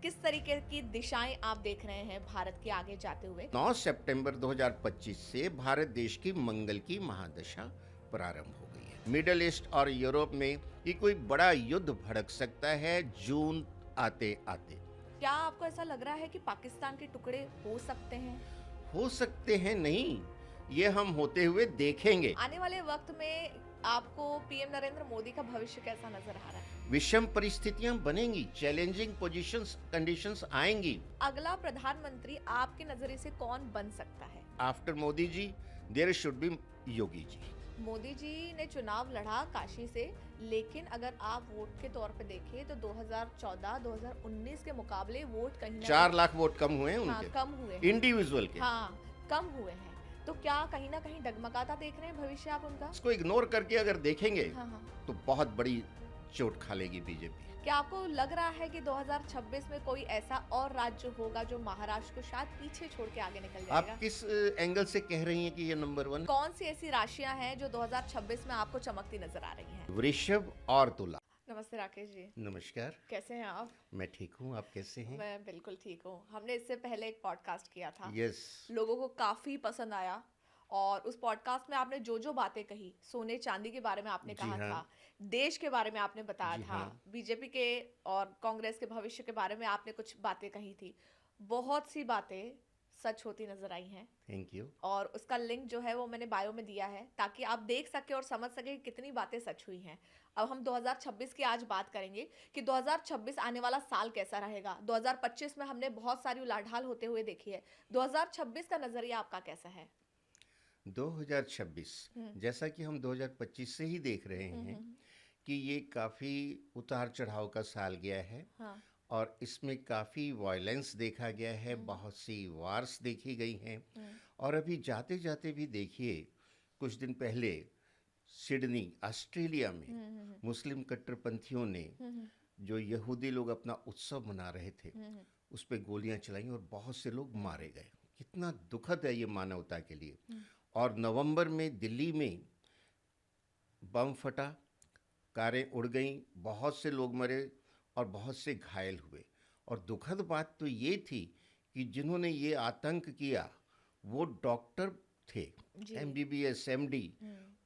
किस तरीके की दिशाएं आप देख रहे हैं भारत के आगे जाते हुए? 9 सितंबर 2025 से भारत देश की मंगल की महादशा प्रारंभ हो गई है। मिडिल ईस्ट और यूरोप में ये कोई बड़ा युद्ध भड़क सकता है जून आते आते। क्या आपको ऐसा लग रहा है कि पाकिस्तान के टुकड़े हो सकते हैं? हो सकते हैं नहीं, ये हम होते हुए देखेंगे। आने वाले वक्त में आपको पीएम नरेंद्र मोदी का भविष्य कैसा नजर आ रहा है? विषम परिस्थितियां बनेंगी, चैलेंजिंग पोजीशंस, कंडीशंस आएंगी। अगला प्रधानमंत्री आपके नजरिए से कौन बन सकता है? After Modi ji there should be Yogi ji. Modi ji ने चुनाव लड़ा काशी से, लेकिन अगर आप वोट के तौर पे देखें तो 2014-2019 के मुकाबले वोट कहीं ना 4 लाख वोट कम हुए हैं हाँ, उनके, कम हुए हैं। इंडिविजुअल के। हाँ, कम हुए हैं। तो क्या कहीं ना कहीं डगमगाता देख रहे हैं भविष्य आप उनका? इसको इग्नोर करके अगर देखेंगे हाँ हाँ। तो बहुत बड़ी चोट खा लेगी बीजेपी। क्या आपको लग रहा है कि 2026 में कोई ऐसा और राज्य होगा जो महाराष्ट्र को शायद पीछे छोड़ के आगे निकल आप जाएगा? किस एंगल से कह रही हैं कि ये नंबर 1? कौन सी ऐसी राशियां हैं जो 2026 में आपको चमकती नजर आ रही हैं? वृषभ और तुला। नमस्ते राकेश जी, नमस्कार, कैसे हैं आप? मैं ठीक हूँ, आप कैसे हैं? मैं बिल्कुल ठीक हूँ। हमने इससे पहले एक पॉडकास्ट किया था, यस। लोगों को काफी पसंद आया। और उस पॉडकास्ट में आपने जो जो बातें कही, सोने चांदी के बारे में आपने जी कहा हाँ। था, देश के बारे में आपने बताया जी था, हाँ। बीजेपी के और कांग्रेस के भविष्य के बारे में आपने कुछ बातें कही थी। बहुत सी बातें सच होती नजर आई हैं। Thank you. और उसका लिंक जो है वो मैंने बायो में दिया है, ताकि आप देख सके और समझ सके कि कितनी बातें सच हुई हैं। अब हम 2026 की आज बात करेंगे कि 2026 आने वाला साल कैसा रहेगा। 2025 में हमने बहुत सारी उलाढाल होते हुए देखी है। 2026 का नजरिया आपका कैसा है? 2026 जैसा कि हम 2025 से ही देख रहे हैं कि ये काफ़ी उतार चढ़ाव का साल गया है। हाँ। और इसमें काफ़ी वायलेंस देखा गया है, बहुत सी वार्स देखी गई हैं। और अभी जाते जाते भी देखिए, कुछ दिन पहले सिडनी ऑस्ट्रेलिया में मुस्लिम कट्टरपंथियों ने जो यहूदी लोग अपना उत्सव मना रहे थे उस पर गोलियां चलाई और बहुत से लोग मारे गए। कितना दुखद है ये मानवता के लिए। और नवंबर में दिल्ली में बम फटा, कारें उड़ गईं, बहुत से लोग मरे और बहुत से घायल हुए। और दुखद बात तो ये थी कि जिन्होंने ये आतंक किया वो डॉक्टर थे, MBBS MD,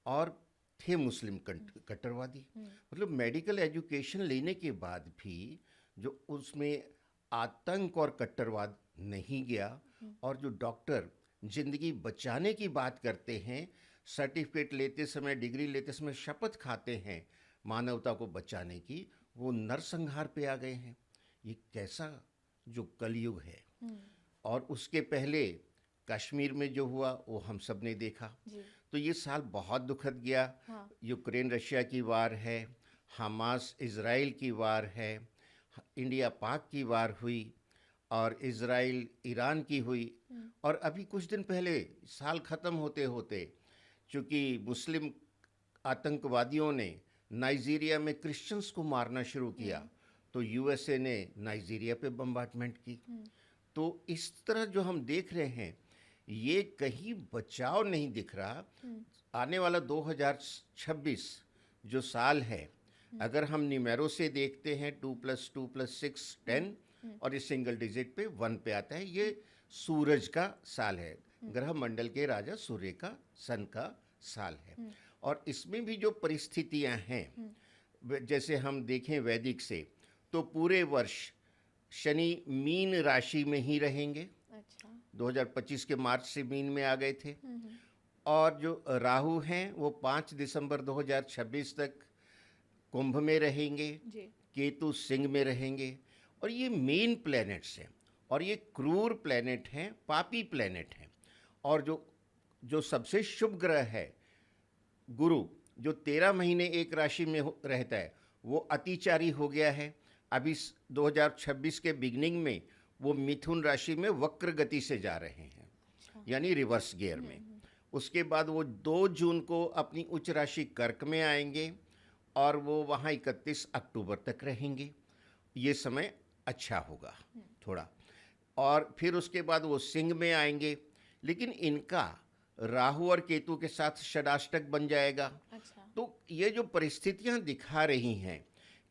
और थे मुस्लिम कट्टरवादी। मतलब मेडिकल एजुकेशन लेने के बाद भी जो उसमें आतंक और कट्टरवाद नहीं गया। और जो डॉक्टर जिंदगी बचाने की बात करते हैं, सर्टिफिकेट लेते समय, डिग्री लेते समय शपथ खाते हैं मानवता को बचाने की, वो नरसंहार पे आ गए हैं। ये कैसा जो कलयुग है। और उसके पहले कश्मीर में जो हुआ वो हम सब ने देखा। तो ये साल बहुत दुखद गया। हाँ। यूक्रेन रशिया की वार है, हमास इज़राइल की वार है, इंडिया पाक की वार हुई, और इज़राइल ईरान की हुई। और अभी कुछ दिन पहले साल ख़त्म होते होते चूँकि मुस्लिम आतंकवादियों ने नाइजीरिया में क्रिश्चियंस को मारना शुरू किया तो USA ने नाइजीरिया पे बम्बार्डमेंट की। तो इस तरह जो हम देख रहे हैं, ये कहीं बचाव नहीं दिख रहा। आने वाला 2026 जो साल है, अगर हम निमेरो से देखते हैं 2 + 2 + 6 10, और ये सिंगल डिजिट पे 1 पे आता है। ये सूरज का साल है, ग्रह मंडल के राजा सूर्य का, सन का साल है। और इसमें भी जो परिस्थितियां हैं, जैसे हम देखें वैदिक से, तो पूरे वर्ष शनि मीन राशि में ही रहेंगे। अच्छा। 2025 के मार्च से मीन में आ गए थे। और जो राहु हैं वो 5 दिसंबर 2026 तक कुंभ में रहेंगे। जी। केतु सिंह में रहेंगे। और ये मेन प्लैनेट्स हैं, और ये क्रूर प्लैनेट हैं, पापी प्लैनेट हैं। और जो सबसे शुभ ग्रह है गुरु, जो 13 महीने एक राशि में रहता है, वो अतिचारी हो गया है। अभी 2026 के बिगनिंग में वो मिथुन राशि में वक्र गति से जा रहे हैं। अच्छा। यानी रिवर्स गियर में। उसके बाद वो 2 जून को अपनी उच्च राशि कर्क में आएंगे और वो वहाँ 31 अक्टूबर तक रहेंगे। ये समय अच्छा होगा थोड़ा। और फिर उसके बाद वो सिंह में आएंगे, लेकिन इनका राहु और केतु के साथ षडाष्टक बन जाएगा। अच्छा। तो ये जो परिस्थितियां दिखा रही हैं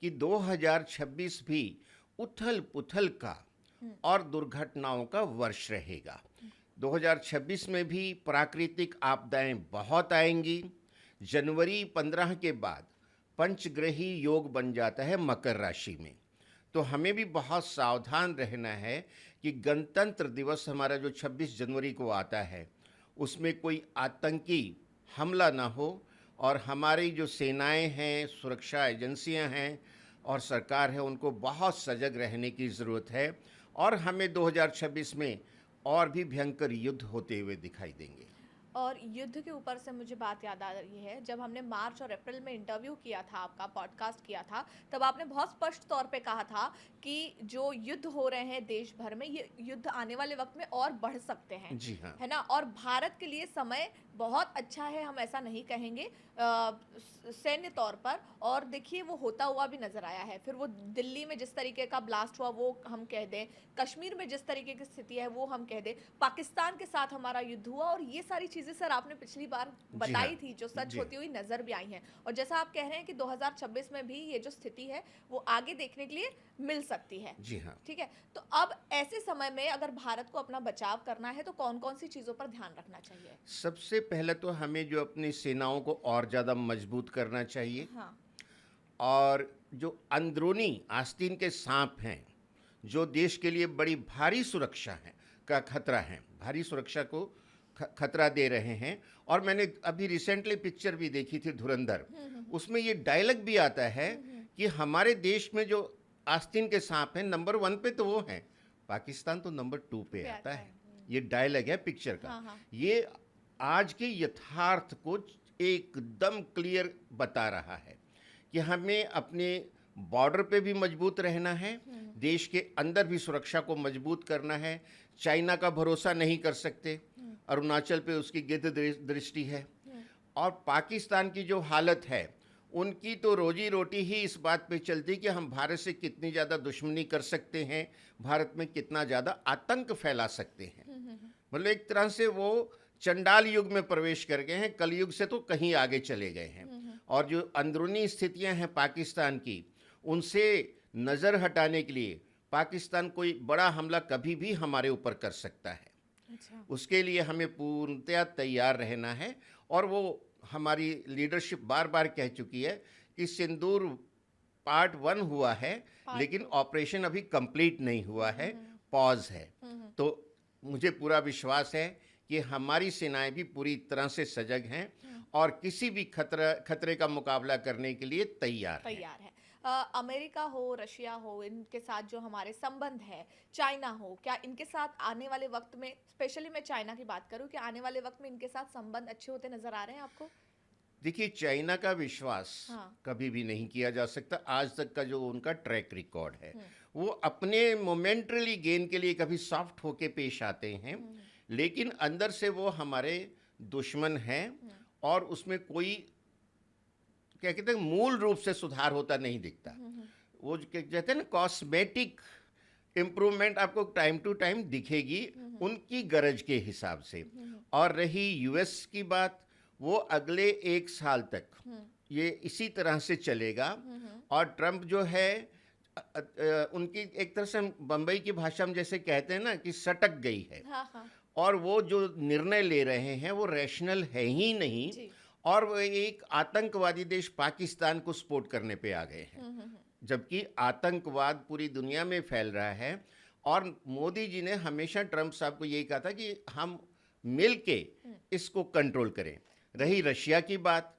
कि 2026 भी उथल-पुथल का और दुर्घटनाओं का वर्ष रहेगा। 2026 में भी प्राकृतिक आपदाएं बहुत आएंगी। जनवरी 15 के बाद पंचग्रही योग बन जाता है मकर राशि में। तो हमें भी बहुत सावधान रहना है कि गणतंत्र दिवस हमारा जो 26 जनवरी को आता है, उसमें कोई आतंकी हमला ना हो और हमारी जो सेनाएं हैं, सुरक्षा एजेंसियां हैं और सरकार है, उनको बहुत सजग रहने की ज़रूरत है। और हमें 2026 में और भी भयंकर युद्ध होते हुए दिखाई देंगे। और युद्ध के ऊपर से मुझे बात याद आ रही है, जब हमने मार्च और अप्रैल में इंटरव्यू किया था, आपका पॉडकास्ट किया था, तब आपने बहुत स्पष्ट तौर पे कहा था कि जो युद्ध हो रहे हैं देश भर में, ये युद्ध आने वाले वक्त में और बढ़ सकते हैं, जी हाँ। है ना? और भारत के लिए समय बहुत अच्छा है, हम ऐसा नहीं कहेंगे सैन्य तौर पर। और देखिए वो होता हुआ भी नजर आया है। फिर वो दिल्ली में जिस तरीके का ब्लास्ट हुआ वो हम कह दें, कश्मीर में जिस तरीके की स्थिति है वो हम कह दें, पाकिस्तान के साथ हमारा युद्ध हुआ, और ये सारी चीजें सर आपने पिछली बार जी बताई हाँ। थी, जो सच जी होती हुई नजर भी आई हैं। और जैसा आप कह रहे हैं कि 2026 में भी ये जो स्थिति है वो आगे देखने के लिए मिल सकती है। जी हाँ। ठीक है, तो अब ऐसे समय में अगर भारत को अपना बचाव करना है तो कौन कौन सी चीजों पर ध्यान रखना चाहिए? सबसे पहले तो हमें जो अपनी सेनाओं को और ज़्यादा मजबूत करना चाहिए। हाँ। और जो अंदरूनी आस्तीन के सांप हैं, जो देश के लिए बड़ी भारी सुरक्षा है का खतरा है, भारी सुरक्षा को खतरा दे रहे हैं। और मैंने अभी रिसेंटली पिक्चर भी देखी थी धुरंधर, उसमें ये डायलॉग भी आता है कि हमारे देश में जो आस्तीन के सांप हैं, नंबर 1 पे तो वो हैं, पाकिस्तान तो नंबर 2 पे पे आता आता है। है। ये डायलॉग है पिक्चर का। हाँ, हाँ। ये आज के यथार्थ को एकदम क्लियर बता रहा है कि हमें अपने बॉर्डर पे भी मजबूत रहना है, देश के अंदर भी सुरक्षा को मजबूत करना है। चाइना का भरोसा नहीं कर सकते, अरुणाचल पे उसकी गिद्ध दृष्टि है। और पाकिस्तान की जो हालत है, उनकी तो रोजी रोटी ही इस बात पे चलती कि हम भारत से कितनी ज़्यादा दुश्मनी कर सकते हैं, भारत में कितना ज़्यादा आतंक फैला सकते हैं। मतलब एक तरह से वो चंडाल युग में प्रवेश कर गए हैं, कलयुग से तो कहीं आगे चले गए हैं। और जो अंदरूनी स्थितियां हैं पाकिस्तान की, उनसे नज़र हटाने के लिए पाकिस्तान कोई बड़ा हमला कभी भी हमारे ऊपर कर सकता है। अच्छा। उसके लिए हमें पूर्णतया तैयार रहना है। और वो हमारी लीडरशिप बार बार कह चुकी है कि सिंदूर पार्ट 1 हुआ है, लेकिन ऑपरेशन अभी कंप्लीट नहीं हुआ है, पॉज है। तो मुझे पूरा विश्वास है कि हमारी सेनाएं भी पूरी तरह से सजग हैं और किसी भी खतरे का मुकाबला करने के लिए तैयार हैं। तैयार है। अमेरिका हो, रशिया हो, इनके साथ जो हमारे संबंध है, चाइना हो, क्या इनके साथ आने वाले वक्त में, स्पेशली मैं चाइना की बात करूं, कि आने वाले वक्त में इनके साथ संबंध अच्छे होते नजर आ रहे हैं आपको? देखिए, चाइना का विश्वास हाँ। कभी भी नहीं किया जा सकता। आज तक का जो उनका ट्रैक रिकॉर्ड है, वो अपने मोमेंटरी गेन के लिए कभी सॉफ्ट होके पेश आते हैं, लेकिन अंदर से वो हमारे दुश्मन हैं। और उसमें कोई, क्या कहते हैं, मूल रूप से सुधार होता नहीं दिखता। वो जो कहते हैं ना, कॉस्मेटिक इम्प्रूवमेंट आपको टाइम टू टाइम दिखेगी उनकी गरज के हिसाब से। और रही यूएस की बात, वो अगले 1 साल तक ये इसी तरह से चलेगा। और ट्रंप जो है, उनकी एक तरह से बम्बई की भाषा में जैसे कहते हैं ना कि सटक गई है। हाँ, हाँ। और वो जो निर्णय ले रहे हैं वो रैशनल है ही नहीं। जी। और वो एक आतंकवादी देश पाकिस्तान को सपोर्ट करने पे आ गए हैं, जबकि आतंकवाद पूरी दुनिया में फैल रहा है। और मोदी जी ने हमेशा ट्रंप साहब को यही कहा था कि हम मिल के इसको कंट्रोल करें। रही रशिया की बात,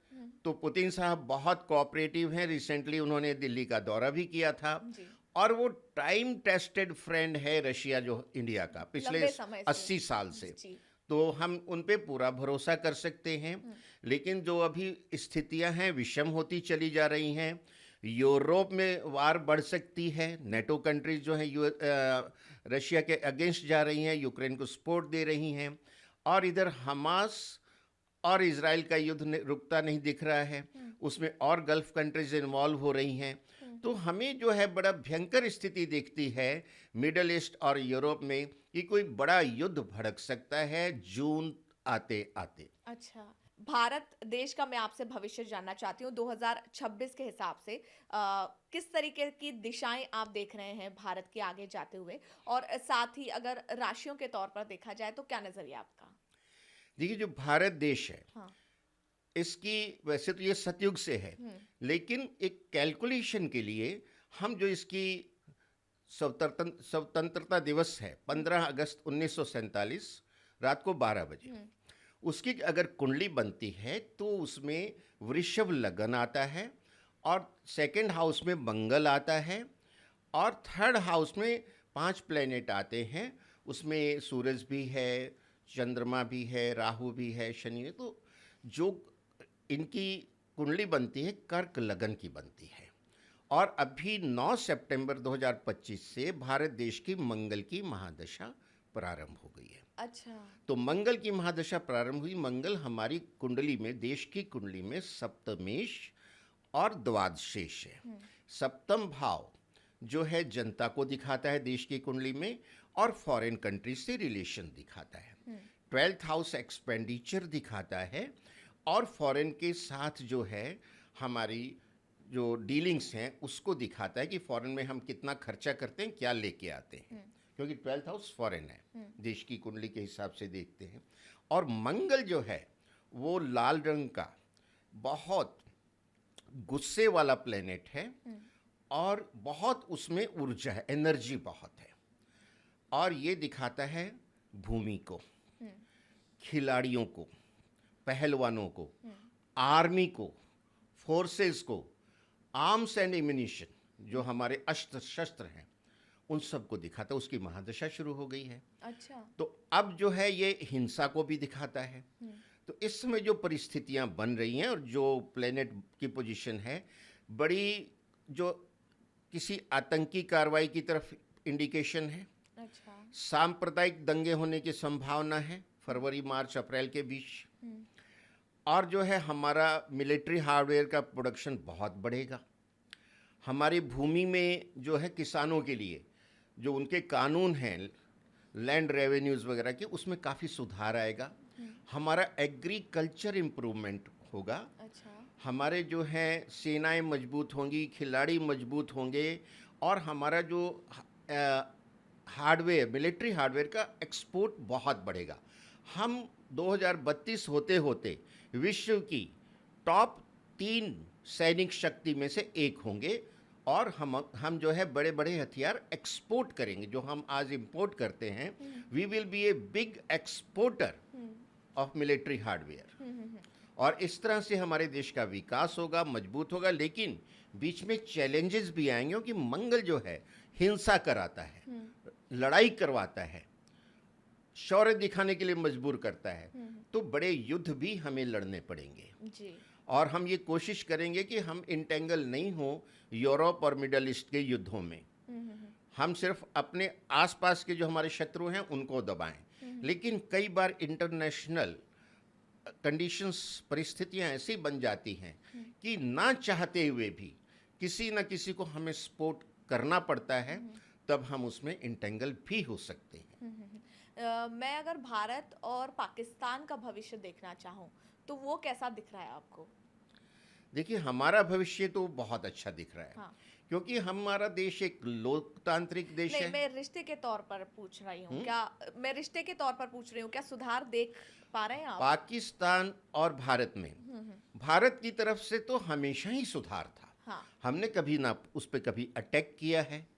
तो पुतिन साहब बहुत कोऑपरेटिव हैं। रिसेंटली उन्होंने दिल्ली का दौरा भी किया था। जी। और वो टाइम टेस्टेड फ्रेंड है रशिया जो इंडिया का, पिछले लंबे समय से। 80 साल से। जी। तो हम उन पे पूरा भरोसा कर सकते हैं। लेकिन जो अभी स्थितियां हैं विषम होती चली जा रही हैं। यूरोप में वार बढ़ सकती है, नेटो कंट्रीज जो हैं रशिया के अगेंस्ट जा रही हैं, यूक्रेन को सपोर्ट दे रही हैं। और इधर हमास और इजराइल का युद्ध रुकता नहीं दिख रहा है, उसमें और गल्फ कंट्रीज इन्वॉल्व हो रही हैं। तो हमें जो है बड़ा भयंकर स्थिति दिखती है मिडल ईस्ट और यूरोप में कि कोई बड़ा युद्ध भड़क सकता है जून आते आते। अच्छा, भारत देश का मैं आपसे भविष्य जानना चाहती हूँ 2026 के हिसाब से किस तरीके की दिशाएं आप देख रहे हैं भारत के आगे जाते हुए और साथ ही अगर राशियों के तौर पर देखा जाए तो क्या नजरिया आपका? देखिए, जो भारत देश है, हाँ। इसकी वैसे तो ये सतयुग से है, हम्म। लेकिन एक कैलकुलेशन के लिए हम जो इसकी स्वतंत्रता दिवस है, 15 अगस्त 1947 रात को 12 बजे, हम्म। उसकी अगर कुंडली बनती है तो उसमें वृषभ लगन आता है, और सेकंड हाउस में मंगल आता है, और थर्ड हाउस में 5 प्लेनेट आते हैं। उसमें सूरज भी है, चंद्रमा भी है, राहु भी है, शनि है। तो जो इनकी कुंडली बनती है कर्क लगन की बनती है। और अभी 9 सितंबर 2025 से भारत देश की मंगल की महादशा प्रारंभ हो गई है। अच्छा। तो मंगल की महादशा प्रारंभ हुई। मंगल हमारी कुंडली में, देश की कुंडली में सप्तमेश और द्वादशेश है। सप्तम भाव जो है जनता को दिखाता है देश की कुंडली में, और फॉरेन कंट्री से रिलेशन दिखाता है। 12th हाउस एक्सपेंडिचर दिखाता है, और फॉरेन के साथ जो है हमारी जो डीलिंग्स हैं उसको दिखाता है कि फॉरेन में हम कितना खर्चा करते हैं, क्या लेके आते हैं, क्योंकि 12th हाउस फॉरेन है, देश की कुंडली के हिसाब से देखते हैं। और मंगल जो है वो लाल रंग का बहुत गुस्से वाला प्लेनेट है, और बहुत उसमें ऊर्जा है, एनर्जी बहुत है। और ये दिखाता है भूमि को, खिलाड़ियों को, पहलवानों को, आर्मी को, फोर्सेस को, आर्म्स एंड एम्यूनिशन, जो हमारे अस्त्र शस्त्र हैं, उन सबको दिखाता है। उसकी महादशा शुरू हो गई है। अच्छा। तो अब जो है ये हिंसा को भी दिखाता है। तो इस समय जो परिस्थितियां बन रही हैं और जो प्लेनेट की पोजीशन है, बड़ी जो किसी आतंकी कार्रवाई की तरफ इंडिकेशन है। अच्छा। सांप्रदायिक दंगे होने की संभावना है फरवरी, मार्च, अप्रैल के बीच। और जो है हमारा मिलिट्री हार्डवेयर का प्रोडक्शन बहुत बढ़ेगा। हमारी भूमि में जो है किसानों के लिए जो उनके कानून हैं लैंड रेवेन्यूज़ वगैरह के, उसमें काफ़ी सुधार आएगा। हमारा एग्रीकल्चर इम्प्रूवमेंट होगा। अच्छा। हमारे जो हैं सेनाएं मजबूत होंगी, खिलाड़ी मजबूत होंगे, और हमारा जो हार्डवेयर, मिलिट्री हार्डवेयर का एक्सपोर्ट बहुत बढ़ेगा। हम 2032 होते होते विश्व की टॉप 3 सैनिक शक्ति में से एक होंगे, और हम जो है बड़े बड़े हथियार एक्सपोर्ट करेंगे। जो हम आज इंपोर्ट करते हैं, we will be a big exporter of military hardware. और इस तरह से हमारे देश का विकास होगा, मजबूत होगा। लेकिन बीच में चैलेंजेस भी आएंगे, क्योंकि मंगल जो है हिंसा कराता है, लड़ाई करवाता है, शौर्य दिखाने के लिए मजबूर करता है। तो बड़े युद्ध भी हमें लड़ने पड़ेंगे जी। और हम ये कोशिश करेंगे कि हम इंटेंगल नहीं हो यूरोप और मिडल ईस्ट के युद्धों में। हम सिर्फ अपने आसपास के जो हमारे शत्रु हैं उनको दबाएं। लेकिन कई बार इंटरनेशनल कंडीशंस, परिस्थितियां ऐसी बन जाती हैं कि ना चाहते हुए भी किसी न किसी को हमें सपोर्ट करना पड़ता है, तब हम उसमें इंटेंगल भी हो सकते हैं। मैं अगर भारत और पाकिस्तान का भविष्य देखना चाहूँ तो वो कैसा दिख रहा है आपको? देखिए, हमारा भविष्य तो बहुत अच्छा दिख रहा है। हाँ। क्योंकि हमारा देश एक लोकतांत्रिक देश नहीं, है। मैं रिश्ते के तौर पर पूछ रही हूँ। क्या सुधार देख पा रहे हैं आप? पाकिस्तान और भारत में, भारत की तरफ से तो हमेशा ही सुधार था। हाँ। हमने कभी ना उस पर कभी अटैक किया है,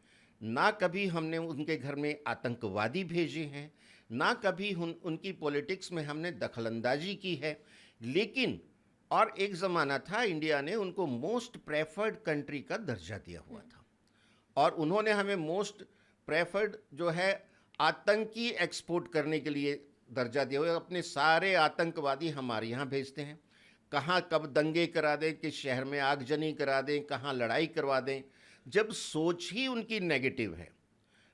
ना कभी हमने उनके घर में आतंकवादी भेजे हैं, ना कभी उनकी पॉलिटिक्स में हमने दखलंदाजी की है। लेकिन और एक ज़माना था इंडिया ने उनको मोस्ट प्रेफर्ड कंट्री का दर्जा दिया हुआ था, और उन्होंने हमें मोस्ट प्रेफर्ड जो है आतंकी एक्सपोर्ट करने के लिए दर्जा दिया हुआ है। अपने सारे आतंकवादी हमारे यहाँ भेजते हैं, कहाँ कब दंगे करा दें, किस शहर में आगजनी करा दें, कहाँ लड़ाई करवा दें। जब सोच ही उनकी नेगेटिव है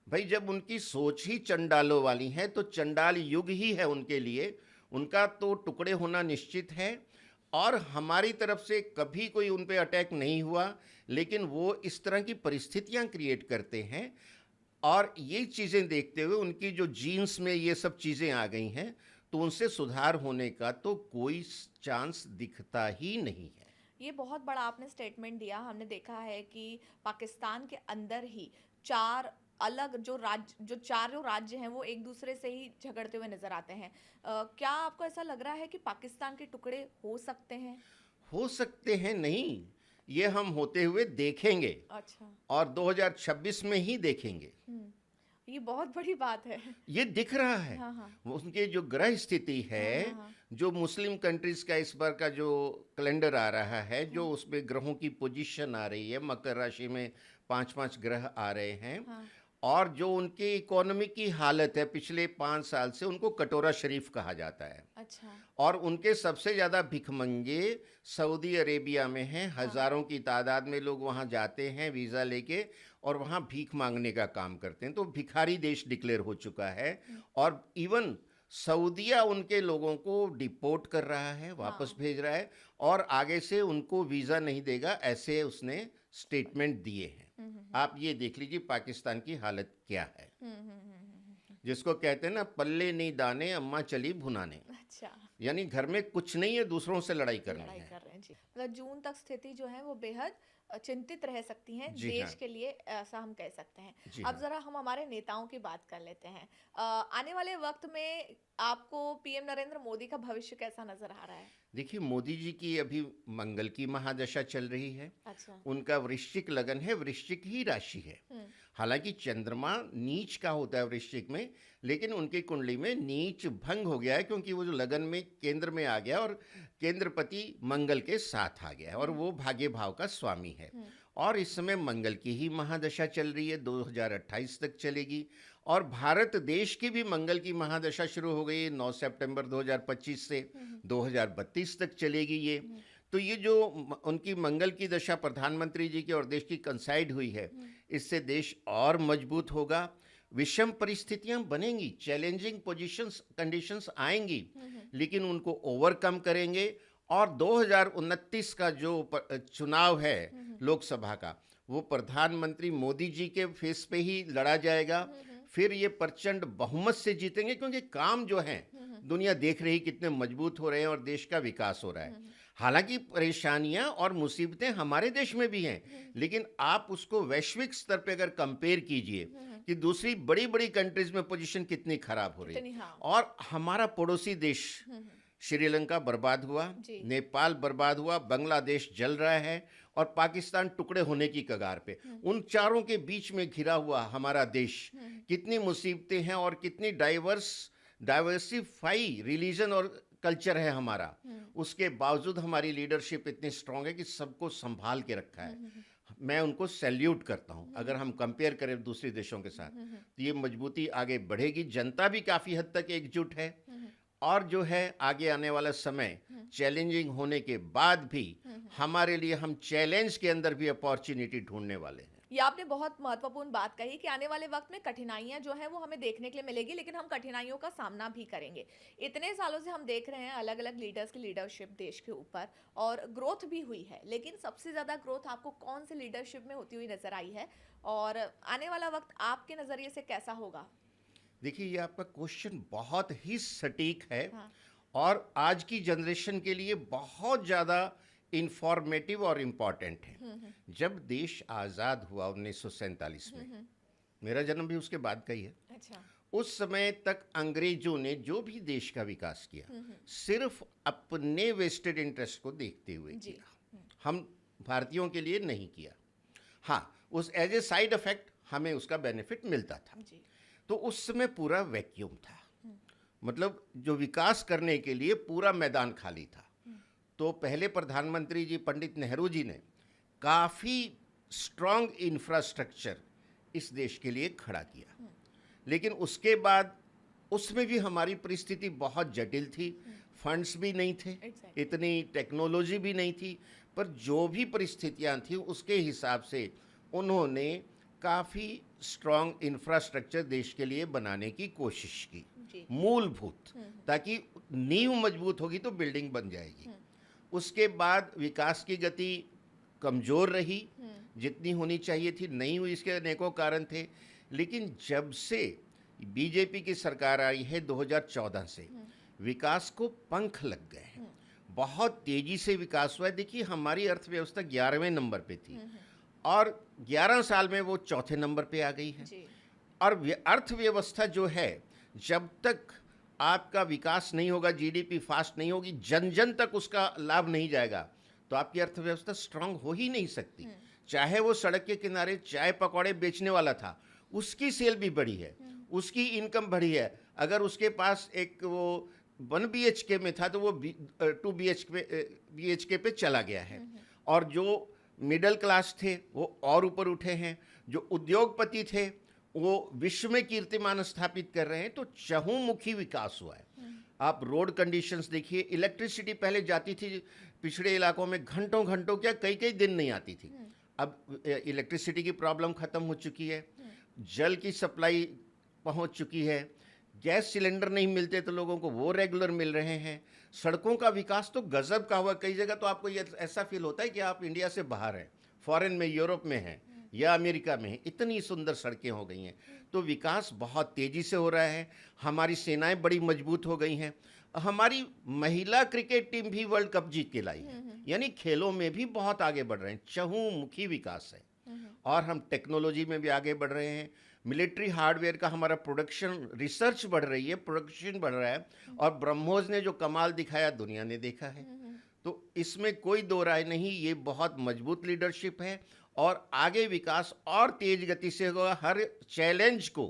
भाई, जब उनकी सोच ही चंडालों वाली है, तो चंडाल युग ही है उनके लिए। उनका तो टुकड़े होना निश्चित है। और हमारी तरफ से कभी कोई उन पे अटैक नहीं हुआ, लेकिन वो इस तरह की परिस्थितियां क्रिएट करते हैं। और ये चीज़ें देखते हुए उनकी जो जीन्स में ये सब चीज़ें आ गई हैं, तो तो उनसे सुधार होने का तो कोई चांस दिखता ही नहीं है। ये बहुत बड़ा आपने स्टेटमेंट दिया। हमने देखा है कि पाकिस्तान के अंदर ही 4 अलग जो चारों राज्य हैं वो एक दूसरे से ही झगड़ते हुए नज़र आते हैं। क्या आपको ऐसा लग रहा है कि पाकिस्तान के टुकड़े हो सकते हैं? हो सकते हैं नहीं, ये हम होते हुए देखेंगे अच्छा। और 2026 में ही देखेंगे। हुँ। ये बहुत बड़ी बात है। ये दिख रहा है। हाँ, हाँ। वो उनके जो ग्रह स्थिति हाँ, है, हाँ, हाँ। जो मुस्लिम कंट्रीज का इस बार का जो कैलेंडर आ रहा है, जो हाँ, उसमें ग्रहों की पोजीशन आ रही है, मकर राशि में 5-5 ग्रह आ रहे हैं, हाँ। और जो उनकी इकोनॉमी की हालत है पिछले 5 साल से, उनको कटोरा शरीफ कहा जाता है। अच्छा। और उनके सबसे ज़्यादा भिखमंगे सऊदी अरेबिया में हैं। हाँ। हज़ारों की तादाद में लोग वहाँ जाते हैं वीज़ा लेके और वहाँ भीख मांगने का काम करते हैं। तो भिखारी देश डिक्लेयर हो चुका है और इवन सऊदिया उनके लोगों को डिपोर्ट कर रहा है, वापस हाँ। भेज रहा है और आगे से उनको वीज़ा नहीं देगा, ऐसे उसने स्टेटमेंट दिए हैं। हुँ, हुँ, आप ये देख लीजिए पाकिस्तान की हालत क्या है, हुँ, हुँ, हुँ, हुँ, हुँ। जिसको कहते हैं ना, पल्ले नहीं दाने अम्मा चली भुनाने। अच्छा। यानी घर में कुछ नहीं है, दूसरों से लड़ाई करनी लड़ाई है। कर रहे हैं जी। मतलब जून तक स्थिति जो है वो बेहद चिंतित रह सकती हैं जी देश हाँ, के लिए, ऐसा हम कह सकते हैं। जी अब हाँ। ज़रा हम हमारे नेताओं की बात कर लेते हैं। आने वाले वक्त में आपको पीएम नरेंद्र मोदी का भविष्य कैसा नज़र आ रहा है? देखिए, मोदी जी की अभी मंगल की महादशा चल रही है। अच्छा। उनका वृश्चिक लगन है, वृश्चिक ही राशि है। हुँ। हालांकि चंद्रमा नीच का होता है वृश्चिक में, लेकिन उनकी कुंडली में नीच भंग हो गया है, क्योंकि वो जो लगन में केंद्र में आ गया और केंद्रपति मंगल के साथ आ गया है और वो भाग्य भाव का स्वामी है। हुँ। और इस समय मंगल की ही महादशा चल रही है, 2028 तक चलेगी। और भारत देश की भी मंगल की महादशा शुरू हो गई है 9 सितंबर 2025 से, हुँ, हुँ। 2032 तक चलेगी ये। हुँ। तो ये जो उनकी मंगल की दशा प्रधानमंत्री जी की और देश की कंसाइड हुई है, हुँ। इससे देश और मजबूत होगा। विषम परिस्थितियां बनेंगी, चैलेंजिंग पोजीशंस कंडीशंस आएंगी, हुँ, हुँ। लेकिन उनको ओवरकम करेंगे। और 2029 का जो चुनाव है हुँ, हुँ। लोकसभा का, वो प्रधानमंत्री मोदी जी के फेस पे ही लड़ा जाएगा। हुँ, हुँ। फिर ये प्रचंड बहुमत से जीतेंगे, क्योंकि काम जो है हुँ, हुँ। दुनिया देख रही कितने मजबूत हो रहे हैं और देश का विकास हो रहा हुँ, है। हुँ। हालांकि परेशानियां और मुसीबतें हमारे देश में भी हैं, हुँ। लेकिन आप उसको वैश्विक स्तर पे अगर कंपेयर कीजिए हुँ, हुँ। कि दूसरी बड़ी बड़ी कंट्रीज में पोजीशन कितनी खराब हो रही कितनी, है। हाँ। और हमारा पड़ोसी देश हुँ, हुँ। श्रीलंका बर्बाद हुआ, जी। नेपाल बर्बाद हुआ, बांग्लादेश जल रहा है और पाकिस्तान टुकड़े होने की कगार पे। हुँ। उन चारों के बीच में घिरा हुआ हमारा देश, हुँ। कितनी मुसीबतें हैं और कितनी डाइवर्सिफाई रिलीजन और कल्चर है हमारा। हुँ। उसके बावजूद हमारी लीडरशिप इतनी स्ट्रांग है कि सबको संभाल के रखा हुँ, है। हुँ, हुँ। मैं उनको सैल्यूट करता हूं। अगर हम कंपेयर करें दूसरे देशों के साथ, हुँ, हुँ। तो ये मजबूती आगे बढ़ेगी। जनता भी काफ़ी हद तक एकजुट है हुँ, हुँ। और जो है आगे आने वाला समय हुँ। चैलेंजिंग होने के बाद भी हुँ, हुँ। हमारे लिए, हम चैलेंज के अंदर भी अपॉर्चुनिटी ढूंढने वाले हैं। ये आपने बहुत महत्वपूर्ण बात कही कि आने वाले वक्त में कठिनाइयां जो हैं वो हमें देखने के लिए मिलेगी, लेकिन हम कठिनाइयों का सामना भी करेंगे। इतने सालों से हम देख रहे हैं अलग अलग लीडर्स की लीडरशिप देश के ऊपर, और ग्रोथ भी हुई है, लेकिन सबसे ज़्यादा ग्रोथ आपको कौन से लीडरशिप में होती हुई नजर आई है, और आने वाला वक्त आपके नज़रिए से कैसा होगा? देखिए, ये आपका क्वेश्चन बहुत ही सटीक है हाँ। और आज की जनरेशन के लिए बहुत ज़्यादा इंफॉर्मेटिव और इम्पॉर्टेंट है। हुँ, हुँ। जब देश आज़ाद हुआ 1947 हुँ, में, हुँ। मेरा जन्म भी उसके बाद का ही है, अच्छा। उस समय तक अंग्रेजों ने जो भी देश का विकास किया, हुँ, हुँ। सिर्फ अपने वेस्टेड इंटरेस्ट को देखते हुए जी। किया। हम भारतीयों के लिए नहीं किया। हाँ, उस एज ए साइड इफेक्ट हमें उसका बेनिफिट मिलता था। जी। तो उस समय पूरा वैक्यूम था, हुँ। मतलब जो विकास करने के लिए पूरा मैदान खाली था। हुँ। तो पहले प्रधानमंत्री जी पंडित नेहरू जी ने काफ़ी स्ट्रांग इंफ्रास्ट्रक्चर इस देश के लिए खड़ा किया, लेकिन उसके बाद उसमें भी हमारी परिस्थिति बहुत जटिल थी। फंड्स भी नहीं थे, Exactly. इतनी टेक्नोलॉजी भी नहीं थी, पर जो भी परिस्थितियां थी उसके हिसाब से उन्होंने काफ़ी स्ट्रांग इंफ्रास्ट्रक्चर देश के लिए बनाने की कोशिश की, जी। मूलभूत, हुँ। ताकि नींव मजबूत होगी तो बिल्डिंग बन जाएगी। हुँ। उसके बाद विकास की गति कमज़ोर रही, हुँ। जितनी होनी चाहिए थी नहीं हुई। इसके अनेकों कारण थे, लेकिन जब से बीजेपी की सरकार आई है 2014 से, विकास को पंख लग गए हैं, बहुत तेजी से विकास हुआ है। देखिए हमारी अर्थव्यवस्था 11वें नंबर पे थी और 11 साल में वो चौथे नंबर पे आ गई है। जी। और अर्थव्यवस्था जो है, जब तक आपका विकास नहीं होगा, जीडीपी फास्ट नहीं होगी, जन जन तक उसका लाभ नहीं जाएगा, तो आपकी अर्थव्यवस्था स्ट्रांग हो ही नहीं सकती। चाहे वो सड़क के किनारे चाय पकौड़े बेचने वाला था, उसकी सेल भी बढ़ी है, उसकी इनकम बढ़ी है। अगर उसके पास एक वो 1 BHK में था तो वो 2 BHK पे चला गया है। और जो मिडिल क्लास थे वो और ऊपर उठे हैं, जो उद्योगपति थे वो विश्व में कीर्तिमान स्थापित कर रहे हैं। तो चहुमुखी विकास हुआ है। आप रोड कंडीशंस देखिए, इलेक्ट्रिसिटी पहले जाती थी पिछड़े इलाकों में घंटों घंटों, क्या कई कई दिन नहीं आती थी। अब इलेक्ट्रिसिटी की प्रॉब्लम खत्म हो चुकी है, जल की सप्लाई पहुंच चुकी है, गैस सिलेंडर नहीं मिलते तो लोगों को वो रेगुलर मिल रहे हैं। सड़कों का विकास तो गजब का हुआ। कई जगह तो आपको ये ऐसा फील होता है कि आप इंडिया से बाहर हैं, फॉरेन में, यूरोप में हैं या अमेरिका में हैं। इतनी सुंदर सड़कें हो गई हैं। तो विकास बहुत तेजी से हो रहा है। हमारी सेनाएं बड़ी मजबूत हो गई हैं। हमारी महिला क्रिकेट टीम भी वर्ल्ड कप जीत के लाई है। यानी खेलों में भी बहुत आगे बढ़ रहे हैं। चहुमुखी विकास है। और हम टेक्नोलॉजी में भी आगे बढ़ रहे हैं। मिलिट्री हार्डवेयर का हमारा प्रोडक्शन, रिसर्च बढ़ रही है, प्रोडक्शन बढ़ रहा है। और ब्रह्मोस ने जो कमाल दिखाया दुनिया ने देखा है। तो इसमें कोई दो राय नहीं, ये बहुत मजबूत लीडरशिप है। और आगे विकास और तेज गति से होगा। हर चैलेंज को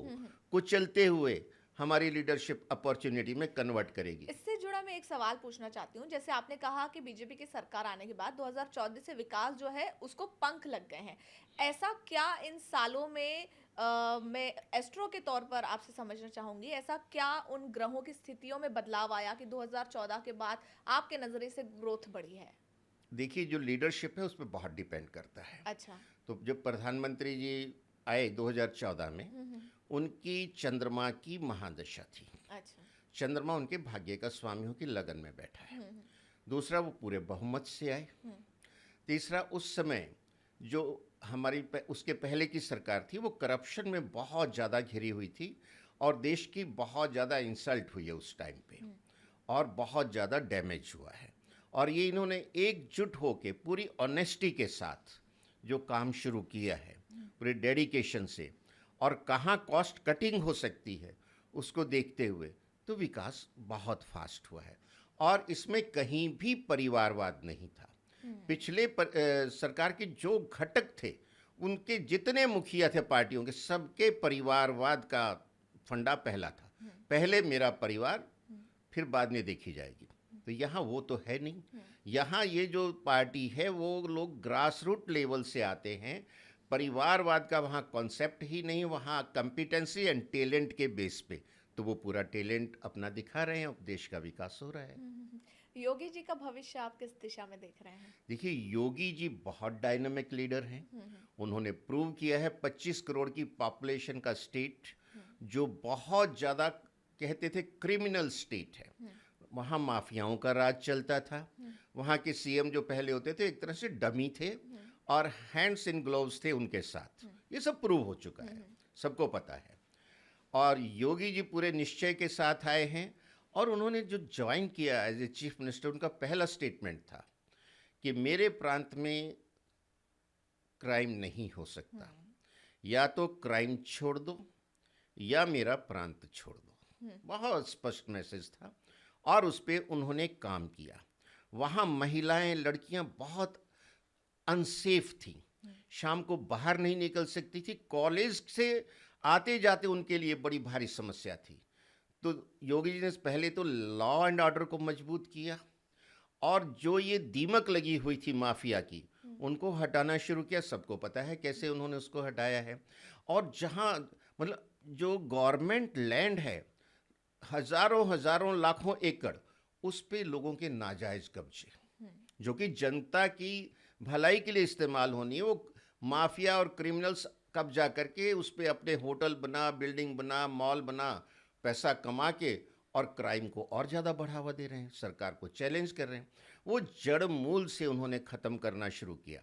कुचलते हुए हमारी लीडरशिप अपॉर्चुनिटी में कन्वर्ट करेगी। इससे जुड़ा मैं एक सवाल पूछना चाहती हूँ। जैसे आपने कहा कि बीजेपी की सरकार आने के बाद 2014 से विकास जो है उसको पंख लग गए हैं। ऐसा क्या इन सालों में मैं एस्ट्रो के तौर पर आपसे समझना चाहूंगी, ऐसा क्या उन ग्रहों की स्थितियों में बदलाव आया कि 2014 के बाद आपके नजरिए से ग्रोथ बढ़ी है? देखिए जो लीडरशिप है उस पर बहुत डिपेंड करता है। अच्छा। तो जब प्रधानमंत्री जी आए 2014 में, उनकी चंद्रमा की महादशा थी। अच्छा। चंद्रमा उनके भाग्य का स्वामी हो की लगन में बैठा है। दूसरा, वो पूरे बहुमत से आए। तीसरा, उस समय जो हमारी उसके पहले की सरकार थी वो करप्शन में बहुत ज़्यादा घिरी हुई थी और देश की बहुत ज़्यादा इंसल्ट हुई है उस टाइम पे और बहुत ज़्यादा डैमेज हुआ है। और ये इन्होंने एकजुट होकर पूरी ऑनेस्टी के साथ जो काम शुरू किया है, पूरे डेडिकेशन से, और कहाँ कॉस्ट कटिंग हो सकती है उसको देखते हुए, तो विकास बहुत फास्ट हुआ है। और इसमें कहीं भी परिवारवाद नहीं था। पिछले सरकार के जो घटक थे, उनके जितने मुखिया थे पार्टियों के, सबके परिवारवाद का फंडा पहला था। पहले मेरा परिवार, फिर बाद में देखी जाएगी। तो यहाँ वो तो है नहीं। यहाँ ये जो पार्टी है वो लोग ग्रास रूट लेवल से आते हैं। परिवारवाद का वहाँ कॉन्सेप्ट ही नहीं, वहाँ कॉम्पिटेंसी एंड टैलेंट के बेस पे। तो वो पूरा टैलेंट अपना दिखा रहे हैं और देश का विकास हो रहा है। योगी जी का भविष्य आप किस दिशा में देख रहे हैं? देखिए योगी जी बहुत डायनामिक लीडर हैं। उन्होंने प्रूव किया है 25 करोड़ की पॉपुलेशन का स्टेट, जो बहुत ज़्यादा कहते थे क्रिमिनल स्टेट है, वहाँ माफियाओं का राज चलता था। वहाँ के सीएम जो पहले होते थे एक तरह से डमी थे और हैंड्स इन ग्लोव्स थे उनके साथ। ये सब प्रूव हो चुका है, सबको पता है। और योगी जी पूरे निश्चय के साथ आए हैं और उन्होंने जो ज्वाइन किया एज ए चीफ मिनिस्टर, उनका पहला स्टेटमेंट था कि मेरे प्रांत में क्राइम नहीं हो सकता, या तो क्राइम छोड़ दो या मेरा प्रांत छोड़ दो। बहुत स्पष्ट मैसेज था और उस पर उन्होंने काम किया। वहाँ महिलाएं, लड़कियां बहुत अनसेफ थी, शाम को बाहर नहीं निकल सकती थी, कॉलेज से आते जाते उनके लिए बड़ी भारी समस्या थी। तो योगी जी ने पहले तो लॉ एंड ऑर्डर को मजबूत किया और जो ये दीमक लगी हुई थी माफिया की, उनको हटाना शुरू किया। सबको पता है कैसे उन्होंने उसको हटाया है। और जहाँ मतलब जो गवर्नमेंट लैंड है, हजारों हजारों लाखों एकड़, उस पे लोगों के नाजायज कब्जे जो कि जनता की भलाई के लिए इस्तेमाल होनी है, वो माफिया और क्रिमिनल्स कब्जा करके उस पे अपने होटल बना, बिल्डिंग बना, मॉल बना, पैसा कमा के और क्राइम को और ज़्यादा बढ़ावा दे रहे हैं, सरकार को चैलेंज कर रहे हैं। वो जड़ मूल से उन्होंने ख़त्म करना शुरू किया।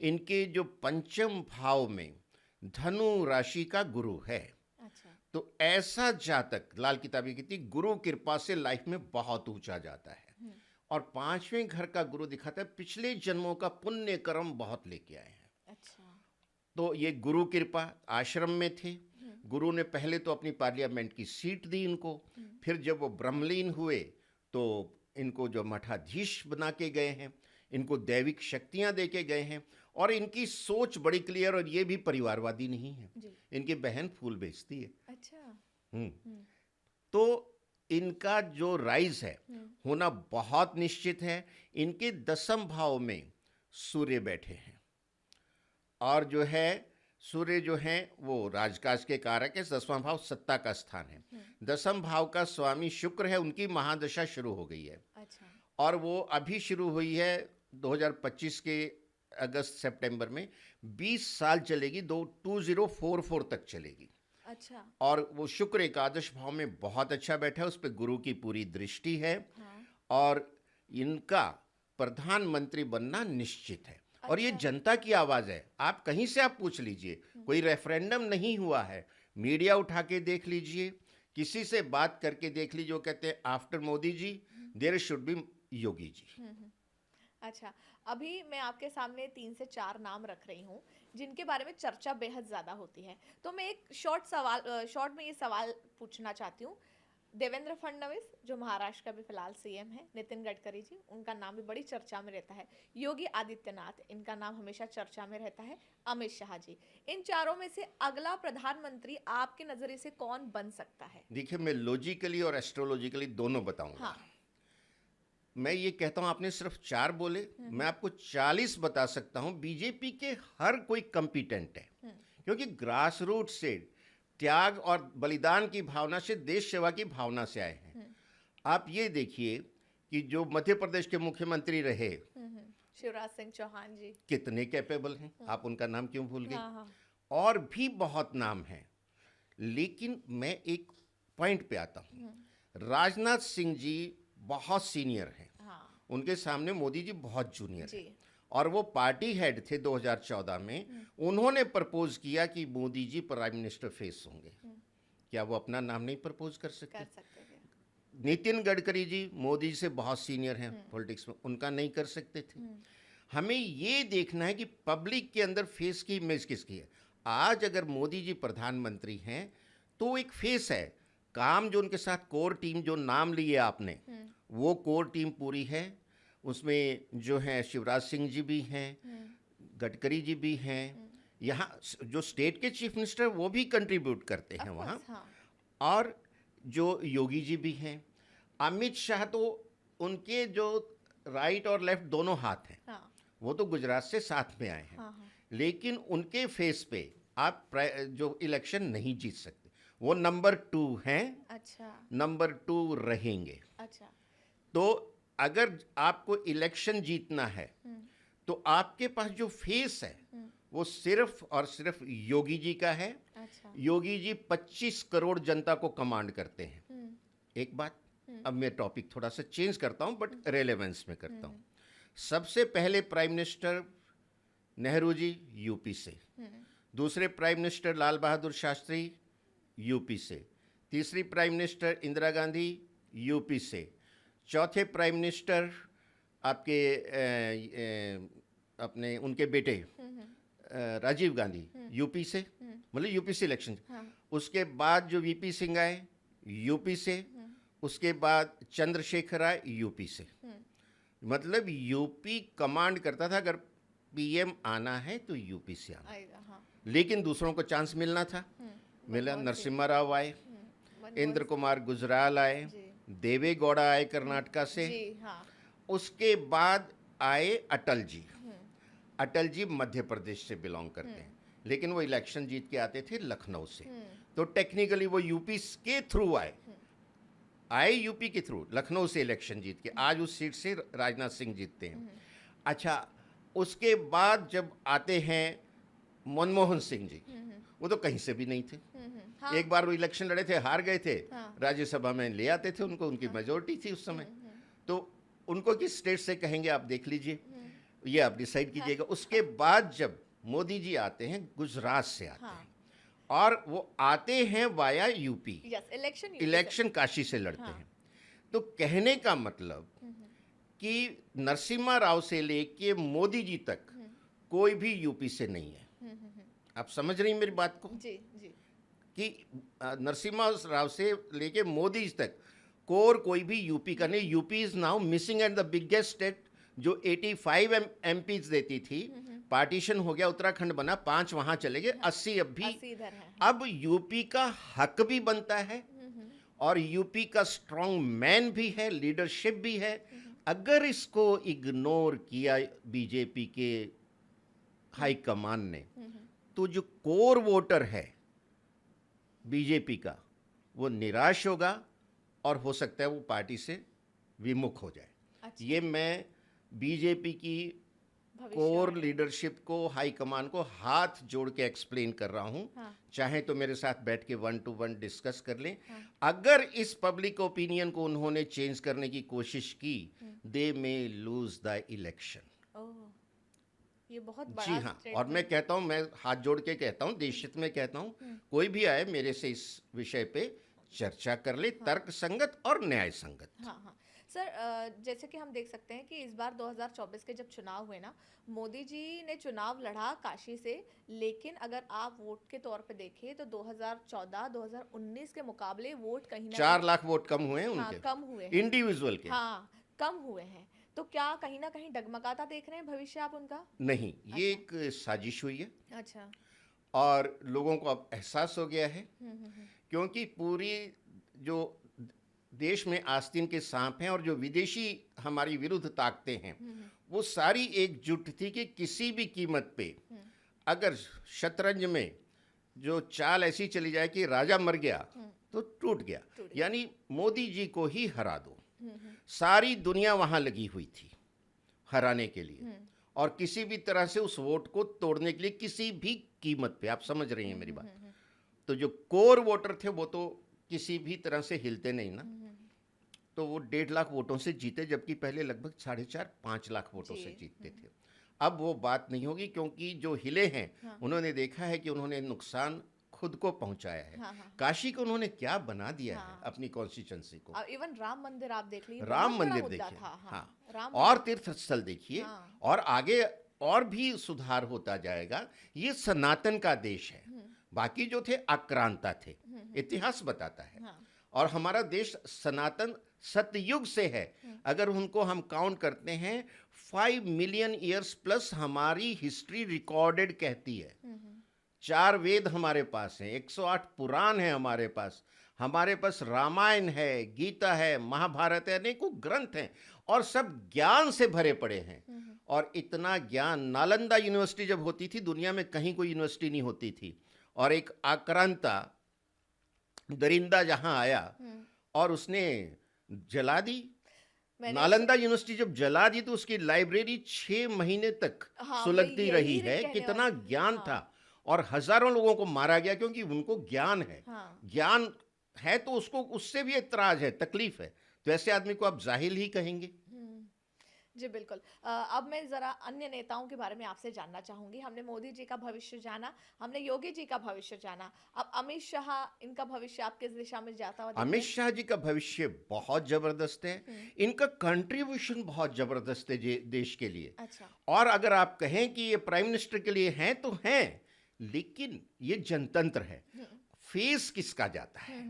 इनके जो पंचम भाव में धनु राशि का गुरु है। अच्छा। तो ऐसा जातक, लाल किताबी कहती गुरु कृपा से लाइफ में बहुत ऊंचा जाता है। और पांचवें घर का गुरु दिखाता है पिछले जन्मों का पुण्य कर्म बहुत लेके आए हैं। अच्छा। तो ये गुरु कृपा, आश्रम में थे, गुरु ने पहले तो अपनी पार्लियामेंट की सीट दी इनको, फिर जब वो ब्रह्मलीन हुए तो इनको जो मठाधीश बना के गए हैं, इनको दैविक शक्तियां दे के गए हैं। और इनकी सोच बड़ी क्लियर, और ये भी परिवारवादी नहीं है। जी। इनकी बहन फूल बेचती है। अच्छा। हम्म। तो इनका जो राइज है होना बहुत निश्चित है। इनके दसम भाव में सूर्य बैठे हैं, और जो है सूर्य जो है वो राजकाज के कारक है। दसवां भाव सत्ता का स्थान है। दसम भाव का स्वामी शुक्र है, उनकी महादशा शुरू हो गई है। अच्छा। और वो अभी शुरू हुई है 2025 के अगस्त सितंबर में, 20 साल चलेगी, 2044 तक चलेगी। अच्छा। और वो शुक्र एकादश भाव में बहुत अच्छा बैठा है, उस पर गुरु की पूरी दृष्टि है। हाँ। और इनका प्रधानमंत्री बनना निश्चित है। और ये अच्छा। जनता की आवाज है। आप कहीं से आप पूछ लीजिए, कोई रेफरेंडम नहीं हुआ है। मीडिया उठा के देख लीजिए, किसी से बात करके देख लीजिए, वो कहते हैं after Modi ji there should be Yogi ji. अच्छा, अभी मैं आपके सामने 3 से 4 नाम रख रही हूँ जिनके बारे में चर्चा बेहद ज़्यादा होती है। तो मैं एक शॉर्ट में ये सवाल पूछना चाहती हूँ। देवेंद्र फडणवीस जो महाराष्ट्र का भी फिलहाल सीएम है, नितिन गडकरी जी, उनका नाम भी बड़ी चर्चा में रहता है। योगी आदित्यनाथ, इनका नाम हमेशा चर्चा में रहता है। अमित शाह जी, इन चारों में से अगला प्रधानमंत्री आपके नजरिए से कौन बन सकता है? देखिए, मैं लॉजिकली और एस्ट्रोलॉजिकली दोनों बताऊंगा। हाँ। मैं ये कहता हूं आपने सिर्फ 4 बोले, मैं आपको 40 बता सकता हूं। बीजेपी के हर कोई कंपिटेंट है, क्योंकि ग्रास रूट से, त्याग और बलिदान की भावना से, देश सेवा की भावना से आए हैं। आप ये देखिए कि जो मध्य प्रदेश के मुख्यमंत्री रहे, शिवराज सिंह चौहान जी, कितने कैपेबल हैं। आप उनका नाम क्यों भूल गए? हाँ हाँ। और भी बहुत नाम हैं। लेकिन मैं एक पॉइंट पे आता हूं। राजनाथ सिंह जी बहुत सीनियर हैं, हाँ उनके सामने मोदी जी बहुत जूनियर जी। हैं। और वो पार्टी हेड थे 2014 में। उन्होंने प्रपोज किया कि Modi ji prime minister face होंगे। क्या वो अपना नाम नहीं प्रपोज कर सकते? कर सकते थे। नितिन गडकरी जी मोदी जी से बहुत सीनियर हैं पॉलिटिक्स में, उनका नहीं कर सकते थे? हमें ये देखना है कि पब्लिक के अंदर फेस की इमेज किसकी है। आज अगर मोदी जी प्रधानमंत्री हैं तो एक फेस है। काम जो उनके साथ कोर टीम जो नाम लिए आपने, वो कोर टीम पूरी है। उसमें जो है शिवराज सिंह जी भी हैं, गडकरी जी भी हैं, यहाँ जो स्टेट के चीफ मिनिस्टर वो भी कंट्रीब्यूट करते हैं वहाँ। हाँ। और जो योगी जी भी हैं, अमित शाह तो उनके जो राइट और लेफ्ट दोनों हाथ हैं। हाँ। वो तो गुजरात से साथ में आए हैं। हाँ हाँ। लेकिन उनके फेस पे आप जो इलेक्शन नहीं जीत सकते। वो नंबर 2 हैं, अच्छा। नंबर 2 रहेंगे। अच्छा। तो अगर आपको इलेक्शन जीतना है तो आपके पास जो फेस है वो सिर्फ और सिर्फ योगी जी का है। अच्छा। योगी जी 25 करोड़ जनता को कमांड करते हैं। एक बात, अब मैं टॉपिक थोड़ा सा चेंज करता हूं, बट रेलेवेंस में करता हूं। सबसे पहले prime minister Nehru ji UP से, दूसरे prime minister Lal Bahadur Shastri UP से, तीसरी prime minister Indira Gandhi UP से, चौथे प्राइम मिनिस्टर आपके अपने उनके बेटे राजीव गांधी यूपी से, मतलब यूपी से इलेक्शन। उसके बाद जो वीपी सिंह आए यूपी से, उसके बाद चंद्रशेखर आए यूपी से। मतलब यूपी कमांड करता था, अगर पीएम आना है तो यूपी से आना। हाँ। लेकिन दूसरों को चांस मिलना था, मिला। नरसिम्हा राव आए, इंद्र कुमार गुजराल आए, देवे गौड़ा आए कर्नाटका से जी। हाँ। उसके बाद आए अटल जी। अटल जी मध्य प्रदेश से बिलोंग करते हैं, लेकिन वो इलेक्शन जीत के आते थे लखनऊ से। तो टेक्निकली वो यूपी के थ्रू आए यूपी के थ्रू, लखनऊ से इलेक्शन जीत के आज उस सीट से राजनाथ सिंह जीतते हैं। अच्छा, उसके बाद जब आते हैं मनमोहन सिंह जी, वो तो कहीं से भी नहीं थे। हाँ। एक बार वो इलेक्शन लड़े थे, हार गए थे। हाँ। राज्यसभा में ले आते थे उनको, उनकी मेजोरिटी थी उस समय। तो उनको किस स्टेट से कहेंगे आप देख लीजिए, ये आप डिसाइड कीजिएगा। उसके बाद जब मोदी जी आते हैं गुजरात से आते हैं, और वो आते हैं via UP, yes, election election Kashi से लड़ते हाँ। हैं। तो कहने का मतलब कि नरसिम्हा राव से लेके मोदी जी तक कोई भी यूपी से नहीं है। आप समझ रही हैं मेरी बात को जी जी। कि नरसिम्हा राव से लेके मोदी जी तक कोर कोई भी यूपी का नहीं। UP is now missing and the biggest state, जो 85 एमपीज देती थी, पार्टीशन हो गया, उत्तराखंड बना, 5 वहां चले गए, 80 अब भी। 80 इधर है। अब यूपी का हक भी बनता है और यूपी का स्ट्रांग मैन भी है, लीडरशिप भी है। अगर इसको इग्नोर किया बीजेपी के हाई कमान ने, तो जो कोर वोटर है बीजेपी का, वो निराश होगा और हो सकता है वो पार्टी से विमुख हो जाए। अच्छा। ये मैं बीजेपी की कोर लीडरशिप को, हाई कमान को हाथ जोड़ के एक्सप्लेन कर रहा हूं। हाँ। चाहे तो मेरे साथ बैठ के 1 to 1 डिस्कस कर लें। हाँ। अगर इस पब्लिक ओपिनियन को उन्होंने चेंज करने की कोशिश की, दे मे लूज द इलेक्शन। ओह, ये बहुत बड़ा जी हाँ, और statement मैं कहता हूं, मैं हाथ जोड़ के कहता हूं, देशहित में कहता हूं, कोई भी आए मेरे से इस विषय पे चर्चा कर ले, तर्क संगत और न्याय संगत। हाँ हाँ सर, जैसे कि हम देख सकते हैं कि इस बार 2024 के जब चुनाव हुए ना, मोदी जी ने चुनाव लड़ा काशी से, लेकिन अगर आप वोट के तौर पे देखें तो 2014-2019 के मुकाबले वोट कहीं ना 4 लाख वोट कम हुए हैं हाँ, उनके, कम हुए हैं। इंडिविजुअल के। हाँ, कम हुए हैं। तो क्या कहीं ना कहीं डगमगाता देख रहे हैं भविष्य आप उनका? नहीं, ये एक साजिश हुई है अच्छा। और लोगों को अब एहसास हो गया है, क्योंकि पूरी जो देश में आस्तीन के सांप हैं और जो विदेशी हमारी विरुद्ध ताकते हैं, वो सारी एकजुट थी कि किसी भी कीमत पे अगर शतरंज में जो चाल ऐसी चली जाए कि राजा मर गया तो टूट गया, यानी मोदी जी को ही हरा दो। सारी दुनिया वहां लगी हुई थी हराने के लिए और किसी भी तरह से उस वोट को तोड़ने के लिए, किसी भी कीमत पे। आप समझ रही हैं मेरी बात? तो जो कोर वोटर थे वो तो किसी भी तरह से हिलते नहीं ना, तो वो 1.5 लाख वोटों से जीते, जबकि पहले लगभग 4.5-5 लाख वोटों से जीतते थे। अब वो बात नहीं होगी, क्योंकि जो हिले हैं उन्होंने देखा है कि उन्होंने नुकसान खुद को पहुंचाया है। काशी को उन्होंने क्या बना दिया है अपनी कॉन्स्टिट्यूंसी को। इवन राम मंदिर आप देख लीजिए, राम बहुत बड़ा मंदिर मुद्दा देखिए, था। हाँ, और तीर्थ स्थल देखिए, और आगे और भी सुधार होता जाएगा। ये सनातन का देश है, बाकी जो थे आक्रांता थे, इतिहास बताता है। और हमारा देश सनातन सतयुग से है। अगर उनको हम काउंट करते हैं, 5 मिलियन ईयर्स प्लस हमारी हिस्ट्री रिकॉर्डेड कहती है। 4 वेद हमारे पास हैं, 108 पुराण है हमारे पास रामायण है, गीता है, महाभारत है, अनेकों ग्रंथ हैं और सब ज्ञान से भरे पड़े हैं। और इतना ज्ञान, नालंदा यूनिवर्सिटी जब होती थी, दुनिया में कहीं कोई यूनिवर्सिटी नहीं होती थी, और एक आक्रांता दरिंदा जहां आया और उसने जला दी नालंदा यूनिवर्सिटी। जब जला दी तो उसकी लाइब्रेरी 6 महीने तक सुलगती रही है। कितना ज्ञान था, और हजारों लोगों को मारा गया क्योंकि उनको ज्ञान है। ज्ञान है तो उसको उससे भी एतराज है, तकलीफ है, तो ऐसे आदमी को आप जाहिल ही कहेंगे। जी बिल्कुल। अब मैं ज़रा अन्य नेताओं के बारे में आपसे जानना चाहूँगी। हमने मोदी जी का भविष्य जाना, हमने योगी जी का भविष्य जाना, अब अमित शाह, इनका भविष्य आप किस दिशा में जाता हुआ? अमित शाह जी का भविष्य बहुत जबरदस्त है, इनका कंट्रीब्यूशन बहुत जबरदस्त है देश के लिए। अच्छा। और अगर आप कहें कि ये प्राइम मिनिस्टर के लिए हैं तो हैं, लेकिन ये जनतंत्र है, फेस किसका जाता है।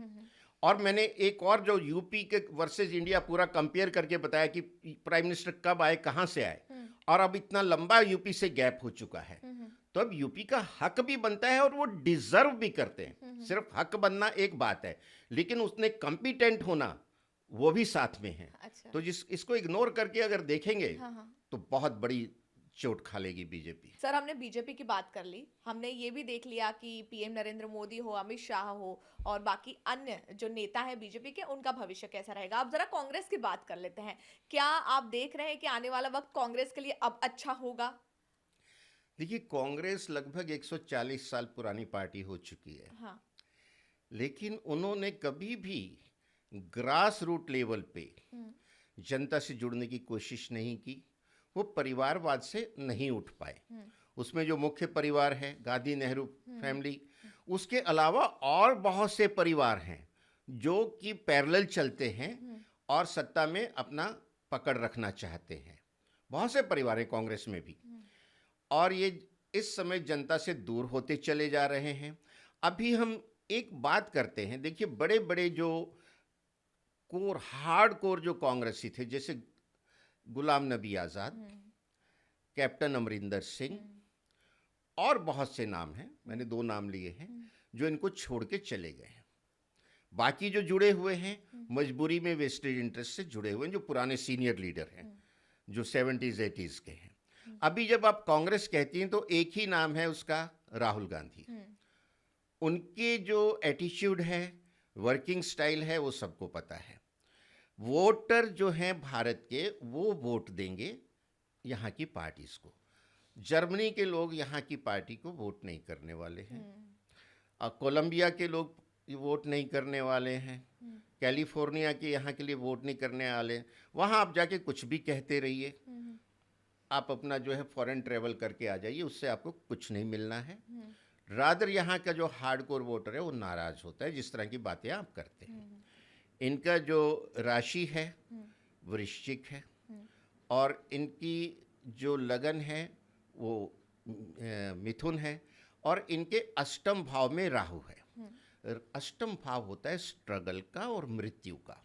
और मैंने एक और जो यूपी के वर्सेस इंडिया पूरा कंपेयर करके बताया कि प्राइम मिनिस्टर कब आए, कहां से आए, और अब इतना लंबा यूपी से गैप हो चुका है, तो अब यूपी का हक भी बनता है और वो डिजर्व भी करते हैं। सिर्फ हक बनना एक बात है, लेकिन उसने कॉम्पिटेंट होना वो भी साथ में है। अच्छा। तो इसको इग्नोर करके अगर देखेंगे तो बहुत बड़ी चोट खा लेगी बीजेपी। सर, हमने बीजेपी की बात कर ली, हमने ये भी देख लिया कि पीएम नरेंद्र मोदी हो, अमित शाह हो, और बाकी अन्य जो नेता हैं बीजेपी के, उनका भविष्य कैसा रहेगा। अब जरा कांग्रेस की बात कर लेते हैं। क्या आप देख रहे हैं कि आने वाला वक्त कांग्रेस के लिए अब अच्छा होगा? देखिए, कांग्रेस लगभग 140 साल पुरानी पार्टी हो चुकी है। हाँ। लेकिन उन्होंने कभी भी ग्रास रूट लेवल पे जनता से जुड़ने की कोशिश नहीं की। वो परिवारवाद से नहीं उठ पाए। उसमें जो मुख्य परिवार है, गांधी नेहरू फैमिली, उसके अलावा और बहुत से परिवार हैं जो कि पैरेलल चलते हैं और सत्ता में अपना पकड़ रखना चाहते हैं। बहुत से परिवार हैं कांग्रेस में भी, और ये इस समय जनता से दूर होते चले जा रहे हैं। अभी हम एक बात करते हैं, देखिए बड़े बड़े जो हार्ड कोर जो कांग्रेसी थे, जैसे गुलाम नबी आज़ाद, कैप्टन अमरिंदर सिंह और बहुत से नाम हैं, मैंने 2 नाम लिए हैं, जो इनको छोड़ के चले गए हैं। बाकी जो जुड़े हुए हैं मजबूरी में वेस्टेड इंटरेस्ट से जुड़े हुए हैं, जो पुराने सीनियर लीडर हैं, जो 70s 80s के हैं। अभी जब आप कांग्रेस कहती हैं तो एक ही नाम है उसका, राहुल गांधी। उनके जो एटीट्यूड है, वर्किंग स्टाइल है, वो सबको पता है। वोटर जो हैं भारत के, वो वोट देंगे यहाँ की पार्टीज को। जर्मनी के लोग यहाँ की पार्टी को वोट नहीं करने वाले हैं, कोलंबिया के लोग वोट नहीं करने वाले हैं, कैलिफोर्निया के यहाँ के लिए वोट नहीं करने वाले। वहाँ आप जाके कुछ भी कहते रहिए, आप अपना जो है फॉरेन ट्रेवल करके आ जाइए, उससे आपको कुछ नहीं मिलना है। रादर यहाँ का जो हार्डकोर वोटर है वो नाराज होता है जिस तरह की बातें आप करते हैं। इनका जो राशि है वृश्चिक है, और इनकी जो लगन है वो मिथुन है, और इनके अष्टम भाव में राहु है। अष्टम भाव होता है स्ट्रगल का और मृत्यु का।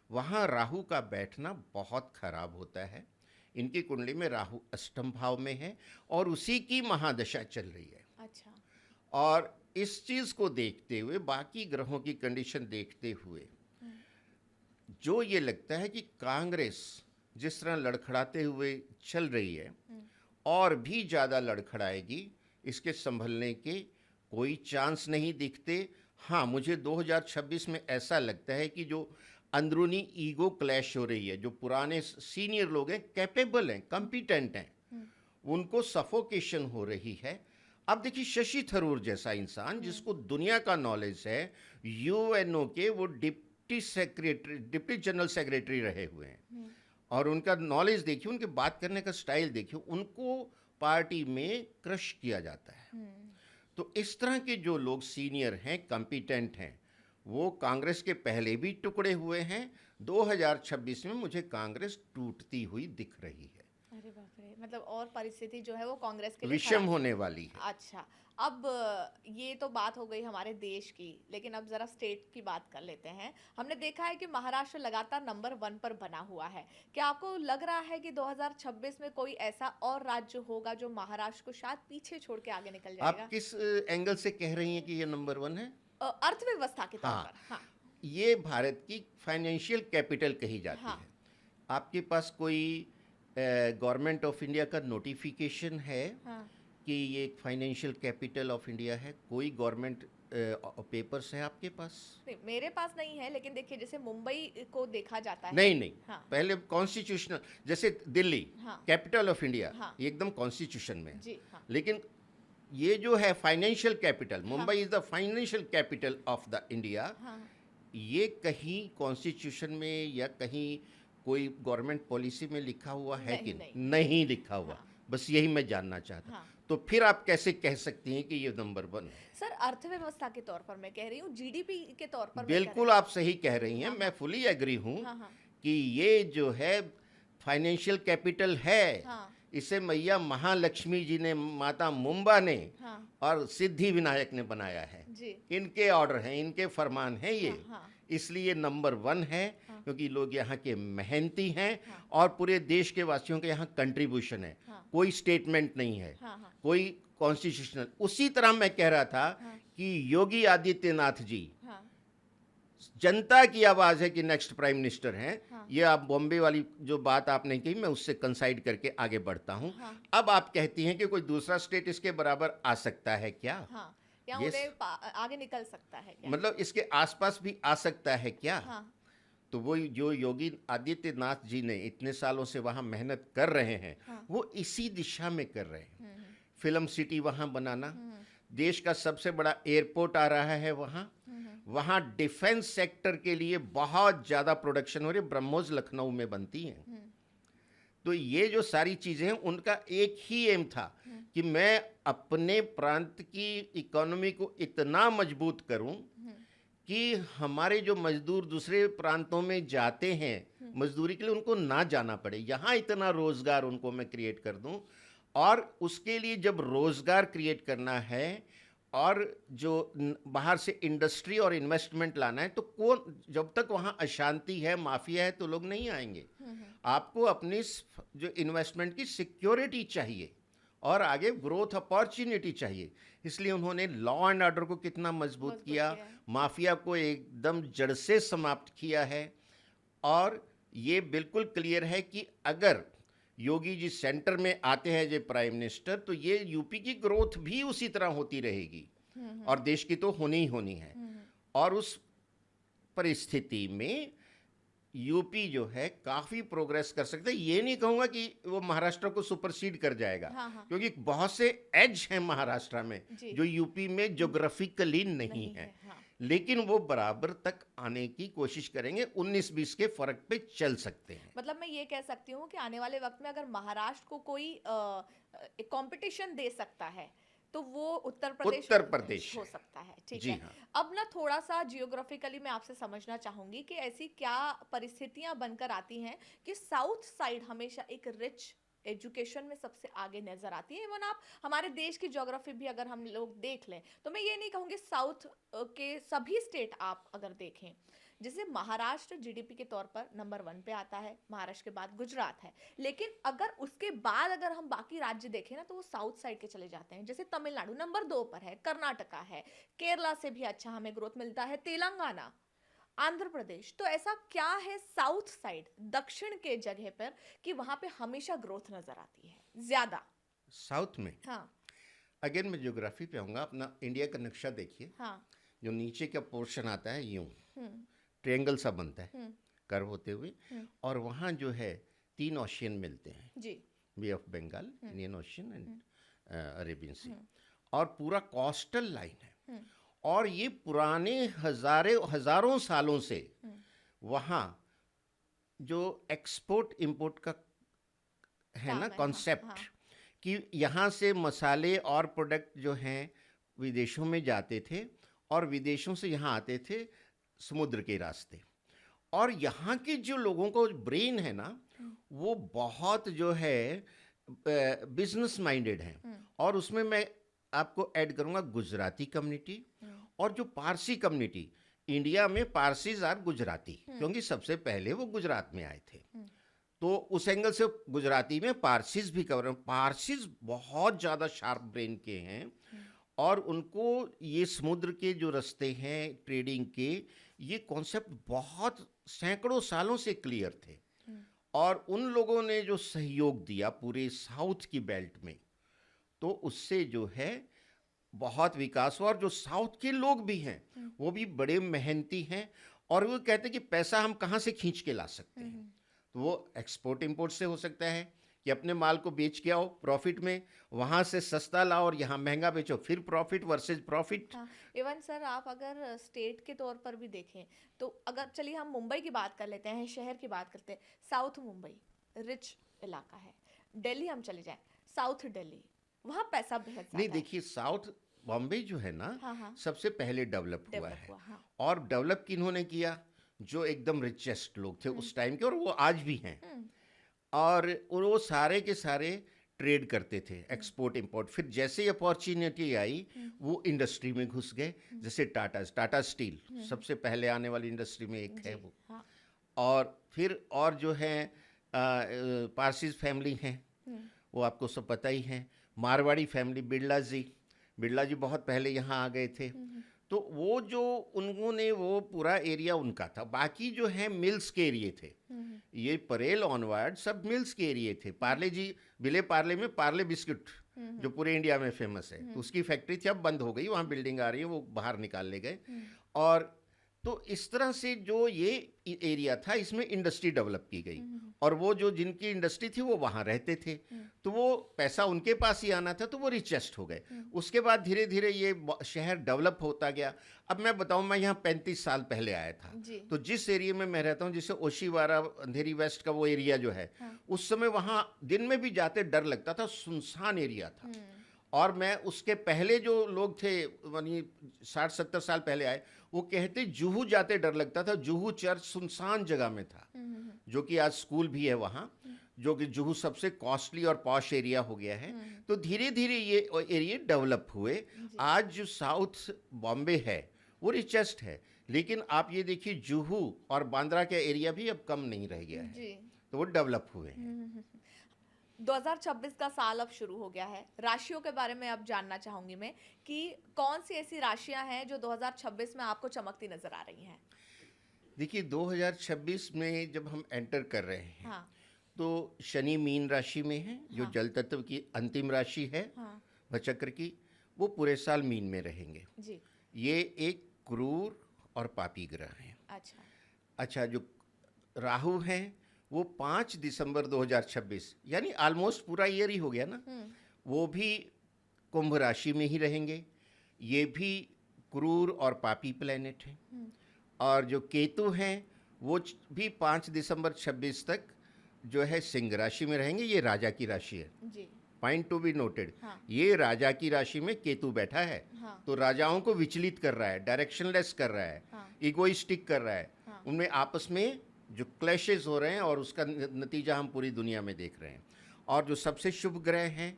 वहाँ राहु का बैठना बहुत खराब होता है। इनकी कुंडली में राहु अष्टम भाव में है और उसी की महादशा चल रही है। अच्छा। और इस चीज़ को देखते हुए, बाकी ग्रहों की कंडीशन देखते हुए, जो ये लगता है कि कांग्रेस जिस तरह लड़खड़ाते हुए चल रही है और भी ज़्यादा लड़खड़ाएगी, इसके संभलने के कोई चांस नहीं दिखते। हाँ, मुझे 2026 में ऐसा लगता है कि जो अंदरूनी ईगो क्लैश हो रही है, जो पुराने सीनियर लोग हैं, कैपेबल हैं, कॉम्पिटेंट हैं, उनको सफोकेशन हो रही है। अब देखिए शशि थरूर जैसा इंसान जिसको दुनिया का नॉलेज है, यूएनओ के वो डिप्टी जनरल सेक्रेटरी रहे हुए हैं, और उनका नॉलेज देखिए, उनके बात करने का स्टाइल देखिए, उनको पार्टी में क्रश किया जाता है। तो इस तरह के जो लोग सीनियर हैं, कॉम्पिटेंट हैं, वो कांग्रेस के पहले भी टुकड़े हुए हैं। 2026 में मुझे कांग्रेस टूटती हुई दिख रही है। अरे बाप रे, मतलब और परिस्थिति जो है वो कांग्रेस के लिए विषम खराब होने वाली है। अच्छा, अब ये तो बात हो गई हमारे देश की, लेकिन अब जरा स्टेट की बात कर लेते हैं। हमने देखा है कि महाराष्ट्र लगातार नंबर 1 पर बना हुआ है। क्या आपको लग रहा है कि 2026 में कोई ऐसा और राज्य होगा जो महाराष्ट्र को शायद पीछे छोड़ के आगे निकल जाएगा? आप किस एंगल से कह रही हैं कि ये नंबर 1 है? अर्थव्यवस्था के तौर हाँ, पर। हाँ, ये भारत की फाइनेंशियल कैपिटल कही जाती हाँ। है। आपके पास कोई गवर्नमेंट ऑफ इंडिया का नोटिफिकेशन है हाँ। कि ये एक फाइनेंशियल कैपिटल ऑफ इंडिया है? कोई गवर्नमेंट पेपर्स है आपके पास? नहीं, मेरे पास नहीं है, लेकिन देखिए जैसे मुंबई को देखा जाता है। नहीं। हाँ। पहले कॉन्स्टिट्यूशनल, जैसे दिल्ली हाँ। कैपिटल ऑफ इंडिया, हाँ। ये एकदम कॉन्स्टिट्यूशन में है। जी हाँ। लेकिन ये जो है financial capital, Mumbai is the financial capital of the India, हाँ। ये कहीं कॉन्स्टिट्यूशन में या कहीं कोई गवर्नमेंट पॉलिसी में लिखा हुआ है कि नहीं लिखा हुआ? हाँ। बस यही मैं जानना चाहता। हाँ। तो फिर आप कैसे कह सकती हैं कि ये नंबर 1 है? सर, अर्थव्यवस्था के तौर पर मैं कह रही हूँ, जीडीपी के तौर पर मैं बिल्कुल आप सही कह रही हैं। हाँ, मैं फुली एग्री हूँ हाँ। कि ये जो है फाइनेंशियल कैपिटल है। हाँ। इसे मैया महालक्ष्मी जी ने, माता मुंबा ने हाँ। और सिद्धि विनायक ने बनाया है। जी। इनके ऑर्डर हैं, इनके फरमान हैं ये। हाँ। इसलिए नंबर 1 है। हाँ। क्योंकि लोग यहाँ के मेहनती हैं। हाँ। और पूरे देश के वासियों के यहाँ कंट्रीब्यूशन है। हाँ। कोई स्टेटमेंट नहीं है। हाँ। कोई कॉन्स्टिट्यूशनल। उसी तरह मैं कह रहा था हाँ। कि योगी आदित्यनाथ जी हाँ। जनता की आवाज है कि नेक्स्ट प्राइम मिनिस्टर हैं। हाँ। ये आप बॉम्बे वाली जो बात आपने कही, मैं उससे कंसाइड करके आगे बढ़ता हूँ। हाँ। अब आप कहती हैं कि कोई दूसरा स्टेट इसके बराबर आ सकता है क्या? हाँ। या Yes. उदय आगे निकल सकता है क्या? मतलब इसके आसपास भी आ सकता है क्या? हाँ। तो वो जो योगी आदित्यनाथ जी ने इतने सालों से वहाँ मेहनत कर रहे हैं, हाँ। वो इसी दिशा में कर रहे हैं। फिल्म सिटी वहाँ बनाना, देश का सबसे बड़ा एयरपोर्ट आ रहा है वहाँ डिफेंस सेक्टर के लिए बहुत ज़्यादा प्रोडक्शन हो रही है। ब्रह्मोस लखनऊ में बनती हैं। तो ये जो सारी चीज़ें हैं उनका एक ही एम था कि मैं अपने प्रांत की इकोनॉमी को इतना मजबूत करूं कि हमारे जो मजदूर दूसरे प्रांतों में जाते हैं मजदूरी के लिए उनको ना जाना पड़े, यहाँ इतना रोजगार उनको मैं क्रिएट कर दूं। और उसके लिए जब रोजगार क्रिएट करना है और जो बाहर से इंडस्ट्री और इन्वेस्टमेंट लाना है, तो कौन, जब तक वहाँ अशांति है, माफिया है, तो लोग नहीं आएंगे। आपको अपनी जो इन्वेस्टमेंट की सिक्योरिटी चाहिए और आगे ग्रोथ अपॉर्चुनिटी चाहिए। इसलिए उन्होंने लॉ एंड ऑर्डर को कितना मजबूत किया, माफिया को एकदम जड़ से समाप्त किया है। और ये बिल्कुल क्लियर है कि अगर योगी जी सेंटर में आते हैं जो प्राइम मिनिस्टर, तो ये यूपी की ग्रोथ भी उसी तरह होती रहेगी और देश की तो होनी ही होनी है। और उस परिस्थिति में यूपी जो है काफी प्रोग्रेस कर सकता है। ये नहीं कहूंगा कि वो महाराष्ट्र को सुपरसीड कर जाएगा, क्योंकि बहुत से एज हैं महाराष्ट्र में जो यूपी में ज्योग्राफिकली नहीं है, लेकिन वो बराबर तक आने की कोशिश करेंगे। 19-20 के फर्क पे चल सकते हैं। मतलब मैं ये कह सकती हूँ कि आने वाले वक्त में अगर महाराष्ट्र को कोई कंपटीशन दे सकता है तो वो उत्तर प्रदेश हो सकता है। ठीक है। हाँ। अब ना थोड़ा सा जियोग्राफिकली मैं आपसे समझना चाहूंगी कि ऐसी क्या परिस्थितियां बनकर आती हैं कि साउथ साइड हमेशा एक रिच एजुकेशन में सबसे आगे नजर आती है। इवन आप हमारे देश की ज्योग्राफी भी अगर हम लोग देख लें तो मैं ये नहीं कहूँगी, साउथ के सभी स्टेट आप अगर देखें, जैसे महाराष्ट्र जीडीपी के तौर पर नंबर 1 पे आता है, महाराष्ट्र के बाद गुजरात है, लेकिन अगर उसके बाद अगर हम बाकी राज्य देखें ना तो वो साउथ साइड के चले जाते हैं। जैसे तमिलनाडु नंबर 2 पर है, कर्नाटका है, केरला से भी अच्छा हमें ग्रोथ मिलता है, तेलंगाना, आंध्र प्रदेश। तो ऐसा क्या है साउथ साइड, दक्षिण के जगह पर, कि वहां पे हमेशा ग्रोथ नजर आती है ज्यादा साउथ में? हाँ। अगेन मैं ज्योग्राफी पे आऊंगा। अपना इंडिया का नक्शा देखिए। हाँ। जो नीचे का पोर्शन आता है यूं ट्रायंगल सा बनता है कर्व होते हुए, और वहाँ जो है 3 ओशियन मिलते हैं जी, bay of Bengal, Indian ocean and Arabian sea, और पूरा कोस्टल लाइन है। और ये पुराने हजारों सालों से वहाँ जो एक्सपोर्ट इंपोर्ट का है ना कॉन्सेप्ट, कि यहाँ से मसाले और प्रोडक्ट जो हैं विदेशों में जाते थे और विदेशों से यहाँ आते थे समुद्र के रास्ते। और यहाँ के जो लोगों को ब्रेन है ना, वो बहुत जो है बिजनेस माइंडेड है। और उसमें मैं आपको ऐड करूँगा गुजराती कम्युनिटी और जो पारसी कम्युनिटी। इंडिया में पारसीज आर गुजराती, क्योंकि सबसे पहले वो गुजरात में आए थे, तो उस एंगल से गुजराती में पारसीज भी कवर है। पारसीज बहुत ज़्यादा शार्प ब्रेन के हैं और उनको ये समुद्र के जो रास्ते हैं ट्रेडिंग के, ये कॉन्सेप्ट बहुत सैकड़ों सालों से क्लियर थे। और उन लोगों ने जो सहयोग दिया पूरे साउथ की बेल्ट में, तो उससे जो है बहुत विकास हुआ। और जो साउथ के लोग भी हैं वो भी बड़े मेहनती हैं, और वो कहते हैं कि पैसा हम कहाँ से खींच के ला सकते हैं। तो वो एक्सपोर्ट इंपोर्ट से हो सकता है कि अपने माल को बेच के आओ प्रॉफिट में, वहाँ से सस्ता लाओ और यहाँ महंगा बेचो, फिर profit versus profit. Even sir आप अगर स्टेट के तौर पर भी देखें तो अगर चलिए हम मुंबई की बात कर लेते हैं, शहर की बात करते हैं, साउथ मुंबई रिच इलाका है। दिल्ली हम चले जाएं, साउथ दिल्ली, वहाँ पैसा बेहद नहीं, देखिए साउथ बॉम्बे जो है ना, सबसे पहले डेवलप हुआ है। और डेवलप किन्होंने किया? जो एकदम रिचेस्ट लोग थे उस टाइम के, और वो आज भी हैं। और वो सारे के सारे ट्रेड करते थे, एक्सपोर्ट इंपोर्ट। फिर जैसे ही अपॉर्चुनिटी आई वो इंडस्ट्री में घुस गए। जैसे टाटा स्टील सबसे पहले आने वाली इंडस्ट्री में एक है वो। और फिर और जो है पारसीज फैमिली हैं, वो आपको सब पता ही है। मारवाड़ी फैमिली, बिरला जी बहुत पहले यहाँ आ गए थे। तो वो जो उन्होंने वो पूरा एरिया उनका था। बाकी जो है मिल्स के एरिए थे, ये परेल ऑनवर्ड सब मिल्स के एरिए थे। पार्ले जी, विले पार्ले में पार्ले बिस्किट जो पूरे इंडिया में फेमस है, तो उसकी फैक्ट्री थी, अब बंद हो गई, वहाँ बिल्डिंग आ रही है, वो बाहर निकाल ले गए। और तो इस तरह से जो ये एरिया था इसमें इंडस्ट्री डेवलप की गई, और वो जो जिनकी इंडस्ट्री थी वो वहाँ रहते थे, तो वो पैसा उनके पास ही आना था, तो वो रिचेस्ट हो गए। उसके बाद धीरे धीरे ये शहर डेवलप होता गया। अब मैं बताऊं, मैं यहाँ 35 साल पहले आया था, जी। तो जिस एरिया में मैं रहता हूँ, जैसे ओशिवारा अंधेरी वेस्ट का वो एरिया जो है, उस समय वहाँ दिन में भी जाते डर लगता था, सुनसान एरिया था। और मैं उसके पहले जो लोग थे, यानी 60-70 साल पहले आए, वो कहते जुहू जाते डर लगता था। जुहू चर्च सुनसान जगह में था, जो कि आज स्कूल भी है वहाँ, जो कि जुहू सबसे कॉस्टली और पॉश एरिया हो गया है। तो धीरे धीरे ये एरिया डेवलप हुए। आज जो साउथ बॉम्बे है वो रिचेस्ट है, लेकिन आप ये देखिए जुहू और बांद्रा का एरिया भी अब कम नहीं रह गया है, जी। तो वो डेवलप हुए हैं। 2026 का साल अब शुरू हो गया है। राशियों के बारे में अब जानना चाहूंगी मैं कि कौन सी ऐसी राशियां हैं जो 2026 में आपको चमकती नजर आ रही हैं। देखिए 2026 में जब हम एंटर कर रहे हैं, हाँ। तो शनि मीन राशि में है, जो हाँ। जल तत्व की अंतिम राशि है हाँ। भचक्र की, वो पूरे साल मीन में रहेंगे। जी। ये एक क्रूर और पापी ग्रह हैं। अच्छा। अच्छा, जो राहु हैं वो 5 दिसंबर 2026, यानी ऑलमोस्ट पूरा ईयर ही हो गया ना, वो भी कुंभ राशि में ही रहेंगे। ये भी क्रूर और पापी प्लेनेट हैं। और जो केतु हैं वो भी 5 दिसंबर 26 तक जो है सिंह राशि में रहेंगे। ये राजा की राशि है, जी। Point to be noted. हाँ। ये राजा की राशि में केतु बैठा है, हाँ। तो राजाओं को विचलित कर रहा है, डायरेक्शनलेस कर रहा है, हाँ। इगोइस्टिक कर रहा है। हाँ। उनमें आपस में जो क्लैशेस हो रहे हैं, और उसका नतीजा हम पूरी दुनिया में देख रहे हैं। और जो सबसे शुभ ग्रह हैं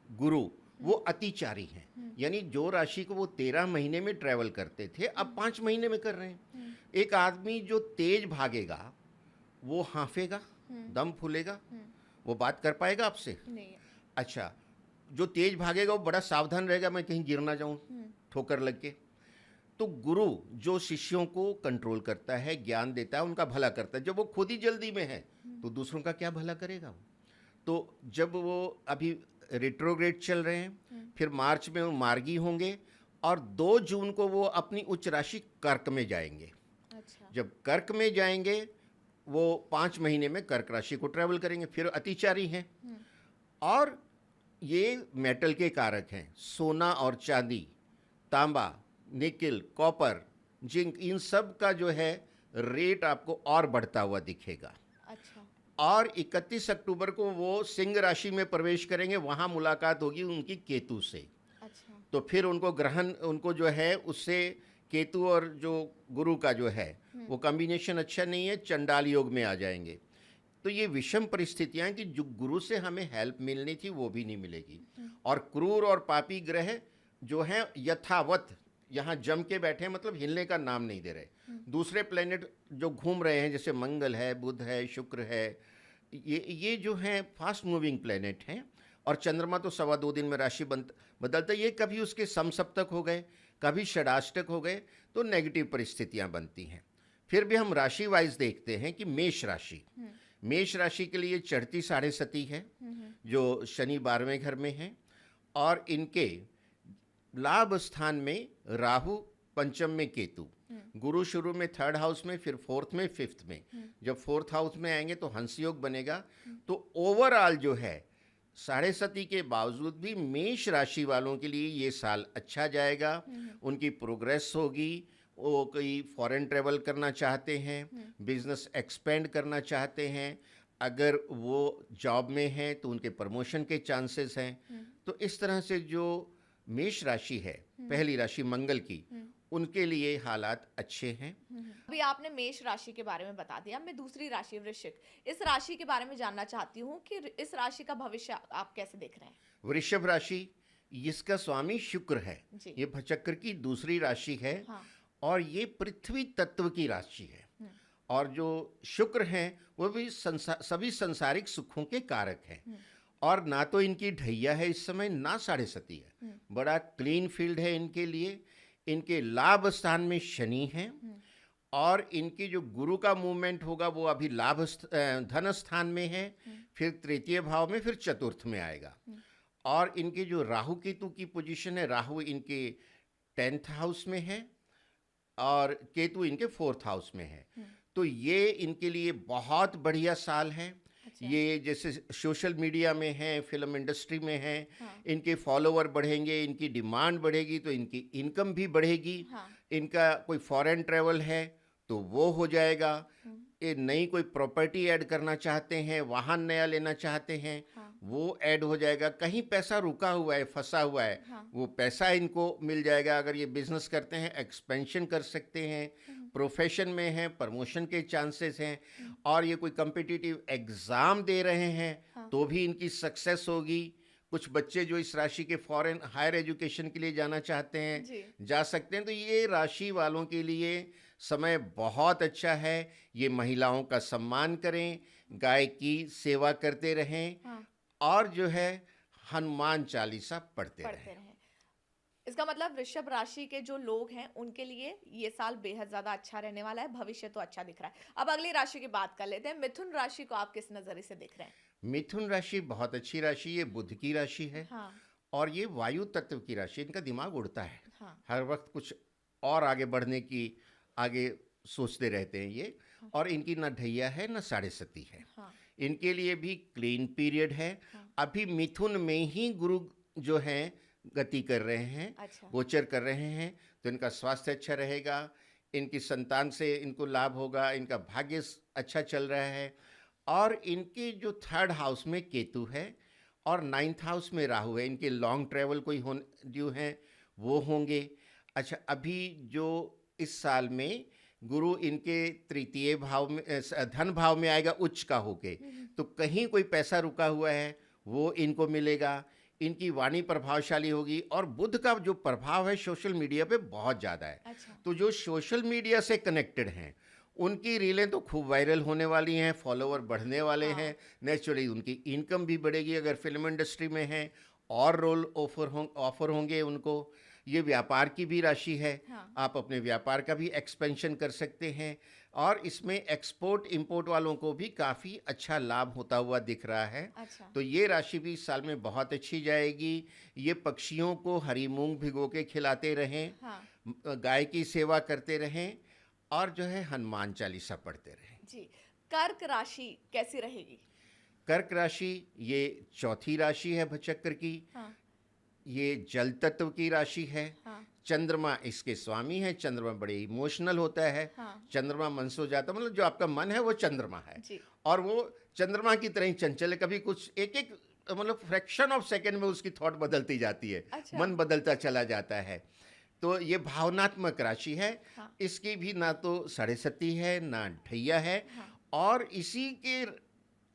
गुरु, वो अतिचारी हैं, यानी जो राशि को वो 13 महीने में ट्रेवल करते थे, अब 5 महीने में कर रहे हैं। एक आदमी जो तेज भागेगा वो हांफेगा, दम फूलेगा, वो बात कर पाएगा आपसे नहीं। अच्छा, जो तेज भागेगा वो बड़ा सावधान रहेगा, मैं कहीं गिर ना जाऊं ठोकर लग के। तो गुरु जो शिष्यों को कंट्रोल करता है, ज्ञान देता है, उनका भला करता है। जब वो खुद ही जल्दी में है तो दूसरों का क्या भला करेगा वो। तो जब वो अभी रिट्रोग्रेड चल रहे हैं, फिर मार्च में वो मार्गी होंगे, और 2 जून को वो अपनी उच्च राशि कर्क में जाएंगे। अच्छा। जब कर्क में जाएंगे वो 5 महीने में कर्क राशि को ट्रेवल करेंगे। फिर अतिचारी हैं, और ये मेटल के कारक हैं, सोना और चांदी, तांबा, निकिल, कॉपर, जिंक, इन सब का जो है रेट आपको और बढ़ता हुआ दिखेगा। अच्छा। और 31 अक्टूबर को वो सिंह राशि में प्रवेश करेंगे, वहाँ मुलाकात होगी उनकी केतु से। अच्छा। तो फिर उनको ग्रहण, उनको जो है उससे केतु और जो गुरु का जो है वो कॉम्बिनेशन अच्छा नहीं है, चंडाल योग में आ जाएंगे। तो ये विषम परिस्थितियां कि जो गुरु से हमें हेल्प मिलनी थी वो भी नहीं मिलेगी। और क्रूर और पापी ग्रह जो हैं यथावत यहाँ जम के बैठे हैं, मतलब हिलने का नाम नहीं दे रहे। दूसरे प्लेनेट जो घूम रहे हैं, जैसे मंगल है, बुध है, शुक्र है, ये जो हैं फास्ट मूविंग प्लेनेट हैं। और चंद्रमा तो 2.25 दिन में राशि बदलता है। ये कभी उसके समसप्तक हो गए, कभी षडाष्टक हो गए, तो नेगेटिव परिस्थितियां बनती हैं। फिर भी हम राशि वाइज देखते हैं कि मेष राशि, मेष राशि के लिए चढ़ती 7.5 है, जो शनि 12वें घर में है, और इनके लाभ स्थान में राहु, पंचम में केतु, गुरु शुरू में 3rd हाउस में, फिर 4th में, 5th में। जब 4th हाउस में आएंगे तो हंस योग बनेगा। तो ओवरऑल जो है 7.5 के बावजूद भी मेष राशि वालों के लिए ये साल अच्छा जाएगा। उनकी प्रोग्रेस होगी, वो कोई फॉरेन ट्रेवल करना चाहते हैं, बिजनेस एक्सपेंड करना चाहते हैं, अगर वो जॉब में हैं तो उनके प्रमोशन के चांसेस हैं। तो इस तरह से जो मेष राशि है, पहली राशि मंगल की, उनके लिए हालात अच्छे हैं। अभी आपने मेष राशि के बारे में बता दिया, मैं दूसरी राशि वृश्चिक, इस राशि के बारे में जानना चाहती हूँ कि इस राशि का भविष्य आप कैसे देख रहे हैं। वृषभ राशि, इसका स्वामी शुक्र है, जी। ये भचक्र की दूसरी राशि है। हाँ। और ये पृथ्वी तत्व की राशि है। और जो शुक्र हैं वो भी सभी संसारिक सुखों के कारक हैं। और ना तो इनकी ढैया है इस समय, ना 7.5 है। बड़ा क्लीन फील्ड है इनके लिए। इनके लाभ स्थान में शनि है, और इनकी जो गुरु का मूवमेंट होगा वो अभी लाभ धन स्थान में है, फिर 3य भाव में, फिर 4th में आएगा। और इनके जो राहु केतु की पोजीशन है, राहु इनके 10th हाउस में है, और केतु इनके 4th हाउस में है। तो ये इनके लिए बहुत बढ़िया साल है। अच्छा। ये जैसे सोशल मीडिया में हैं, फिल्म इंडस्ट्री में हैं, हाँ। इनके फॉलोवर बढ़ेंगे, इनकी डिमांड बढ़ेगी तो इनकी इनकम भी बढ़ेगी। हाँ। इनका कोई फॉरेन ट्रैवल है तो वो हो जाएगा। हम्म। ये नई कोई प्रॉपर्टी ऐड करना चाहते हैं, वाहन नया लेना चाहते हैं, हाँ। वो ऐड हो जाएगा। कहीं पैसा रुका हुआ है, फंसा हुआ है, हाँ। वो पैसा इनको मिल जाएगा। अगर ये बिजनेस करते हैं, एक्सपेंशन कर सकते हैं। प्रोफेशन में हैं, प्रमोशन के चांसेस हैं। और ये कोई कम्पिटिटिव एग्ज़ाम दे रहे हैं हाँ। तो भी इनकी सक्सेस होगी। कुछ बच्चे जो इस राशि के फॉरेन हायर एजुकेशन के लिए जाना चाहते हैं, जी। जा सकते हैं। तो ये राशि वालों के लिए समय बहुत अच्छा है। ये महिलाओं का सम्मान करें, गाय की सेवा करते रहें हाँ। और जो है हनुमान चालीसा पढ़ते पढ़ते रहें। रहें। इसका मतलब वृषभ राशि के जो लोग हैं उनके लिए ये साल बेहद ज्यादा अच्छा रहने वाला है, भविष्य तो अच्छा दिख रहा है। अब अगली राशि की बात कर लेते हैं, मिथुन राशि को आप किस नजरिए से देख रहे हैं? मिथुन राशि बहुत अच्छी राशि, ये बुध की राशि है हाँ। और ये वायु तत्व की राशि। इनका दिमाग उड़ता है, हाँ। हर वक्त कुछ और आगे बढ़ने की आगे सोचते रहते हैं ये। और इनकी ना ढैया है ना साढ़े सती है। हाँ। इनके लिए भी क्लीन पीरियड है। हाँ। अभी मिथुन में ही गुरु जो हैं गति कर रहे हैं, अच्छा। गोचर कर रहे हैं। तो इनका स्वास्थ्य अच्छा रहेगा, इनकी संतान से इनको लाभ होगा, इनका भाग्य अच्छा चल रहा है। और इनके जो 3rd हाउस में केतु है और 9th हाउस में राहु है। इनके लॉन्ग ट्रैवल कोई हो ड्यू हैं वो होंगे। अच्छा, अभी जो इस साल में गुरु इनके तृतीय भाव में धन भाव में आएगा उच्च का होके, तो कहीं कोई पैसा रुका हुआ है वो इनको मिलेगा। इनकी वाणी प्रभावशाली होगी और बुध का जो प्रभाव है सोशल मीडिया पे बहुत ज़्यादा है। अच्छा। तो जो सोशल मीडिया से कनेक्टेड हैं उनकी रीलें तो खूब वायरल होने वाली हैं, फॉलोवर बढ़ने वाले हाँ। हैं। नेचुरली उनकी इनकम भी बढ़ेगी। अगर फिल्म इंडस्ट्री में हैं और रोल ऑफर होंगे उनको। ये व्यापार की भी राशि है। हाँ। आप अपने व्यापार का भी एक्सपेंशन कर सकते हैं और इसमें एक्सपोर्ट इंपोर्ट वालों को भी काफ़ी अच्छा लाभ होता हुआ दिख रहा है। अच्छा। तो ये राशि भी इस साल में बहुत अच्छी जाएगी। ये पक्षियों को हरी मूंग भिगो के खिलाते रहें, हाँ। गाय की सेवा करते रहें और जो है हनुमान चालीसा पढ़ते रहें। जी। कर्क राशि कैसी रहेगी? कर्क राशि ये चौथी राशि है भचक्र की। हाँ। ये जल तत्व की राशि है। हाँ। चंद्रमा इसके स्वामी है। चंद्रमा बड़े इमोशनल होता है। हाँ। चंद्रमा मन सो जाता, मतलब जो आपका मन है वो चंद्रमा है। जी। और वो चंद्रमा की तरह ही चंचल है। कभी कुछ एक एक मतलब फ्रैक्शन ऑफ सेकंड में उसकी थॉट बदलती जाती है। अच्छा। मन बदलता चला जाता है। तो ये भावनात्मक राशि है। हाँ। इसकी भी ना तो साढ़े सती है ना ढैया है। हाँ। और इसी के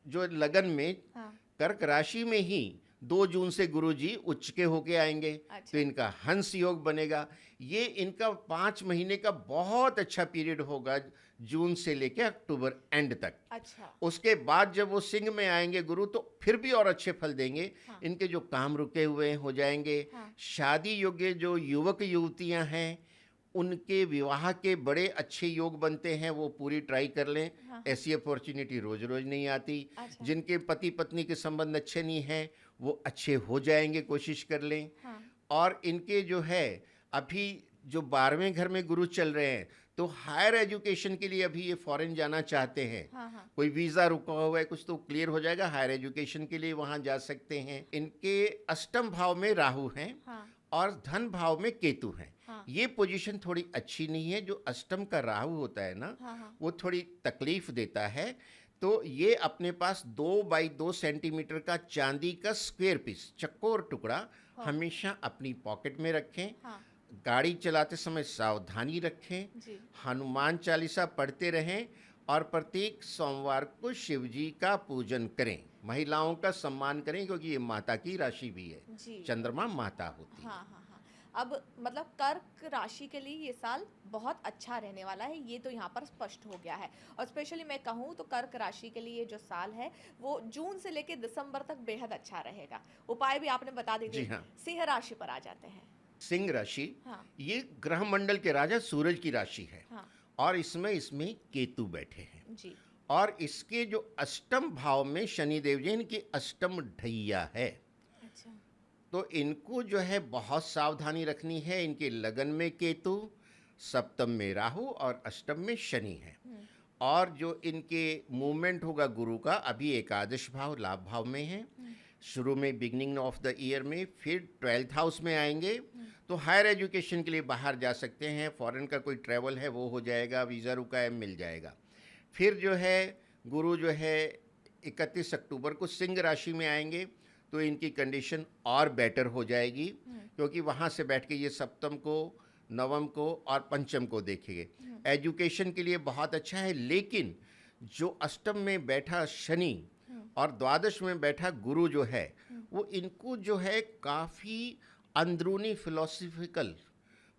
जो लगन में हाँ। कर्क राशि में ही 2 जून से गुरु जी उच्च के होके आएंगे। अच्छा। तो इनका हंस योग बनेगा। ये इनका 5 महीने का बहुत अच्छा पीरियड होगा, जून से लेके अक्टूबर एंड तक। अच्छा। उसके बाद जब वो सिंह में आएंगे गुरु तो फिर भी और अच्छे फल देंगे। हाँ। इनके जो काम रुके हुए हो जाएंगे। हाँ। शादी योग्य जो युवक युवतियां हैं उनके विवाह के बड़े अच्छे योग बनते हैं, वो पूरी ट्राई कर लें। हाँ। ऐसी अपॉर्चुनिटी रोज रोज नहीं आती। अच्छा। जिनके पति पत्नी के संबंध अच्छे नहीं हैं वो अच्छे हो जाएंगे, कोशिश कर लें। हाँ। और इनके जो है अभी जो 12वें घर में गुरु चल रहे हैं तो हायर एजुकेशन के लिए अभी ये फॉरेन जाना चाहते हैं। हाँ। हाँ। कोई वीज़ा रुका हुआ है कुछ तो क्लियर हो जाएगा, हायर एजुकेशन के लिए वहाँ जा सकते हैं। इनके अष्टम भाव में राहु हैं हाँ। और धन भाव में केतु हैं। हाँ। ये पोजीशन थोड़ी अच्छी नहीं है। जो अष्टम का राहु होता है ना हाँ। हाँ। वो थोड़ी तकलीफ देता है। तो ये अपने पास 2 बाई 2 सेंटीमीटर का चांदी का स्क्वायर पीस, चक्कोर टुकड़ा हमेशा अपनी पॉकेट में रखें। हाँ। गाड़ी चलाते समय सावधानी रखें। जी। हनुमान चालीसा पढ़ते रहें और प्रत्येक सोमवार को शिव जी का पूजन करें। महिलाओं का सम्मान करें क्योंकि ये माता की राशि भी है। जी। चंद्रमा माता होती है। हाँ। हाँ। हाँ। अब मतलब कर्क राशि के लिए ये साल बहुत अच्छा रहने वाला है, ये तो यहाँ पर स्पष्ट हो गया है। और स्पेशली मैं कहूँ तो कर्क राशि के लिए ये जो साल है वो जून से लेकर दिसंबर तक बेहद अच्छा रहेगा। उपाय भी आपने बता दी जी थी। हाँ। सिंह राशि पर आ जाते हैं। सिंह राशि हाँ। ये ग्रह मंडल के राजा सूरज की राशि है। हाँ। और इसमें केतु बैठे हैं। जी। और इसके जो अष्टम भाव में शनिदेव जी, इनकी अष्टम ढैया है। अच्छा। तो इनको जो है बहुत सावधानी रखनी है। इनके लगन में केतु, सप्तम में राहु और अष्टम में शनि है। और जो इनके मूवमेंट होगा गुरु का, अभी एकादश भाव लाभ भाव में है, शुरू में बिगनिंग ऑफ द ईयर में, फिर 12th हाउस में आएंगे। तो हायर एजुकेशन के लिए बाहर जा सकते हैं, फॉरेन का कोई ट्रैवल है वो हो जाएगा, वीज़ा रुका है मिल जाएगा। फिर जो है गुरु जो है 31 अक्टूबर को सिंह राशि में आएंगे, तो इनकी कंडीशन और बेटर हो जाएगी, क्योंकि वहाँ से बैठ के ये सप्तम को, नवम को और पंचम को देखेंगे। एजुकेशन के लिए बहुत अच्छा है, लेकिन जो अष्टम में बैठा शनि और द्वादश में बैठा गुरु जो है, वो इनको जो है काफ़ी अंदरूनी फिलोसफिकल,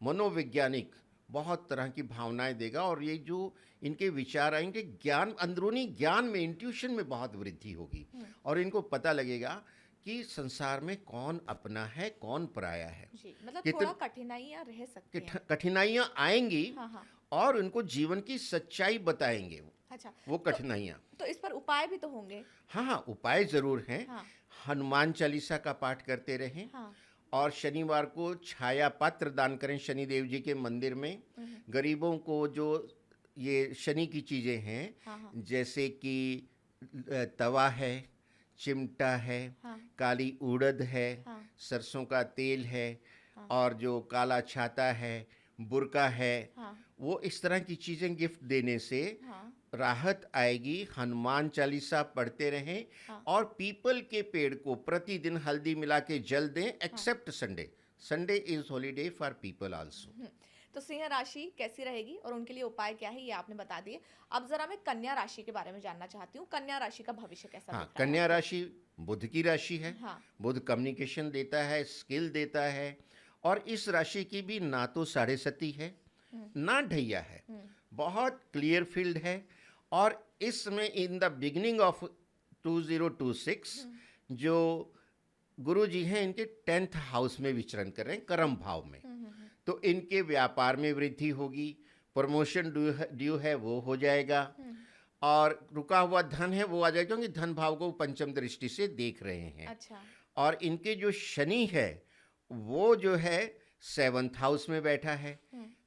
मनोवैज्ञानिक बहुत तरह की भावनाएं देगा। और ये जो इनके विचार आएंगे, ज्ञान, अंदरूनी ज्ञान में, इंट्यूशन में बहुत वृद्धि होगी। और इनको पता लगेगा कि संसार में कौन अपना है, कौन पराया है। जी, मतलब थोड़ा कठिनाइयाँ रह सकती हैं। कठिनाइयाँ आएंगी, हाँ। और उनको जीवन की सच्चाई बताएंगे अच्छा, वो कठिनाइयाँ। तो इस पर उपाय भी तो होंगे। हाँ, उपाय ज़रूर हैं। हाँ। हनुमान चालीसा का पाठ करते रहें। हाँ। और शनिवार को छाया पात्र दान करें शनिदेव जी के मंदिर में। गरीबों को जो ये शनि की चीज़ें हैं, हाँ। जैसे कि तवा है, चिमटा है, हाँ। काली उड़द है, हाँ। सरसों का तेल है, हाँ। और जो काला छाता है, बुर्का है, हाँ। वो इस तरह की चीज़ें गिफ्ट देने से हाँ। राहत आएगी। हनुमान चालीसा पढ़ते रहें। हाँ। और पीपल के पेड़ को प्रतिदिन हल्दी मिला के जल दें, except Sunday. Sunday is holiday for people also. तो सिंह राशि कैसी रहेगी और उनके लिए उपाय क्या है, ये आपने बता दिए। अब जरा मैं कन्या राशि के बारे में जानना चाहती हूँ। कन्या राशि का भविष्य कैसा हाँ, दिख रहा है? कन्या राशि बुध की राशि है। हाँ। बुध कम्युनिकेशन देता है, स्किल देता है। और इस राशि की भी ना तो साढ़े सती है, ना ढैया है, बहुत क्लियर फील्ड है। और इसमें इन द बिगिनिंग ऑफ 2026 जो गुरु जी हैं, इनके 10th हाउस में विचरण कर रहे हैं, कर्म भाव में। तो इनके व्यापार में वृद्धि होगी, प्रमोशन ड्यू है वो हो जाएगा, और रुका हुआ धन है वो आ जाएगा, क्योंकि धन भाव को पंचम दृष्टि से देख रहे हैं। अच्छा। और इनके जो शनि है वो जो है 7th हाउस में बैठा है,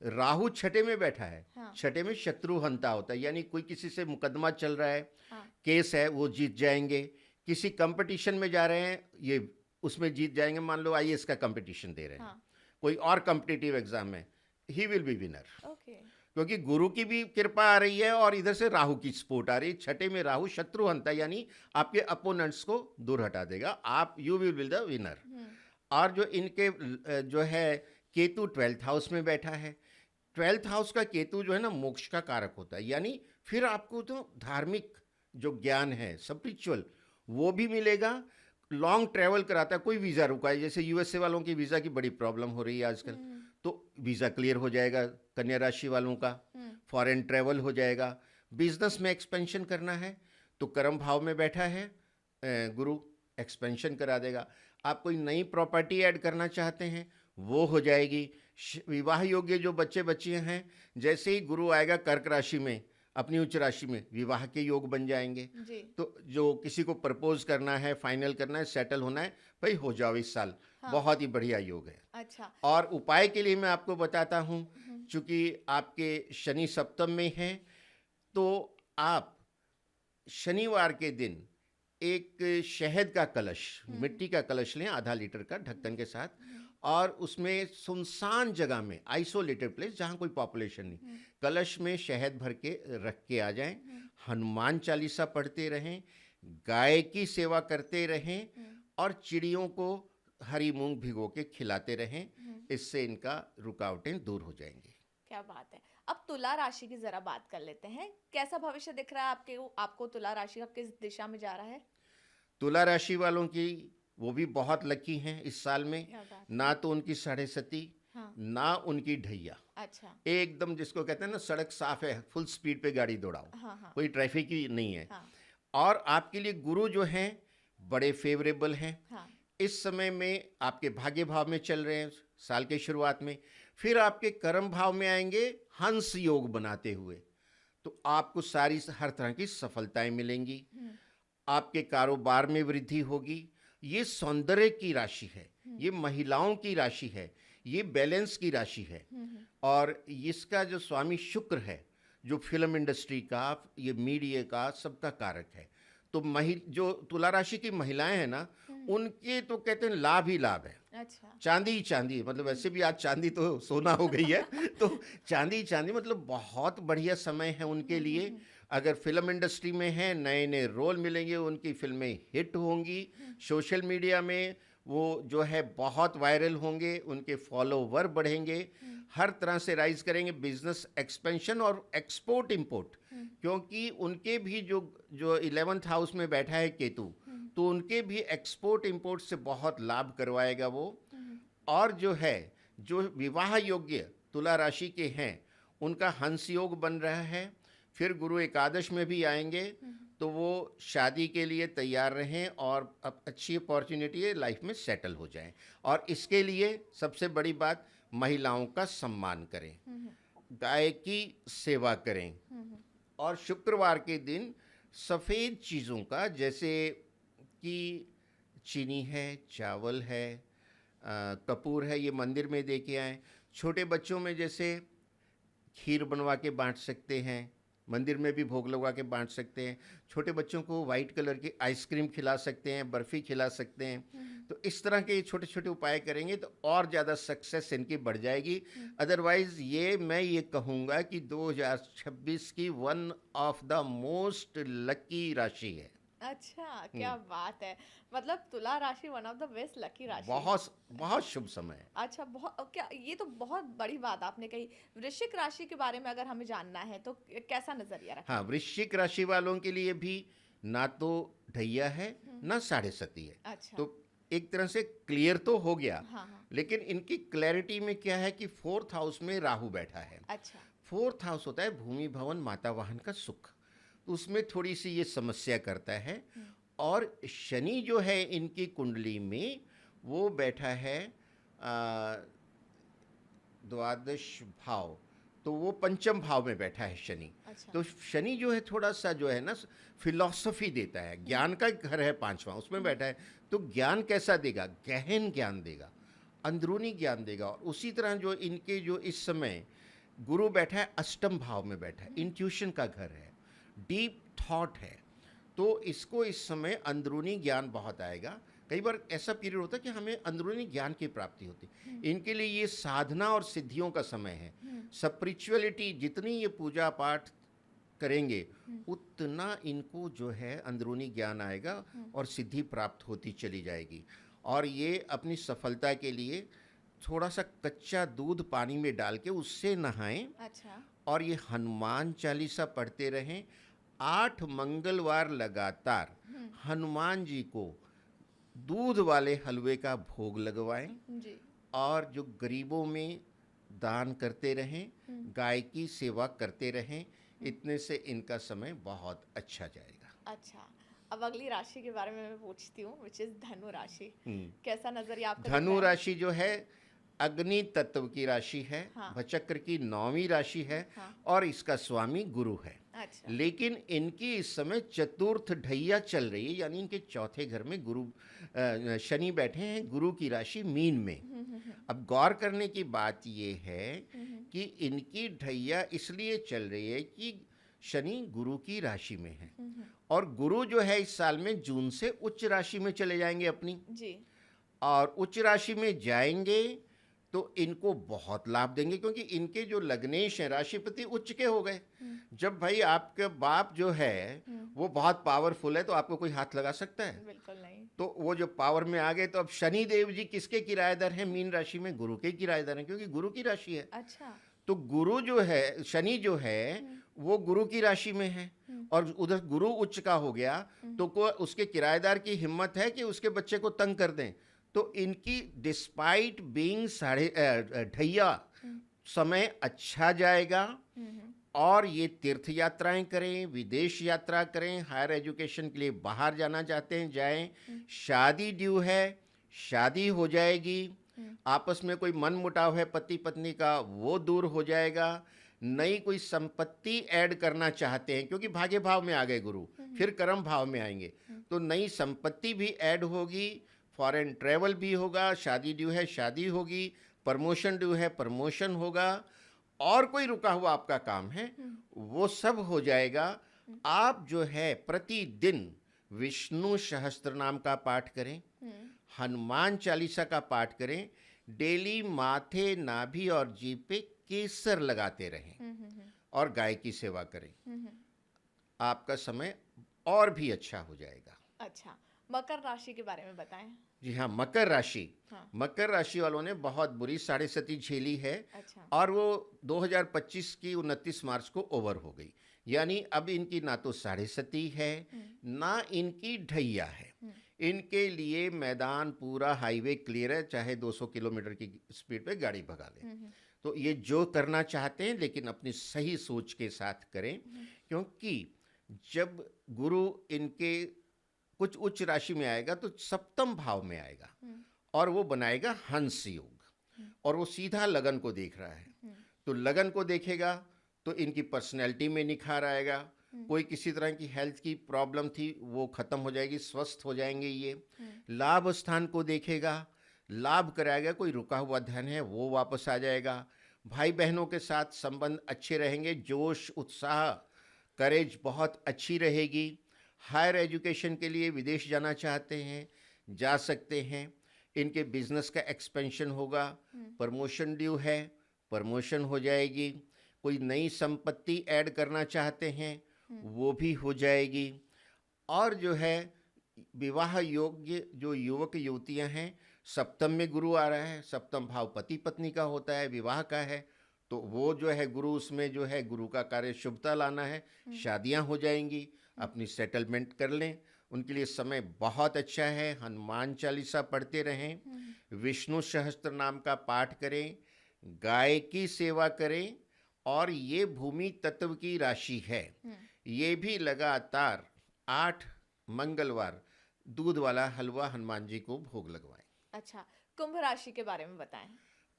राहु छठे में बैठा है। हाँ। छठे में शत्रु हंता होता है, यानी कोई किसी से मुकदमा चल रहा है, हाँ। केस है, वो जीत जाएंगे। किसी कंपटीशन में जा रहे हैं, ये उसमें जीत जाएंगे। मान लो आईएएस का कंपटीशन दे रहे हैं, हाँ। कोई और कॉम्पिटिटिव एग्जाम में, he will be winner. Okay. क्योंकि गुरु की भी कृपा आ रही है और इधर से राहु की सपोर्ट आ रही है। छठे में राहु शत्रु हंता, यानी आपके अपोनेंट्स को दूर हटा देगा, आप you will be the winner. और जो इनके जो है केतु 12th हाउस में बैठा है। 12th हाउस का केतु जो है ना, मोक्ष का कारक होता है, यानी फिर आपको तो धार्मिक जो ज्ञान है, स्पिरिचुअल, वो भी मिलेगा। लॉन्ग ट्रैवल कराता है, कोई वीज़ा रुका है, जैसे यूएसए वालों की वीज़ा की बड़ी प्रॉब्लम हो रही है आजकल, तो वीज़ा क्लियर हो जाएगा कन्या राशि वालों का। फॉरेन ट्रैवल हो जाएगा। बिजनेस में एक्सपेंशन करना है तो कर्म भाव में बैठा है गुरु, एक्सपेंशन करा देगा। आप कोई नई प्रॉपर्टी ऐड करना चाहते हैं वो हो जाएगी। विवाह योग्य जो बच्चे बच्चियां हैं, जैसे ही गुरु आएगा कर्क राशि में, अपनी उच्च राशि में, विवाह के योग बन जाएंगे। जी। तो जो किसी को प्रपोज करना है, फाइनल करना है, सेटल होना है, भाई हो जाओ इस साल। हाँ। बहुत ही बढ़िया योग है। अच्छा। और उपाय के लिए मैं आपको बताता हूँ, चूंकि आपके शनि सप्तम में हैं, तो आप शनिवार के दिन एक शहद का कलश, मिट्टी का कलश लें, आधा लीटर का, ढक्कन के साथ, और उसमें सुनसान जगह में, आइसोलेटेड प्लेस जहाँ कोई पॉपुलेशन नहीं, कलश में शहद भर के रख के आ जाएं। हनुमान चालीसा पढ़ते रहें, गाय की सेवा करते रहें, और चिड़ियों को हरी मूंग भिगो के खिलाते रहें। इससे इनका रुकावटें दूर हो जाएंगी। क्या बात है। अब तुला राशि की जरा बात कर लेते हैं। कैसा भविष्य दिख रहा है आपको तुला राशि का, किस दिशा में जा रहा है? तुला राशि वालों की वो भी बहुत लकी हैं इस साल में। क्या बात। ना तो उनकी साढ़े सती, हाँ। ना उनकी ढैया। अच्छा। एकदम जिसको कहते हैं ना, सड़क साफ है, फुल स्पीड पे गाड़ी दौड़ाओ, हाँ। हाँ। कोई ट्रैफिक ही नहीं है। हाँ। और आपके लिए गुरु जो हैं बड़े फेवरेबल हैं। हाँ। इस समय में आपके भाग्य भाव में चल रहे हैं साल के शुरुआत में, फिर आपके कर्म भाव में आएंगे हंस योग बनाते हुए, तो आपको सारी हर तरह की सफलताएं मिलेंगी। आपके कारोबार में वृद्धि होगी। ये सौंदर्य की राशि है, ये महिलाओं की राशि है, ये बैलेंस की राशि है। और इसका जो स्वामी शुक्र है, जो फिल्म इंडस्ट्री का, ये मीडिया का, सबका कारक है। तो जो तुला राशि की महिलाएं हैं ना, उनके तो कहते हैं लाभ ही लाभ है। अच्छा। चांदी ही चांदी है, मतलब वैसे भी आज चांदी तो सोना हो गई है तो चांदी ही चांदी, मतलब बहुत बढ़िया समय है उनके लिए। अगर फिल्म इंडस्ट्री में है, नए नए रोल मिलेंगे, उनकी फिल्में हिट होंगी, सोशल मीडिया में वो जो है बहुत वायरल होंगे, उनके फॉलोवर बढ़ेंगे, हर तरह से राइज करेंगे, बिजनेस एक्सपेंशन और एक्सपोर्ट इंपोर्ट। क्योंकि उनके भी जो जो 11th हाउस में बैठा है केतु, तो उनके भी एक्सपोर्ट इंपोर्ट से बहुत लाभ करवाएगा वो। और जो है, जो विवाह योग्य तुला राशि के हैं, उनका हंस योग बन रहा है। फिर गुरु एकादश में भी आएंगे, तो वो शादी के लिए तैयार रहें और अब अच्छी अपॉर्चुनिटी है, लाइफ में सेटल हो जाएं। और इसके लिए सबसे बड़ी बात, महिलाओं का सम्मान करें, गाय की सेवा करें। और शुक्रवार के दिन सफ़ेद चीज़ों का, जैसे कि चीनी है, चावल है, कपूर है, ये मंदिर में दे के आएँ। छोटे बच्चों में जैसे खीर बनवा के बांट सकते हैं, मंदिर में भी भोग लगा के बांट सकते हैं। छोटे बच्चों को वाइट कलर की आइसक्रीम खिला सकते हैं, बर्फ़ी खिला सकते हैं। तो इस तरह के छोटे छोटे उपाय करेंगे तो और ज़्यादा सक्सेस इनकी बढ़ जाएगी। अदरवाइज़ मैं ये कहूँगा कि 2026 की one of the most lucky राशि है। अच्छा, क्या बात है। मतलब तुला राशि one of the best lucky राशि है। बहुत बहुत शुभ समय है। अच्छा, बहुत क्या, ये तो बहुत बड़ी बात आपने कही। वृश्चिक राशि के बारे में अगर हमें जानना है तो कैसा नजरिया रखें? हाँ, वृश्चिक राशि वालों के लिए भी ना तो ढैया है, ना साढ़े सती है। अच्छा। तो एक तरह से क्लियर तो हो गया। हाँ हाँ। लेकिन इनकी क्लैरिटी में क्या है कि 4th हाउस में राहु बैठा है। अच्छा। 4th हाउस होता है भूमि भवन माता वाहन का सुख, तो उसमें थोड़ी सी ये समस्या करता है। और शनि जो है इनकी कुंडली में, वो बैठा है द्वादश भाव, तो वो पंचम भाव में बैठा है शनि। अच्छा। तो शनि जो है थोड़ा सा जो है ना, फिलॉसफी देता है, ज्ञान का घर है 5वां, उसमें बैठा है। तो ज्ञान कैसा देगा? गहन ज्ञान देगा, अंदरूनी ज्ञान देगा। और उसी तरह जो इनके जो इस समय गुरु बैठा है अष्टम भाव में बैठा है, इंट्यूशन का घर है, डीप थॉट है। तो इसको इस समय अंदरूनी ज्ञान बहुत आएगा। कई बार ऐसा पीरियड होता है कि हमें अंदरूनी ज्ञान की प्राप्ति होती है। इनके लिए ये साधना और सिद्धियों का समय है। स्पिरिचुअलिटी, जितनी ये पूजा पाठ करेंगे, उतना इनको जो है अंदरूनी ज्ञान आएगा और सिद्धि प्राप्त होती चली जाएगी। और ये अपनी सफलता के लिए थोड़ा सा कच्चा दूध पानी में डाल के उससे नहाएं। अच्छा। और ये हनुमान चालीसा पढ़ते रहें। 8 मंगलवार लगातार हनुमान जी को दूध वाले हलवे का भोग लगवाएं। जी। और जो गरीबों में दान करते रहें, गाय की सेवा करते रहें। इतने से इनका समय बहुत अच्छा जाएगा। अच्छा, अब अगली राशि के बारे में मैं पूछती हूँ, विच इज धनु राशि। कैसा नजरिया आपका दिख धनु रहा है? राशि जो है अग्नि तत्व की राशि है। हाँ। भचक्र की 9वीं राशि है। हाँ। और इसका स्वामी गुरु है। अच्छा। लेकिन इनकी इस समय चतुर्थ ढैया चल रही है, यानी इनके चौथे घर में गुरु शनि बैठे हैं, गुरु की राशि मीन में। अब गौर करने की बात ये है कि इनकी ढैया इसलिए चल रही है कि शनि गुरु की राशि में है। और गुरु जो है इस साल में जून से उच्च राशि में चले जाएंगे अपनी। जी। और उच्च राशि में जाएंगे तो इनको बहुत लाभ देंगे, क्योंकि इनके जो लग्नेश हैं, राशिपति उच्च के हो गए। जब भाई आपके बाप जो है वो बहुत पावरफुल है, तो आपको कोई हाथ लगा सकता है? बिल्कुल नहीं। तो वो जो पावर में आ गए, तो अब शनि देव जी किसके किराएदार हैं? मीन राशि में गुरु के किराएदार हैं, क्योंकि गुरु की राशि है। अच्छा। तो गुरु जो है, शनि जो है वो गुरु की राशि में है। और उधर गुरु उच्च का हो गया, तो उसके किराएदार की हिम्मत है कि उसके बच्चे को तंग कर दें। तो इनकी डिस्पाइट बीइंग ढैया समय अच्छा जाएगा। और ये तीर्थ यात्राएं करें, विदेश यात्रा करें, हायर एजुकेशन के लिए बाहर जाना चाहते हैं जाएं। शादी ड्यू है, शादी हो जाएगी। आपस में कोई मन मुटाव है पति पत्नी का, वो दूर हो जाएगा। नई कोई संपत्ति ऐड करना चाहते हैं, क्योंकि भाग्य भाव में आ गए गुरु, फिर कर्म भाव में आएंगे, तो नई संपत्ति भी ऐड होगी। फॉरेन ट्रैवल भी होगा। शादी ड्यू है, शादी होगी। प्रमोशन ड्यू है, प्रमोशन होगा, और कोई रुका हुआ आपका काम है वो सब हो जाएगा। आप जो है प्रतिदिन विष्णु सहस्त्र नाम का पाठ करें, हनुमान चालीसा का पाठ करें, डेली माथे, नाभि और जीभ पे केसर लगाते रहें और गाय की सेवा करें। आपका समय और भी अच्छा हो जाएगा। अच्छा, मकर राशि के बारे में बताएं। जी हाँ, मकर राशि। हाँ। मकर राशि वालों ने बहुत बुरी साढ़े सती झेली है अच्छा। और वो 2025 की 29 मार्च को ओवर हो गई। यानी अब इनकी ना तो साढ़े सती है ना इनकी ढैया है। इनके लिए मैदान पूरा हाईवे क्लियर है, चाहे 200 किलोमीटर की स्पीड पे गाड़ी भगा लें। तो ये जो करना चाहते हैं लेकिन अपनी सही सोच के साथ करें, क्योंकि जब गुरु इनके कुछ उच्च राशि में आएगा तो सप्तम भाव में आएगा और वो बनाएगा हंस योग, और वो सीधा लगन को देख रहा है। तो लगन को देखेगा तो इनकी पर्सनैलिटी में निखार आएगा। कोई किसी तरह की हेल्थ की प्रॉब्लम थी वो खत्म हो जाएगी, स्वस्थ हो जाएंगे ये। लाभ स्थान को देखेगा, लाभ कराएगा, कोई रुका हुआ धन है वो वापस आ जाएगा। भाई बहनों के साथ संबंध अच्छे रहेंगे, जोश उत्साह करेज बहुत अच्छी रहेगी। हायर एजुकेशन के लिए विदेश जाना चाहते हैं जा सकते हैं। इनके बिजनेस का एक्सपेंशन होगा। प्रमोशन ड्यू है, प्रमोशन हो जाएगी। कोई नई संपत्ति ऐड करना चाहते हैं वो भी हो जाएगी। और जो है विवाह योग्य जो युवक युवतियां हैं, सप्तम में गुरु आ रहा है, सप्तम भाव पति पत्नी का होता है, विवाह का है, तो वो जो है गुरु उसमें जो है गुरु का कार्य शुभता लाना है, शादियां हो जाएंगी, अपनी सेटलमेंट कर लें। उनके लिए समय बहुत अच्छा है। हनुमान चालीसा पढ़ते रहें, विष्णु सहस्त्र नाम का पाठ करें, गाय की सेवा करें, और ये भूमि तत्व की राशि है। ये भी लगातार 8 मंगलवार दूध वाला हलवा हनुमान जी को भोग लगवाएं। अच्छा, कुंभ राशि के बारे में बताएं।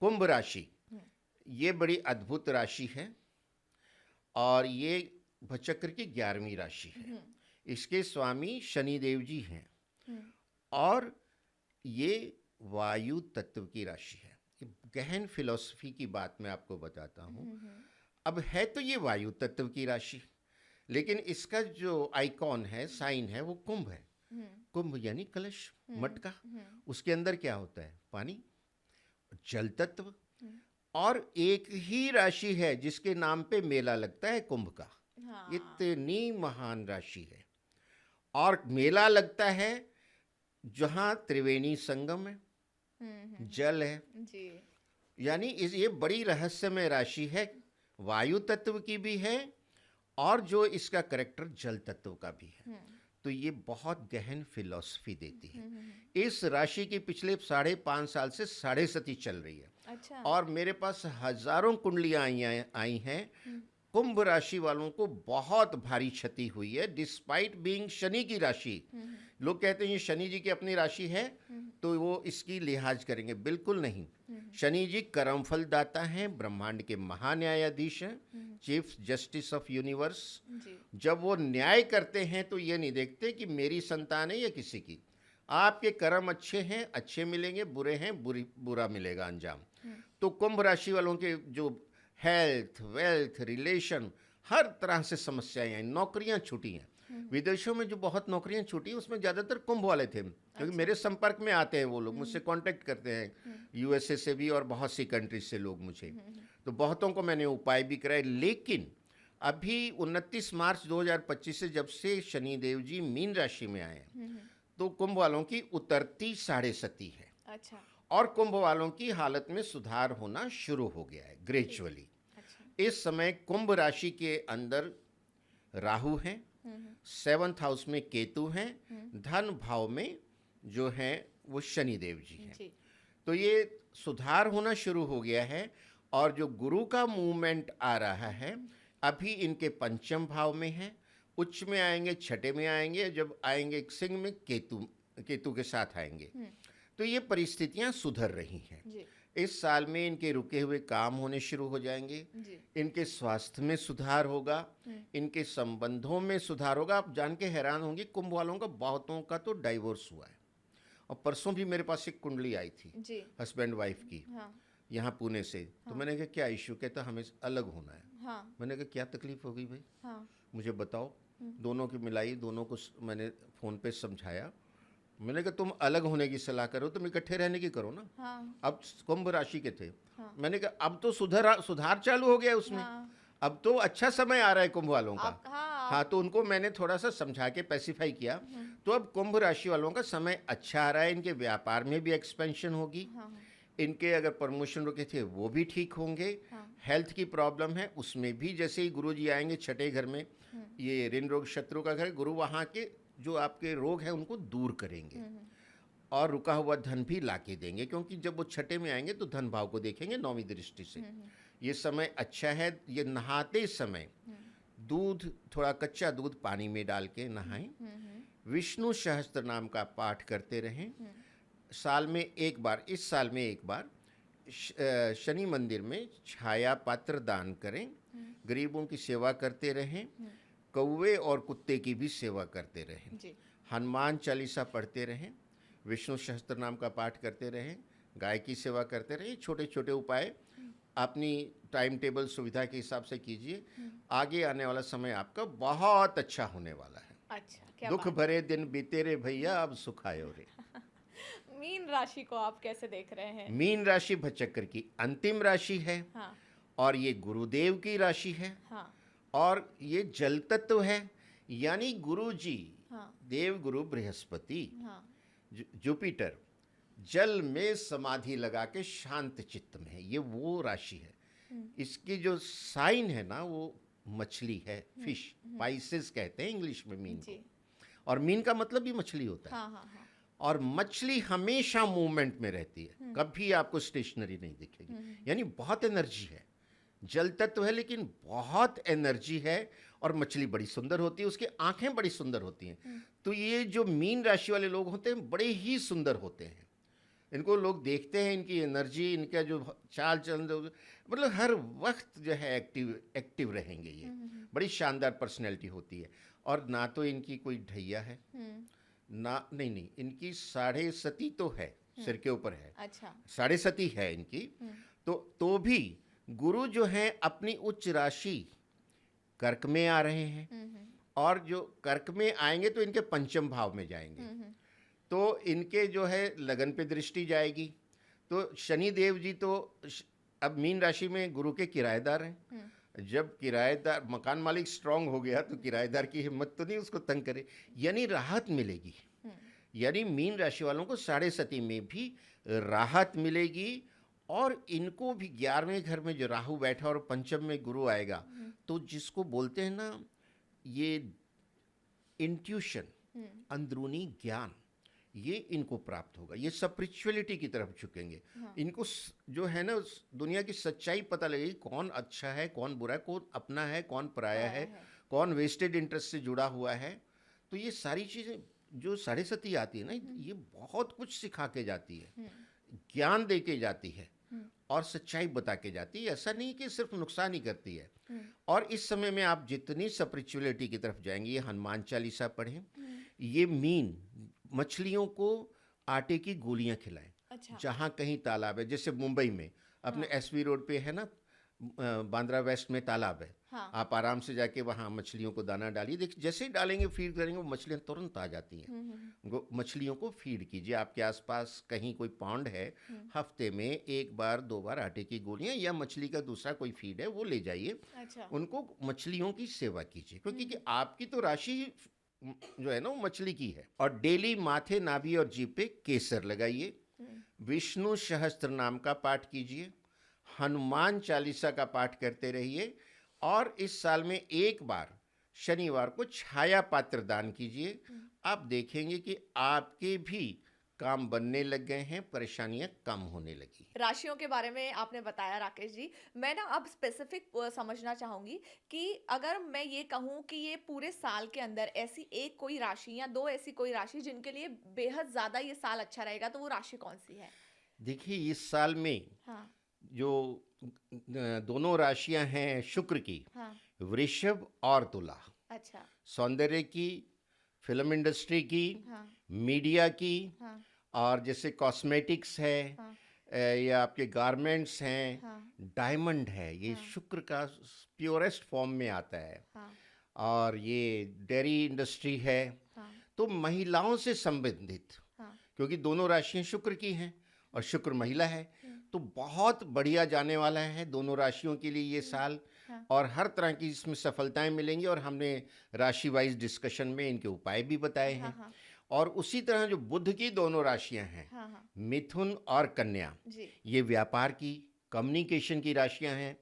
कुंभ राशि ये बड़ी अद्भुत राशि है और ये भचक्र की 11वीं राशि है। इसके स्वामी शनिदेव जी हैं और ये वायु तत्व की राशि है। ये गहन फिलॉसफी की बात मैं आपको बताता हूँ। अब है तो ये वायु तत्व की राशि, लेकिन इसका जो आइकॉन है, साइन है, वो कुंभ है। कुंभ यानी कलश, मटका। उसके अंदर क्या होता है? पानी, जल तत्व। और एक ही राशि है जिसके नाम पे मेला लगता है कुंभ का। हाँ। इतनी महान राशि है और मेला लगता है जहां त्रिवेणी संगम है, जल है जी। यानी ये बड़ी रहस्यमय राशि है। वायु तत्व की भी है और जो इसका करैक्टर जल तत्व का भी है। तो ये बहुत गहन फिलॉसफी देती है। इस राशि की पिछले 5.5 साल से साढ़े सती चल रही है। अच्छा। और मेरे पास हजारों कुंडलियां आई हैं। कुंभ राशि वालों को बहुत भारी क्षति हुई है, डिस्पाइट बीइंग शनि की राशि। लोग कहते हैं ये शनि जी की अपनी राशि है तो वो इसकी लिहाज करेंगे, बिल्कुल नहीं। शनि जी कर्मफल दाता हैं, ब्रह्मांड के महान्यायाधीश हैं, चीफ जस्टिस ऑफ यूनिवर्स। जब वो न्याय करते हैं तो ये नहीं देखते कि मेरी संतान है या किसी की। आपके कर्म अच्छे हैं, अच्छे मिलेंगे, बुरे हैं, बुरा मिलेगा अंजाम। तो कुंभ राशि वालों के जो हेल्थ, वेल्थ, रिलेशन, हर तरह से समस्याएं हैं। नौकरियां छूटी हैं। विदेशों में जो बहुत नौकरियां छूटी उसमें ज़्यादातर कुंभ वाले थे, क्योंकि मेरे संपर्क में आते हैं वो लोग, मुझसे कांटेक्ट करते हैं, यूएसए से भी और बहुत सी कंट्रीज से लोग मुझे। तो बहुतों को मैंने उपाय भी कराए। लेकिन अभी 29 मार्च 2025 से जब से शनिदेव जी मीन राशि में आए तो कुंभ वालों की उतरती साढ़े सती है। अच्छा। और कुंभ वालों की हालत में सुधार होना शुरू हो गया है ग्रेजुअली। इस समय कुंभ राशि के अंदर राहु हैं, 7th हाउस में केतु हैं, धन भाव में जो हैं वो शनिदेव जी हैं। तो ये सुधार होना शुरू हो गया है। और जो गुरु का मूवमेंट आ रहा है अभी इनके पंचम भाव में है, उच्च में आएंगे, छठे में आएंगे, जब आएंगे सिंह में केतु के साथ आएंगे। तो ये परिस्थितियां सुधर रही हैं। इस साल में इनके रुके हुए काम होने शुरू हो जाएंगे। इनके स्वास्थ्य में सुधार होगा, इनके संबंधों में सुधार होगा। आप जान के हैरान होंगे, कुंभ वालों का बहुतों का तो डाइवोर्स हुआ है। और परसों भी मेरे पास एक कुंडली आई थी हस्बैंड वाइफ की। यहाँ पुणे से। तो मैंने कहा क्या इशू? कहता हमें अलग होना है। हाँ मैंने कहा क्या तकलीफ हो गई भाई, हाँ मुझे बताओ। दोनों की मिलाई, दोनों को मैंने फ़ोन पे समझाया। मैंने कहा तुम अलग होने की सलाह करो, तुम इकट्ठे रहने की करो ना। हाँ अब कुंभ राशि के थे। हाँ मैंने कहा अब तो सुधार चालू हो गया उसमें, हाँ अब तो अच्छा समय आ रहा है कुंभ वालों का। आप हाँ हाँ, तो उनको मैंने थोड़ा सा समझा के पैसिफाई किया। तो अब कुंभ राशि वालों का समय अच्छा आ रहा है, इनके व्यापार में भी एक्सपेंशन होगी, हाँ इनके अगर प्रमोशन रुके थे वो भी ठीक होंगे। हाँ हेल्थ की प्रॉब्लम है उसमें भी, जैसे ही गुरु जी आएंगे छठे घर में, ये ऋण रोग शत्रु का घर, गुरु वहाँ के जो आपके रोग हैं उनको दूर करेंगे और रुका हुआ धन भी ला के देंगे, क्योंकि जब वो छठे में आएंगे तो धन भाव को देखेंगे नौवीं दृष्टि से। ये समय अच्छा है। ये नहाते समय दूध, थोड़ा कच्चा दूध पानी में डाल के नहाएं। विष्णु सहस्त्र नाम का पाठ करते रहें। साल में एक बार, इस साल में एक बार शनि मंदिर में छाया पात्र दान करें। गरीबों की सेवा करते रहें। कौवे और कुत्ते की भी सेवा करते रहें। जी हनुमान चालीसा पढ़ते रहें। विष्णु सहस्त्र नाम का पाठ करते रहें। गाय की सेवा करते रहें। छोटे छोटे उपाय अपनी टाइम टेबल सुविधा के हिसाब से कीजिए। आगे आने वाला समय आपका बहुत अच्छा होने वाला है। अच्छा, क्या दुख बात। भरे दिन बीते रे भैया, अब सुख आयो रे। मीन राशि को आप कैसे देख रहे हैं? मीन राशि भचक्र की अंतिम राशि है हाँ और ये गुरुदेव की राशि है हाँ और ये जल तत्व है, यानी गुरु जी, हाँ देव गुरु बृहस्पति, हाँ जुपिटर जल में समाधि लगा के शांत चित्त में है। ये वो राशि है। इसकी जो साइन है ना वो मछली है, फिश, पाइसेस कहते हैं इंग्लिश में मीन जी को। और मीन का मतलब भी मछली होता है। हाँ हाँ हाँ और मछली हमेशा मूवमेंट में रहती है, कभी आपको स्टेशनरी नहीं दिखेगी। यानी बहुत एनर्जी है। जल तत्व है लेकिन बहुत एनर्जी है। और मछली बड़ी सुंदर होती है, उसकी आंखें बड़ी सुंदर होती हैं। तो ये जो मीन राशि वाले लोग होते हैं बड़े ही सुंदर होते हैं। इनको लोग देखते हैं, इनकी एनर्जी, इनका जो चाल चलन, मतलब हर वक्त जो है एक्टिव रहेंगे। ये बड़ी शानदार पर्सनैलिटी होती है। और ना तो इनकी कोई ढैया है ना, नहीं, इनकी साढ़े सती तो है, सिर के ऊपर है, अच्छा साढ़े सती है इनकी। तो भी गुरु जो है अपनी उच्च राशि कर्क में आ रहे हैं। और जो कर्क में आएंगे तो इनके पंचम भाव में जाएंगे। तो इनके जो है लगन पे दृष्टि जाएगी। तो शनि देव जी तो अब मीन राशि में गुरु के किराएदार हैं। जब किराएदार, मकान मालिक स्ट्रांग हो गया तो किराएदार की हिम्मत तो नहीं उसको तंग करे, यानी राहत मिलेगी। यानी मीन राशि वालों को साढ़े सती में भी राहत मिलेगी। और इनको भी 11वें घर में जो राहु बैठा और पंचम में गुरु आएगा, तो जिसको बोलते हैं ना ये इंट्यूशन, अंदरूनी ज्ञान, ये इनको प्राप्त होगा। ये स्पिरिचुअलिटी की तरफ झुकेंगे। इनको जो है ना दुनिया की सच्चाई पता लगेगी, कौन अच्छा है कौन बुरा है, कौन अपना है कौन पराया है, कौन वेस्टेड इंटरेस्ट से जुड़ा हुआ है। तो ये सारी चीज़ें जो साढ़े सती आती है ना, ये बहुत कुछ सिखा के जाती है, ज्ञान दे के जाती है और सच्चाई बता के जाती है। ऐसा नहीं कि सिर्फ नुकसान ही करती है। और इस समय में आप जितनी स्पिरिचुअलिटी की तरफ जाएंगे, ये हनुमान चालीसा पढ़ें। ये मीन मछलियों को आटे की गोलियां खिलाएं। अच्छा जहाँ कहीं तालाब है, जैसे मुंबई में अपने एसवी रोड पे है ना, बांद्रा वेस्ट में तालाब है। हाँ आप आराम से जाके वहाँ मछलियों को दाना डालिए। देखिए जैसे ही डालेंगे, फीड करेंगे, वो मछलियाँ तुरंत आ जाती हैं। मछलियों को फीड कीजिए। आपके आसपास कहीं कोई पॉन्ड है, हफ्ते में एक बार 2 बार आटे की गोलियां या मछली का दूसरा कोई फीड है वो ले जाइए। अच्छा उनको मछलियों की सेवा कीजिए, क्योंकि कि आपकी तो राशि ही जो है ना वो मछली की है। और डेली माथे, नाभि और जीभ पे केसर लगाइए। विष्णु सहस्त्र नाम का पाठ कीजिए। हनुमान चालीसा का पाठ करते रहिए। और इस साल में एक बार शनिवार को छाया पात्र दान कीजिए। आप देखेंगे कि आपके भी काम बनने लग गए हैं, परेशानियां कम होने लगी। राशियों के बारे में आपने बताया राकेश जी। मैं ना अब स्पेसिफिक समझना चाहूंगी कि अगर मैं ये कहूँ कि ये पूरे साल के अंदर ऐसी एक कोई राशि या 2 ऐसी कोई राशि जिनके लिए बेहद ज्यादा ये साल अच्छा रहेगा, तो वो राशि कौन सी है? देखिए इस साल में हाँ जो दोनों राशियां हैं शुक्र की, हाँ वृषभ और तुला, अच्छा सौंदर्य की, फिल्म इंडस्ट्री की, हाँ मीडिया की, हाँ और जैसे कॉस्मेटिक्स है, हाँ या आपके गारमेंट्स हैं, हाँ, डायमंड है, ये हाँ, शुक्र का प्योरेस्ट फॉर्म में आता है। हाँ, और ये डेयरी इंडस्ट्री है, हाँ, तो महिलाओं से संबंधित, हाँ, क्योंकि दोनों राशियां शुक्र की हैं और शुक्र महिला है, हुँ, तो बहुत बढ़िया जाने वाला है दोनों राशियों के लिए ये हुँ, साल। हाँ, और हर तरह की इसमें सफलताएं मिलेंगी, और हमने राशि वाइज डिस्कशन में इनके उपाय भी बताए हाँ, हैं। हाँ, और उसी तरह जो बुध की दोनों राशियां हैं, हाँ, हाँ, मिथुन और कन्या, जी, ये व्यापार की, कम्युनिकेशन की राशियां हैं,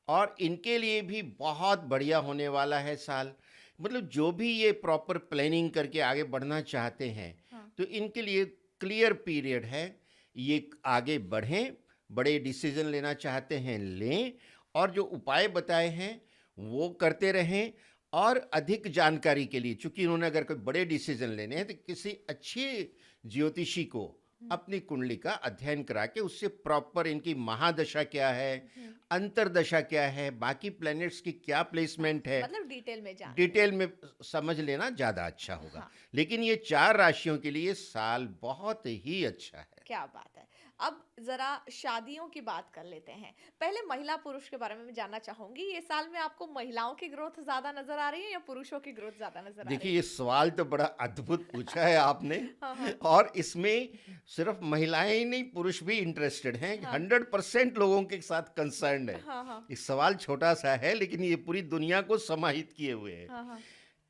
और इनके लिए भी बहुत बढ़िया होने वाला है साल। मतलब जो भी ये प्रॉपर प्लानिंग करके आगे बढ़ना चाहते हैं, हाँ, तो इनके लिए क्लियर पीरियड है। ये आगे बढ़ें, बड़े डिसीजन लेना चाहते हैं लें, और जो उपाय बताए हैं वो करते रहें। और अधिक जानकारी के लिए, चूंकि उन्होंने अगर कोई बड़े डिसीजन लेने हैं, तो किसी अच्छे ज्योतिषी को हुँ, अपनी कुंडली का अध्ययन करा के उससे प्रॉपर इनकी महादशा क्या है, हुँ, अंतर्दशा क्या है, बाकी प्लैनेट्स की क्या हाँ, प्लेसमेंट है, मतलब डिटेल में जान लें। डिटेल में समझ लेना ज़्यादा अच्छा होगा। हाँ, लेकिन ये 4 राशियों के लिए साल बहुत ही अच्छा है। क्या बात है। अब ज़रा शादियों की बात कर लेते हैं। पहले महिला-पुरुष के बारे में मैं जानना चाहूँगी, ये साल में आपको महिलाओं की ग्रोथ ज़्यादा नज़र आ रही है या पुरुषों की ग्रोथ ज़्यादा नज़र आ देखिए, रही ये है? सवाल तो बड़ा अद्भुत पूछा है आपने। हाँ, हाँ, और इसमें सिर्फ महिलाएं ही नहीं, पुरुष भी इंटरेस्टेड हैं। हाँ, 100% लोगों के साथ कंसर्न्ड है। हाँ, हाँ, ये सवाल छोटा सा है, लेकिन ये पूरी दुनिया को समाहित किए हुए है। हाँ, हाँ,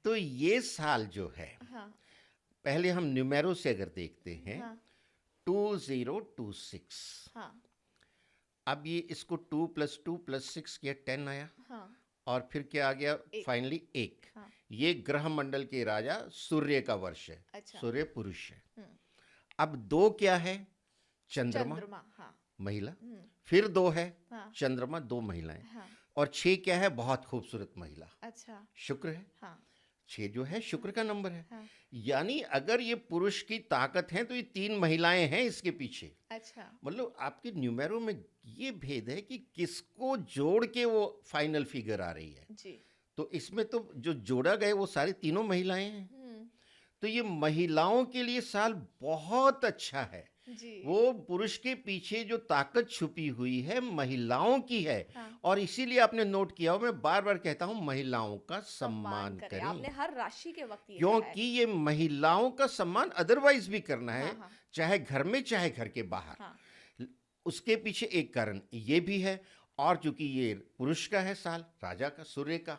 तो ये साल जो है, हाँ, पहले हम न्यूमेरो से अगर देखते हैं, हाँ, 2026। हाँ, अब ये इसको 2 + 2 + 6 किया, 10 आया। हाँ, और फिर क्या आ गया? 1 फाइनली 1। हाँ, ये ग्रह मंडल के राजा सूर्य का वर्ष है। अच्छा, सूर्य पुरुष है। हुँ, अब 2 क्या है? चंद्रमा, चंद्रमा, हाँ, महिला। हुँ, फिर 2 है हाँ, चंद्रमा, 2 महिलाएं। हाँ, और 6 क्या है? बहुत खूबसूरत महिला, अच्छा, शुक्र है। हाँ, 6 जो है शुक्र का नंबर है। हाँ, यानी अगर ये पुरुष की ताकत है, तो ये 3 महिलाएं हैं इसके पीछे। अच्छा, मतलब आपके न्यूमेरो में ये भेद है कि किसको जोड़ के वो फाइनल फिगर आ रही है। जी, तो इसमें तो जो जोड़ा गए वो सारी तीनों महिलाएं हैं। हुँ, तो ये महिलाओं के लिए साल बहुत अच्छा है। जी, वो पुरुष के पीछे जो ताकत छुपी हुई है, महिलाओं की है। हाँ। और इसीलिए आपने नोट किया हो, मैं बार बार कहता हूं, महिलाओं का सम्मान सम्मान करें, करें। आपने हर राशि के वक़्त ये कहा है। क्योंकि ये महिलाओं का सम्मान अदरवाइज भी करना है, हाँ, हाँ, चाहे घर में चाहे घर के बाहर। हाँ, उसके पीछे एक कारण ये भी है। और चूंकि ये पुरुष का है साल, राजा का, सूर्य का,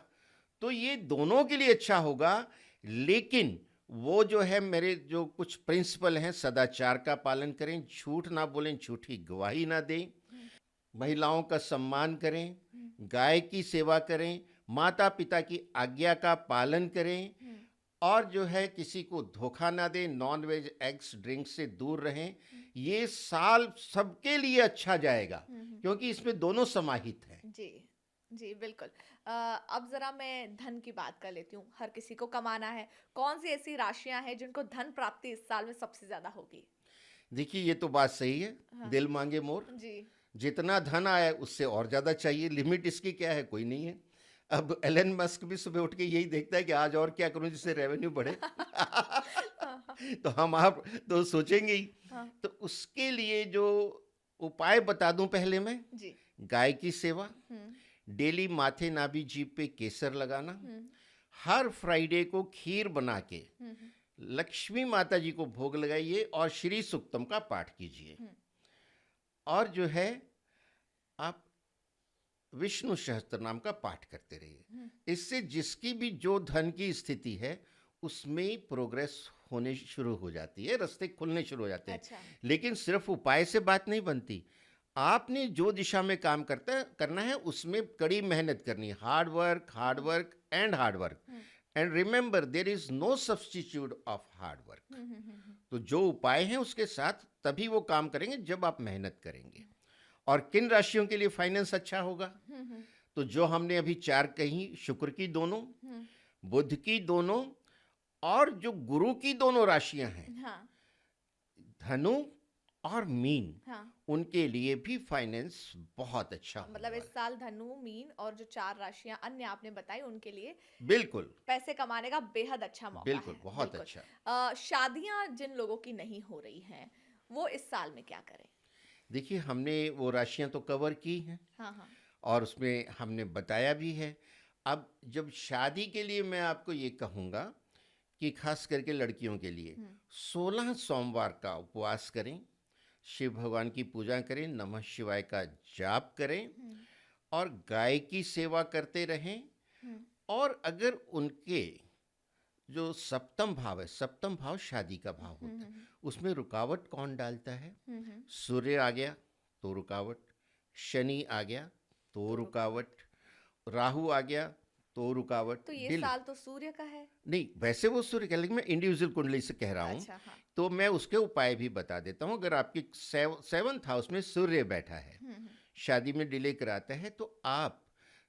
तो ये दोनों के लिए अच्छा होगा। लेकिन वो जो है, मेरे जो कुछ प्रिंसिपल हैं, सदाचार का पालन करें, झूठ ना बोलें, झूठी गवाही ना दें, हुँ, महिलाओं का सम्मान करें, हुँ, गाय की सेवा करें, माता पिता की आज्ञा का पालन करें, हुँ, और जो है किसी को धोखा ना दें, नॉन वेज, एग्स, ड्रिंक से दूर रहें। हुँ, ये साल सबके लिए अच्छा जाएगा, हुँ, हुँ। क्योंकि इसमें दोनों समाहित हैं। जी, जी, बिल्कुल। अब ज़रा मैं धन की बात कर लेती हूँ, हर किसी को कमाना है, कौन-सी ऐसी राशियाँ हैं जिनको धन प्राप्ति इस साल में सबसे ज़्यादा होगी? देखिए, ये तो बात सही है, हाँ, दिल मांगे मोर। जी, जितना धन आया उससे और ज़्यादा चाहिए, लिमिट इसकी क्या है? कोई नहीं है। अब एलन मस्क भी सुबह उठ के यही देखता है कि आज और क्या करूं जिससे रेवेन्यू बढ़े। हाँ, हाँ, तो हम आप तो सोचेंगे ही। हाँ, तो उसके लिए जो उपाय बता दूं, पहले मैं, जी, गाय की सेवा, हुँ, डेली माथे नाभि जीभ पे केसर लगाना, हुँ, हर फ्राइडे को खीर बना के हुँ, हुँ, लक्ष्मी माता जी को भोग लगाइए, और श्री सुक्तम का पाठ कीजिए। हुँ, और जो है, आप विष्णु सहस्त्र नाम का पाठ करते रहिए। हुँ, इससे जिसकी भी जो धन की स्थिति है, उसमें प्रोग्रेस होने शुरू हो जाती है, रास्ते खुलने शुरू हो जाते हैं। अच्छा, लेकिन सिर्फ उपाय से बात नहीं बनती। आपने जो दिशा में काम करना है, उसमें कड़ी मेहनत करनी है। Hard hmm, work and hard work. Hmm, and remember, there is no substitute of hard work. Hmm, hmm, hmm, hmm, तो जो उपाय हैं उसके साथ तभी वो काम करेंगे जब आप मेहनत करेंगे। और किन राशियों के लिए फाइनेंस अच्छा होगा? हुँ, हुँ, तो जो हमने अभी 4 कही, शुक्र की दोनों, हुँ, बुध की दोनों, और जो गुरु की दोनों राशियां हैं, हाँ, धनु और मीन, हाँ। उनके लिए भी फाइनेंस बहुत अच्छा होने मतलब वाला इस साल धनु, मीन और जो 4 राशियाँ अन्य आपने बताई उनके लिए है। बिल्कुल, पैसे कमाने का बेहद अच्छा मौका बिल्कुल, है। बहुत बिल्कुल। अच्छा। शादियाँ जिन लोगों की नहीं हो रही हैं, वो इस साल में क्या करें? देखिए, हमने वो राशियां तो कवर की हैं हाँ हाँ। और उसमें हमने बताया भी है। अब जब शादी के लिए मैं आपको ये कहूँगा कि खास करके लड़कियों के लिए हम्म 16 सोमवार का उपवास करें, शिव भगवान की पूजा करें, नमः शिवाय का जाप करें हम्म और गाय की सेवा करते रहें। हम्म और अगर उनके जो सप्तम भाव है, सप्तम भाव शादी का भाव होता है, उसमें रुकावट कौन डालता है? हम्म। सूर्य आ गया तो रुकावट, शनि आ गया तो तो रुकावट। रुकावट, राहु आ गया तो रुकावट, तो ये डिल साल तो सूर्य का है। नहीं, वैसे वो सूर्य का, लेकिन मैं इंडिविजुअल कुंडली से कह रहा हूँ। अच्छा हाँ। तो मैं उसके उपाय भी बता देता हूँ। अगर आपकी सेवंथ हाउस में सूर्य बैठा है, शादी में डिले कराता है, तो आप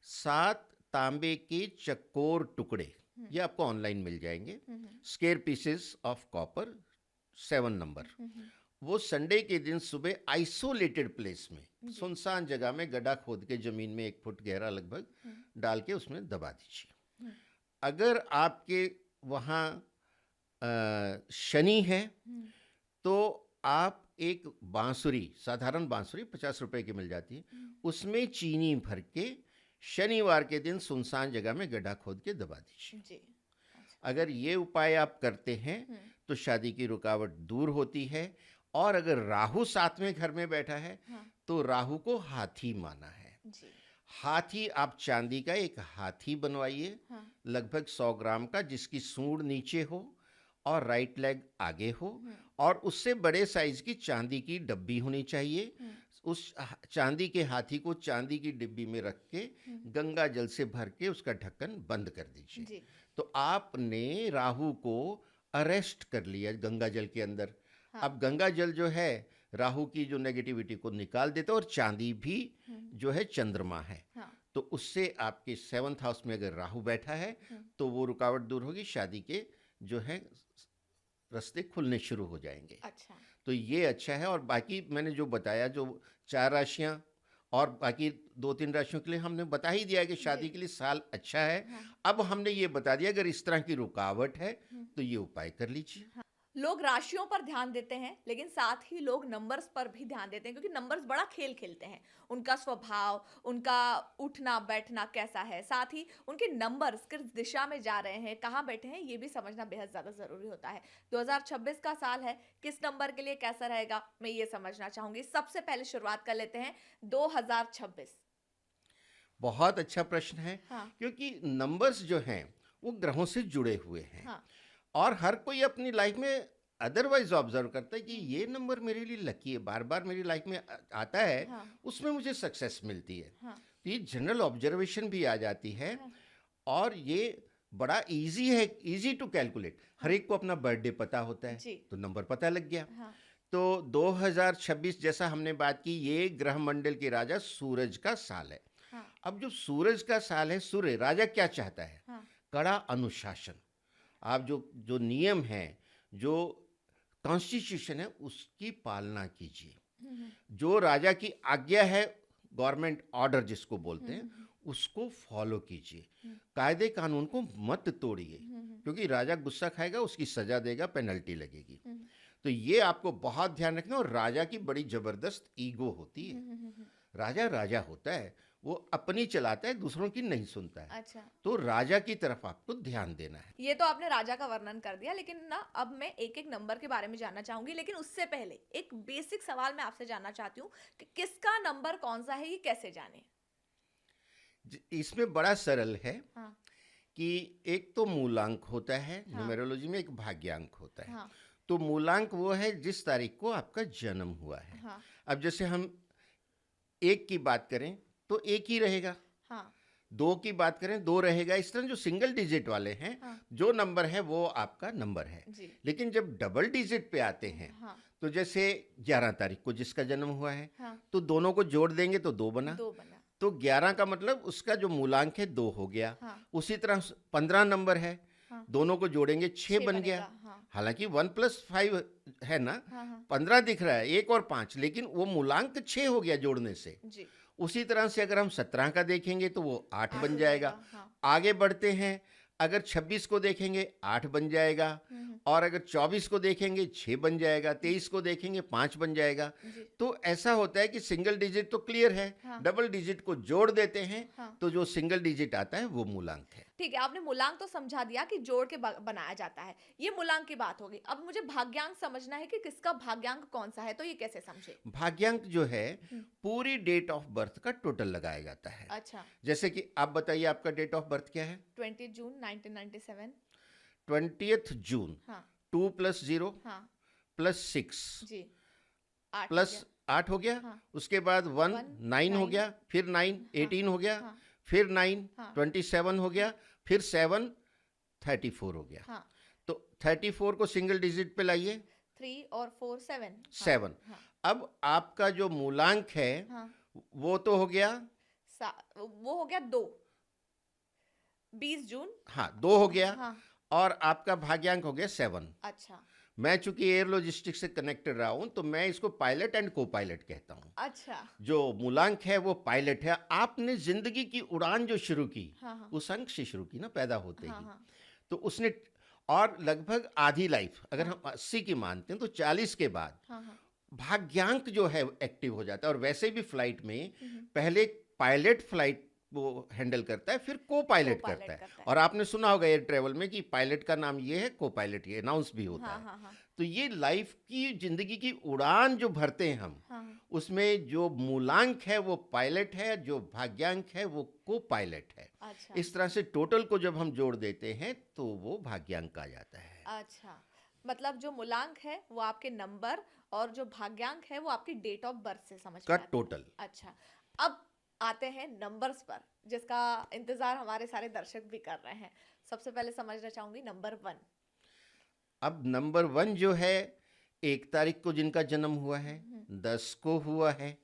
7 तांबे के चकोर टुकड़े, ये आपको ऑनलाइन मिल जाएंगे, square pieces of copper, 7 number, वो संडे के दिन सुबह आइसोलेटेड प्लेस में, सुनसान जगह में गड्ढा खोद के जमीन में 1 फुट गहरा लगभग डाल के उसमें दबा दीजिए। अगर आपके वहाँ शनि है तो आप एक बांसुरी, साधारण बांसुरी 50 रुपए की मिल जाती है, उसमें चीनी भर के शनिवार के दिन सुनसान जगह में गड्ढा खोद के दबा दीजिए। जी। अगर ये उपाय आप करते हैं तो शादी की रुकावट दूर होती है। और अगर राहु साथ में घर में बैठा है तो राहु को हाथी माना है। जी। हाथी, आप चांदी का एक हाथी बनवाइए, लगभग 100 ग्राम का, जिसकी सूंड नीचे हो और राइट लेग आगे हो, और उससे बड़े साइज की चांदी की डब्बी होनी चाहिए। उस चांदी के हाथी को चांदी की डिब्बी में रख के गंगा जल से भर के उसका ढक्कन बंद कर दीजिए। जी। तो आपने राहु को अरेस्ट कर लिया गंगा जल के अंदर। अब गंगा जल जो है राहु की जो नेगेटिविटी को निकाल देता है, और चांदी भी जो है चंद्रमा है। तो उससे आपके 7th हाउस में अगर राहु बैठा है तो वो रुकावट दूर होगी, शादी के जो है रास्ते खुलने शुरू हो जाएंगे। अच्छा। तो ये अच्छा है। और बाकी मैंने जो बताया, जो 4 राशियां और बाकी 2-3 राशियों के लिए हमने बता ही दिया कि शादी के लिए साल अच्छा है। अब हमने ये बता दिया अगर इस तरह की रुकावट है तो ये उपाय कर लीजिए। लोग राशियों पर ध्यान देते हैं, लेकिन साथ ही लोग नंबर्स पर भी ध्यान देते हैं, क्योंकि नंबर्स बड़ा खेल खेलते हैं। उनका स्वभाव, उनका उठना बैठना कैसा है, साथ ही उनके नंबर्स किस दिशा में जा रहे हैं, कहाँ बैठे हैं, ये भी समझना बेहद ज़्यादा ज़रूरी होता है। 2026 का साल है, किस नंबर के लिए कैसा रहेगा, मैं ये समझना चाहूँगी। सबसे पहले शुरुआत कर लेते हैं 2026। बहुत अच्छा प्रश्न है। हाँ। क्योंकि नंबर्स जो हैं वो ग्रहों से जुड़े हुए हैं। हाँ। और हर कोई अपनी लाइफ में अदरवाइज ऑब्जर्व करता है कि ये नंबर मेरे लिए लकी है, बार बार मेरी लाइफ में आता है, उसमें मुझे सक्सेस मिलती है। तो ये जनरल ऑब्जर्वेशन भी आ जाती है। और ये बड़ा इजी है, इजी टू कैलकुलेट। हर एक को अपना बर्थडे पता होता है तो नंबर पता लग गया। तो 2026 जैसा हमने बात की, ये ग्रह मंडल के राजा सूरज का साल है। अब जो सूरज का साल है, सूर्य राजा क्या चाहता है? कड़ा अनुशासन। आप जो नियम हैं, जो कॉन्स्टिट्यूशन है, उसकी पालना कीजिए। जो राजा की आज्ञा है, गवर्नमेंट ऑर्डर जिसको बोलते हैं, उसको फॉलो कीजिए। कायदे कानून को मत तोड़िए, क्योंकि राजा गुस्सा खाएगा, उसकी सजा देगा, पेनल्टी लगेगी। तो ये आपको बहुत ध्यान रखना। और राजा की बड़ी जबरदस्त ईगो होती है। राजा राजा होता है, वो अपनी चलाता है, दूसरों की नहीं सुनता है। अच्छा। तो राजा की तरफ आपको ध्यान देना है। ये तो आपने राजा का वर्णन कर दिया, लेकिन ना अब मैं एक एक नंबर के बारे में जानना चाहूंगी। लेकिन उससे पहले एक बेसिक सवाल मैं आपसे जानना चाहती हूँ कि किसका नंबर कौन सा है, ये कैसे जाने? इसमें बड़ा सरल है। कि एक तो मूलांक होता है, न्यूमेरोलॉजी में एक भाग्यांक होता है। तो मूलांक वो है जिस तारीख को आपका जन्म हुआ है। अब जैसे हम 1 की बात करें तो 1 ही रहेगा। 2 की बात करें 2 रहेगा। इस तरह जो सिंगल डिजिट वाले हैं, जो नंबर है वो आपका नंबर है। लेकिन जब डबल डिजिट पे आते हैं, तो जैसे 11 तारीख को जिसका जन्म हुआ है, तो दोनों को जोड़ देंगे तो 2 बना। तो 11 का मतलब उसका जो मूलांक है 2 हो गया। उसी तरह 15 नंबर है, दोनों को जोड़ेंगे 6 बन गया। हालांकि 1 + 5 है ना, 15 दिख रहा है, 1 और 5, लेकिन वो मूलांक 6 हो गया जोड़ने से। उसी तरह से अगर हम 17 का देखेंगे तो वो 8 बन जाएगा। आगे बढ़ते हैं, अगर 26 को देखेंगे 8 बन जाएगा, और अगर 24 को देखेंगे 6 बन जाएगा, 23 को देखेंगे 5 बन जाएगा। जी। तो ऐसा होता है कि सिंगल डिजिट तो क्लियर है, हाँ। डबल डिजिट को जोड़ देते हैं, हाँ। तो जो सिंगल डिजिट आता है वो मूलांक है। ठीक है, आपने मूलांक तो समझा दिया कि जोड़ के बनाया जाता है, ये मूलांक की बात होगी। अब मुझे भाग्यांक समझना है कि किसका भाग्यांक कौन सा है, तो ये कैसे समझे? भाग्यांक जो है पूरी डेट ऑफ बर्थ का टोटल लगाया जाता है। अच्छा। जैसे कि आप बताइए, आपका डेट ऑफ बर्थ क्या है? 20 जून 1997। 20th जून। हाँ। 2 + 0 हाँ। + 6 जी। 8 हो प्लस गया। 8 हो गया। हाँ। उसके बाद 1 1 9 हो 9। गया, फिर 9 हाँ। 18 हो गया, हाँ। फिर 9 हाँ। 27 हो गया, फिर 7 34 हो गया। हाँ। तो 34 को सिंगल डिजिट पे लाइए, 3 और 4 7। 7। हाँ। अब आपका जो मूलांक है हाँ। वो तो हो गया, वो हो गया 2, 20 जून। हाँ 2 हो गया, हाँ। और आपका भाग्यांक हो गया 7। अच्छा। मैं चूंकि एयर लॉजिस्टिक्स से कनेक्टेड रहा हूं, तो मैं इसको पायलट एंड को पायलट कहता हूं। अच्छा। जो मूलांक है वो पायलट है। आपने जिंदगी की उड़ान जो शुरू की, हाँ। हाँ। उस अंक से शुरू की ना, पैदा होते हाँ। ही। हाँ। तो उसने, और लगभग आधी लाइफ, अगर हाँ। हम 80 की मानते हैं, तो 40 के बाद हाँ। हाँ। भाग्यांक जो है एक्टिव हो जाता है। और वैसे भी फ्लाइट में पहले पायलट फ्लाइट वो हैंडल करता है, फिर को पायलट को-पायलट करता है। करता है। और आपने सुना होगा एयर ट्रेवल में कि पायलट का नाम ये है, को पायलट, ये अनाउंस भी होता हाँ। है। हाँ। हाँ। तो ये लाइफ की, जिंदगी की उड़ान जो भरते हैं हम, हाँ। उसमें जो मूलांक है वो पायलट है, जो भाग्यांक है वो को पायलट है। अच्छा। इस तरह से टोटल को जब हम जोड़ देते हैं तो वो भाग्यांक आ जाता है। अच्छा, मतलब जो मूलांक है वो आपके नंबर, और जो भाग्यांक है वो आपकी डेट ऑफ बर्थ से समझ का में आता है। टोटल। अच्छा, अब आते हैं नंबर्स पर, जिसका इंतजार हमारे सारे दर्शक भी कर रहे हैं। सबसे पहले समझना चाहूंगी नंबर 1। अब नंबर 1 जो है, 1 तारीख को जिनका जन्म हुआ है, 10 को हुआ है,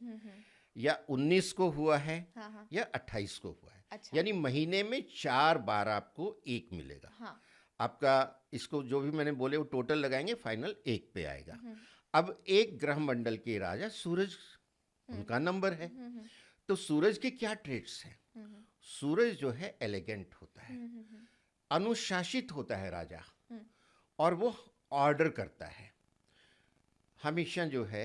या 19 को हुआ है, हाँ। हाँ। या 28 को हुआ है। अच्छा। यानी महीने में 4 बार आपको 1 मिलेगा। हाँ। आपका इसको जो भी मैंने बोले वो टोटल लगाएंगे, फाइनल 1 पे आएगा। अब एक ग्रह मंडल के राजा सूरज, उनका नंबर है। तो सूरज के क्या ट्रेट्स हैं? सूरज जो है एलिगेंट होता है, अनुशासित होता है राजा, और वो ऑर्डर करता है, हमेशा जो है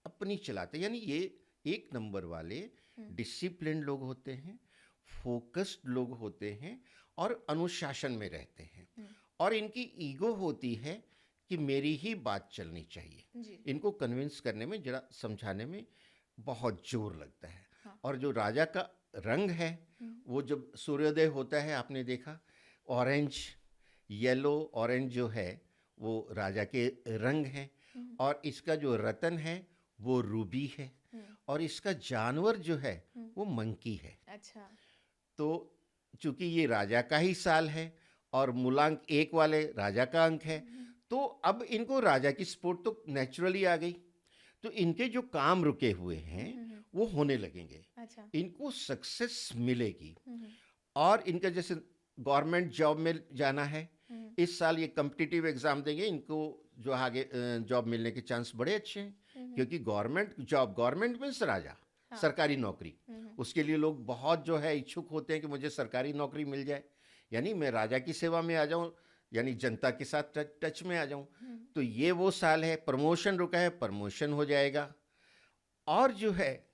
अपनी चलाते। यानी ये 1 नंबर वाले डिसिप्लिन लोग होते हैं, फोकस्ड लोग होते हैं, और अनुशासन में रहते हैं। और इनकी ईगो होती है कि मेरी ही बात चलनी चाहिए। जी। इनको कन्विंस करने में, जरा समझाने में बहुत जोर लगता है। हाँ। और जो राजा का रंग है, वो जब सूर्योदय होता है, आपने देखा, ऑरेंज, येलो ऑरेंज जो है वो राजा के रंग हैं। और इसका जो रतन है वो रूबी है, और इसका जानवर जो है वो मंकी है। अच्छा। तो चूंकि ये राजा का ही साल है, और मूलांक 1 वाले राजा का अंक है, तो अब इनको राजा की सपोर्ट तो नेचुरली आ गई। तो इनके जो काम रुके हुए हैं वो होने लगेंगे। अच्छा। इनको सक्सेस मिलेगी। और इनका जैसे गवर्नमेंट जॉब में जाना है, इस साल ये कॉम्पिटिटिव एग्जाम देंगे, इनको जो आगे जॉब मिलने के चांस बड़े अच्छे हैं। क्योंकि गवर्नमेंट जॉब, गवर्नमेंट मीन्स राजा, सरकारी नौकरी, उसके लिए लोग बहुत जो है इच्छुक होते हैं कि मुझे सरकारी नौकरी मिल जाए, यानी मैं राजा की सेवा में आ जाऊं, यानी जनता के साथ टच में आ जाऊं। तो ये वो साल है। प्रमोशन रुका है, प्रमोशन हो जाएगा। और जो है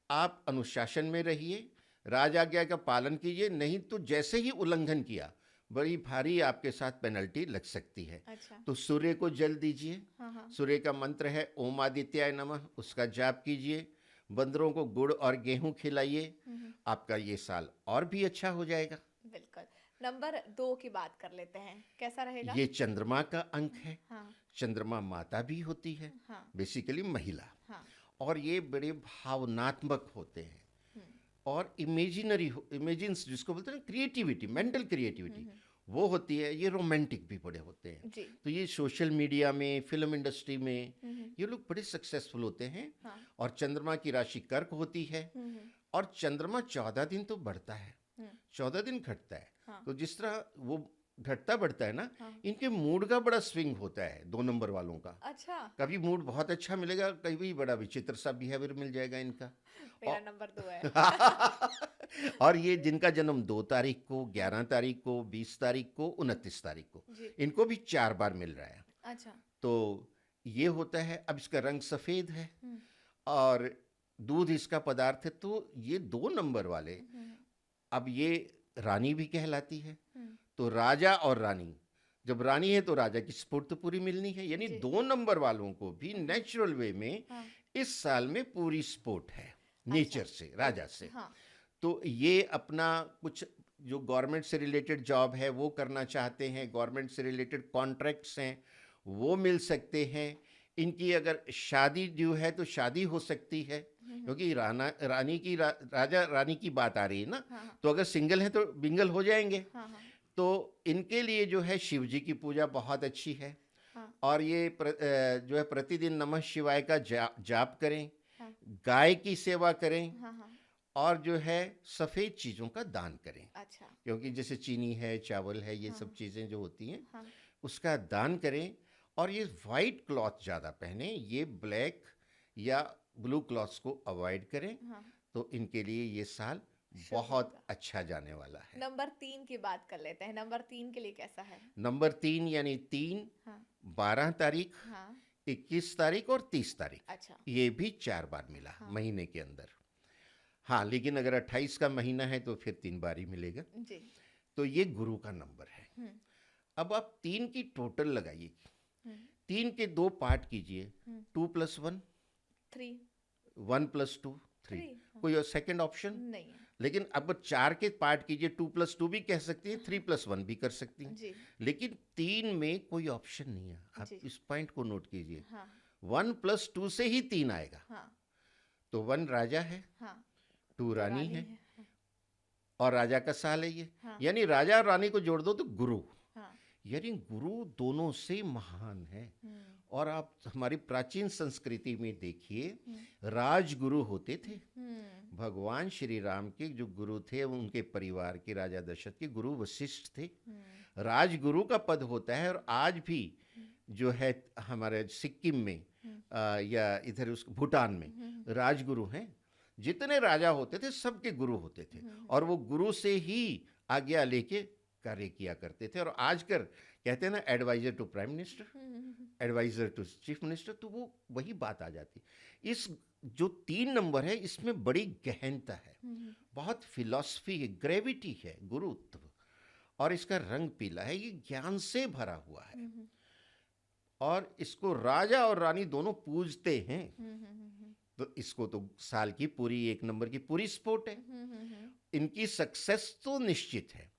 आप अनुशासन में रहिए, राज आज्ञा का पालन कीजिए, नहीं तो जैसे ही उल्लंघन किया बड़ी भारी आपके साथ पेनल्टी लग सकती है। अच्छा। तो सूर्य को जल दीजिए। हाँ। सूर्य का मंत्र है ओम आदित्याय नमः, उसका जाप कीजिए। बंदरों को गुड़ और गेहूं खिलाइए। आपका ये साल और भी अच्छा हो जाएगा। बिल्कुल। नंबर 2 की बात कर लेते हैं, कैसा रहेगा? ये चंद्रमा का अंक है। हाँ। चंद्रमा माता भी होती है, हाँ। बेसिकली महिला। हाँ। और ये बड़े भावनात्मक होते हैं, और इमेजिन्स जिसको बोलते हैं, क्रिएटिविटी, मेंटल क्रिएटिविटी वो होती है। ये रोमांटिक भी बड़े होते हैं। जी। तो ये सोशल मीडिया में, फिल्म इंडस्ट्री में ये लोग बड़े सक्सेसफुल होते हैं। हाँ। और चंद्रमा की राशि कर्क होती है। और चंद्रमा 14 दिन तो बढ़ता है, 14 दिन घटता है। हाँ। तो जिस तरह वो घटता बढ़ता है ना, हाँ। इनके मूड का बड़ा स्विंग होता है 2 नंबर वालों का। अच्छा। कभी मूड बहुत अच्छा मिलेगा, कभी बड़ा विचित्र सा बिहेवियर मिल जाएगा इनका। मेरा नंबर 2 है। और ये जिनका जन्म 2 तारीख को, 11 तारीख को, 20 तारीख को, 29 तारीख को, जी। इनको भी 4 बार मिल रहा है। अच्छा। तो ये होता है। अब इसका रंग सफ़ेद है हुँ, और दूध इसका पदार्थ है, तो ये 2 नंबर वाले, हुँ, अब ये रानी भी कहलाती है। हुँ, तो राजा और रानी, जब रानी है तो राजा की स्फूर्त पूरी मिलनी है, यानी जी। 2 नंबर वालों को भी नेचुरल वे में हाँ, इस साल में पूरी सपोर्ट है, अच्छा, नेचर से, राजा ओके, से। हाँ, तो ये अपना कुछ जो गवर्नमेंट से रिलेटेड जॉब है वो करना चाहते हैं, गवर्नमेंट से रिलेटेड कॉन्ट्रैक्ट्स हैं वो मिल सकते हैं। इनकी अगर शादी ड्यू है तो शादी हो सकती है, क्योंकि राजा रानी की बात आ रही है ना। हाँ, हाँ, तो अगर सिंगल है तो बिंगल हो जाएंगे। हाँ, हाँ, तो इनके लिए जो है शिव जी की पूजा बहुत अच्छी है। हाँ, और ये जो है प्रतिदिन नमः शिवाय का जाप करें, हाँ, गाय की सेवा करें, हाँ, हाँ, और जो है सफ़ेद चीज़ों का दान करें, अच्छा, क्योंकि जैसे चीनी है, चावल है, ये हाँ, सब चीज़ें जो होती हैं हाँ, उसका दान करें। और ये वाइट क्लॉथ ज़्यादा पहने, ये ब्लैक या ब्लू क्लॉथ्स को अवॉइड करें। हाँ, तो इनके लिए ये साल शुभ बहुत होगा। अच्छा जाने वाला है। नंबर 3 की बात कर लेते हैं, नंबर 3 के लिए कैसा है? नंबर 3 यानी 3, हाँ, 12 तारीख, हाँ, 21 तारीख और 30 तारीख, अच्छा, ये भी 4 बार मिला हाँ, महीने के अंदर। हाँ, लेकिन अगर 28 का महीना है तो फिर 3 बार ही मिलेगा। जी, तो ये गुरु का नंबर है। हुँ, अब आप 3 की टोटल लगाइए, हुँ, 3 के 2 पार्ट कीजिए, हुँ, 2 + 1, 3, 1 + 2, 3। 3, हाँ, कोई और सेकंड ऑप्शन? नहीं है, लेकिन अब 4 के पार्ट कीजिए, 2 + 2 भी कह सकती हैं, 3 + 1 भी कर सकती हैं। जी, लेकिन 3 में कोई ऑप्शन नहीं है। आप जी, इस पॉइंट को नोट कीजिए, हाँ, 1 + 2 से ही 3 आएगा। हाँ, तो 1 राजा है, हाँ, 2 तो रानी रानी है, है, हाँ, और राजा का साल है ये। हाँ, यानी राजा और रानी को जोड़ दो तो गुरु, हाँ, यानी गुरु दोनों से महान है। हुँ, और आप हमारी प्राचीन संस्कृति में देखिए, हुँ, राजगुरु होते थे। हुँ, भगवान श्री राम के जो गुरु थे, उनके परिवार के राजा दशरथ के गुरु वशिष्ठ थे। हुँ, राजगुरु का पद होता है, और आज भी जो है हमारे सिक्किम में या इधर उस भूटान में राजगुरु हैं। जितने राजा होते थे सबके गुरु होते थे, और वो गुरु से ही आज्ञा लेके कार्य किया करते थे। और आजकल कहते हैं ना, adviser to prime minister, adviser to chief minister, तो वो वही बात आ जाती। इस जो 3 नंबर है इसमें बड़ी गहनता है, बहुत फिलॉसफी है, ग्रेविटी है, गुरुत्व। और इसका रंग पीला है, ये ज्ञान से भरा हुआ है। और इसको राजा और रानी दोनों पूजते हैं। तो इसको तो साल की पूरी 1 नंबर की पूरी सपोर्ट है। इनकी सक्सेस तो निश्चित है।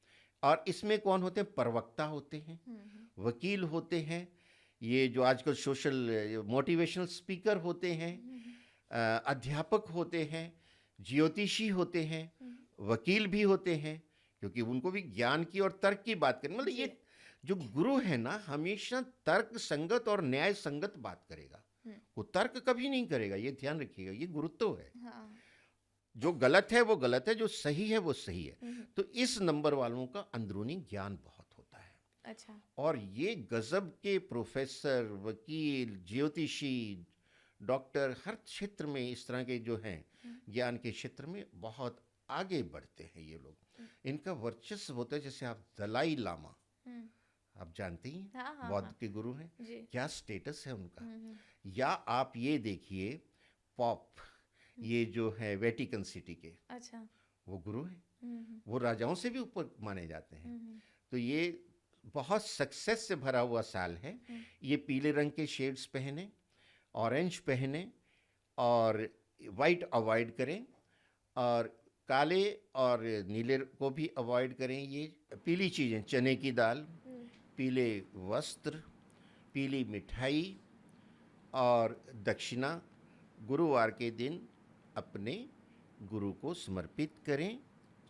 और इसमें कौन होते हैं? प्रवक्ता होते हैं, वकील होते हैं, ये जो आजकल सोशल मोटिवेशनल स्पीकर होते हैं, अध्यापक होते हैं, ज्योतिषी होते हैं, वकील भी होते हैं, क्योंकि उनको भी ज्ञान की और तर्क की बात करनी। मतलब ये जो गुरु है ना, हमेशा तर्क संगत और न्याय संगत बात करेगा, वो तर्क कभी नहीं करेगा। ये ध्यान रखिएगा, ये गुरुत्व है। हाँ, जो गलत है वो गलत है, जो सही है वो सही है। तो इस नंबर वालों का अंदरूनी ज्ञान बहुत होता है। अच्छा, और ये गजब के प्रोफेसर, वकील, ज्योतिषी, डॉक्टर, हर क्षेत्र में इस तरह के जो हैं, ज्ञान के क्षेत्र में बहुत आगे बढ़ते हैं ये लोग। इनका वर्चस्व होता है। जैसे आप दलाई लामा, आप जानते ही हैं, हाँ, हाँ, बौद्ध हाँ, के गुरु हैं, जी, क्या स्टेटस है उनका। या आप ये देखिए, पॉप, ये जो है वेटिकन सिटी के, अच्छा, वो गुरु हैं, वो राजाओं से भी ऊपर माने जाते हैं। तो ये बहुत सक्सेस से भरा हुआ साल है। ये पीले रंग के शेड्स पहने, ऑरेंज पहने, और वाइट अवॉइड करें, और काले और नीले को भी अवॉइड करें। ये पीली चीज़ें, चने की दाल, पीले वस्त्र, पीली मिठाई और दक्षिणा गुरुवार के दिन अपने गुरु को समर्पित करें,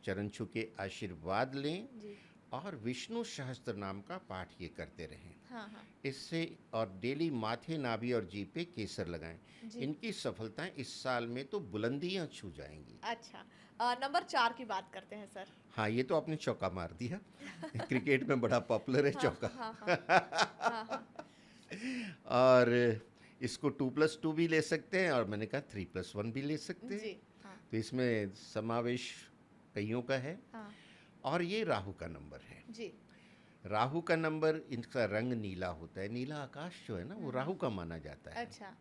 चरण छू के आशीर्वाद लें, जी, और विष्णु सहस्त्र नाम का पाठ ये करते रहें। हाँ, हाँ, इससे, और डेली माथे, नाभि और जीभ पे केसर लगाएं। जी, इनकी सफलताएं इस साल में तो बुलंदियां छू जाएंगी। अच्छा, नंबर 4 की बात करते हैं सर। हाँ, ये तो आपने चौका मार दिया। क्रिकेट में बड़ा पॉपुलर है हाँ, चौका। हाँ, हाँ, हाँ, और इसको 2 + 2 भी ले सकते हैं, और मैंने कहा 3 + 1 भी ले सकते हैं। जी, हाँ, तो इसमें समावेश कईयों का है। हाँ और ये राहु का नंबर है। जी। राहु का नंबर, इनका रंग नीला होता है, नीला आकाश जो है ना वो राहु का माना जाता है। अच्छा।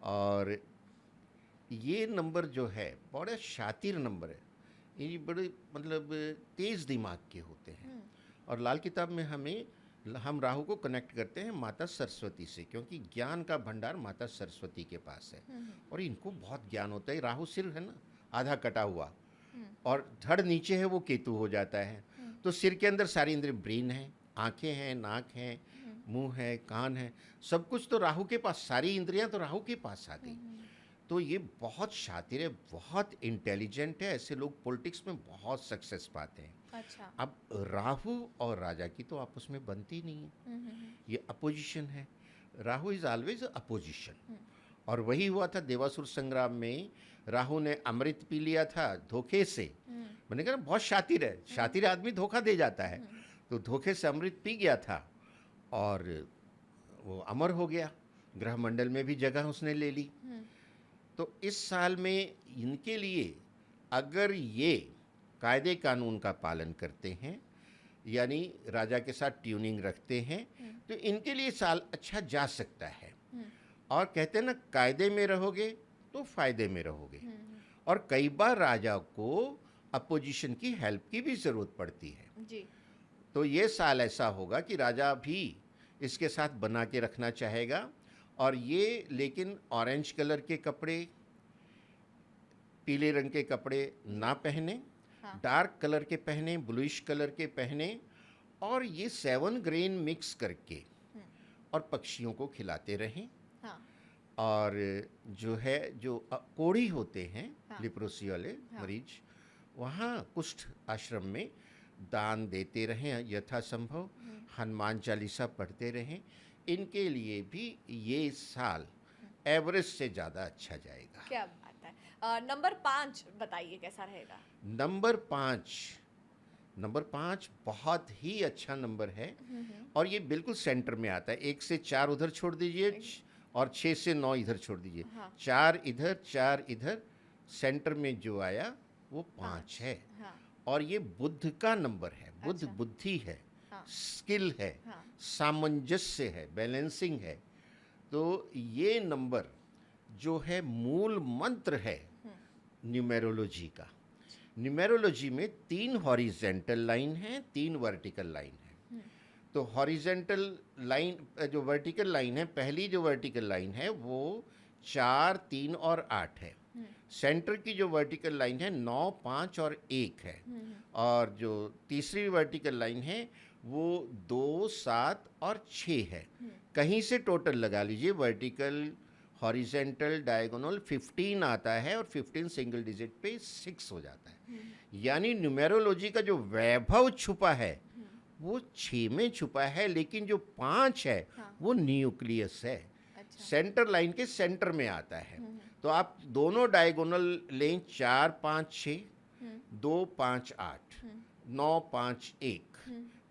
और ये नंबर जो है बड़ा शातिर नंबर है। ये बड़े मतलब तेज दिमाग के होते हैं। और लाल किताब में हम राहु को कनेक्ट करते हैं माता सरस्वती से, क्योंकि ज्ञान का भंडार माता सरस्वती के पास है। और इनको बहुत ज्ञान होता है। राहु सिर है ना आधा कटा हुआ, और धड़ नीचे है, वो केतु हो जाता है। तो सिर के अंदर सारी इंद्रिय, ब्रेन है, आंखें हैं, नाक है, मुंह है, कान है, सब कुछ तो राहु के पास, सारी इंद्रियां तो राहु के पास आ गई। तो ये बहुत शातिर है, बहुत इंटेलिजेंट है। ऐसे लोग पॉलिटिक्स में बहुत सक्सेस पाते हैं। अच्छा। अब राहु और राजा की तो आपस में बनती नहीं है, ये अपोजिशन है। Rahu is always opposition. और वही हुआ था देवासुर संग्राम में। राहु ने अमृत पी लिया था धोखे से। मैंने कहा ना, बहुत शातिर है, शातिर आदमी धोखा दे जाता है। तो धोखे से अमृत पी गया था और वो अमर हो गया, ग्रह मंडल में भी जगह उसने ले ली। तो इस साल में इनके लिए अगर ये कायदे कानून का पालन करते हैं, यानी राजा के साथ ट्यूनिंग रखते हैं, तो इनके लिए साल अच्छा जा सकता है। और कहते हैं ना, कायदे में रहोगे तो फायदे में रहोगे। और कई बार राजा को अपोजिशन की हेल्प की भी ज़रूरत पड़ती है जी। तो ये साल ऐसा होगा कि राजा भी इसके साथ बना के रखना चाहेगा। और ये लेकिन ऑरेंज कलर के कपड़े, पीले रंग के कपड़े ना पहने, डार्क कलर के पहने, ब्लूइश कलर के पहने, और ये 7 ग्रेन मिक्स करके और पक्षियों को खिलाते रहें। और जो है, जो कोढ़ी होते हैं, लिप्रोसी वाले मरीज, वहाँ कुष्ठ आश्रम में दान देते रहें यथासंभव। हनुमान चालीसा पढ़ते रहें। इनके लिए भी ये साल एवरेज से ज़्यादा अच्छा जाएगा। क्या बात है। नंबर 5 बताइए कैसा रहेगा। नंबर 5 बहुत ही अच्छा नंबर है। और ये बिल्कुल सेंटर में आता है। 1 से 4 उधर छोड़ दीजिए और 6 से 9 इधर छोड़ दीजिए। 4 इधर, 4 इधर, सेंटर में जो आया वो 5 है। और ये बुद्ध का नंबर है। बुद्ध बुद्धि है, स्किल है, सामंजस्य है, बैलेंसिंग है। तो ये नंबर जो है मूल मंत्र है न्यूमेरोलॉजी का। न्यूमेरोलॉजी में 3 हॉरिजेंटल लाइन है, 3 वर्टिकल लाइन है। तो हॉरिजेंटल लाइन, जो वर्टिकल लाइन है, पहली जो वर्टिकल लाइन है वो 4, 3 और 8 है। सेंटर की जो वर्टिकल लाइन है 9, 5 और 1 है। और जो तीसरी वर्टिकल लाइन है वो 2, 7 और 6 है। कहीं से टोटल लगा लीजिए, वर्टिकल, हॉरिजेंटल, डायगोनल 15 आता है, और 15 सिंगल डिजिट पे 6 हो जाता है। यानी न्यूमेरोलॉजी का जो वैभव छुपा है वो 6 में छुपा है, लेकिन जो 5 है वो न्यूक्लियस है। सेंटर लाइन के सेंटर में आता है। तो आप दोनों डायगोनल लें, 4, 5, 6, 2, 5, 8, 9, 5, 1।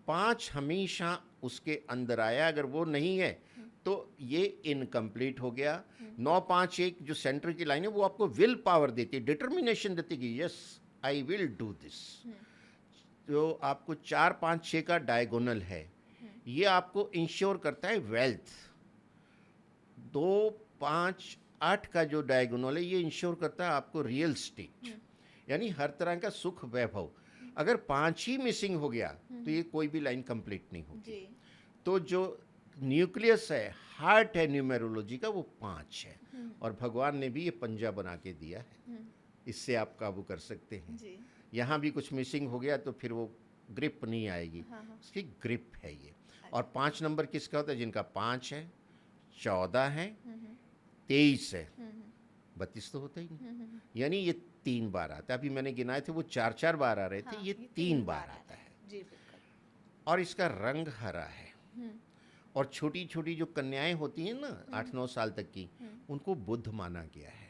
5 हमेशा उसके अंदर आया, अगर वो नहीं है तो ये इनकम्प्लीट हो गया। 9, 5, 1 जो सेंटर की लाइन है वो आपको विल पावर देती है, डिटर्मिनेशन देती है कि yes I will do this. जो आपको 4, 5, 6 का डायगोनल है, ये आपको इंश्योर करता है वेल्थ। 2, 5, 8 का जो डायगोनल है, ये इंश्योर करता है आपको रियल स्टेट, यानी हर तरह का सुख वैभव। अगर 5 ही मिसिंग हो गया तो ये कोई भी लाइन कंप्लीट नहीं होगी। तो जो न्यूक्लियस है, हार्ट है न्यूमेरोलॉजी का, वो 5 है। और भगवान ने भी ये पंजा बना के दिया है, इससे आप काबू कर सकते हैं। यहाँ भी कुछ मिसिंग हो गया तो फिर वो ग्रिप नहीं आएगी, उसकी ग्रिप है ये। और 5 नंबर किसका होता है? जिनका 5 है, 14 है, 23 है, 32 तो होता ही नहीं। यानी ये 3 बार आता है। अभी मैंने गिनाए थे वो 4-4 बार आ रहे थे, ये 3 बार आता है। जी बिल्कुल। और इसका रंग हरा है। और छोटी छोटी जो कन्याएं होती हैं ना 8-9 साल तक की, उनको बुध माना गया है।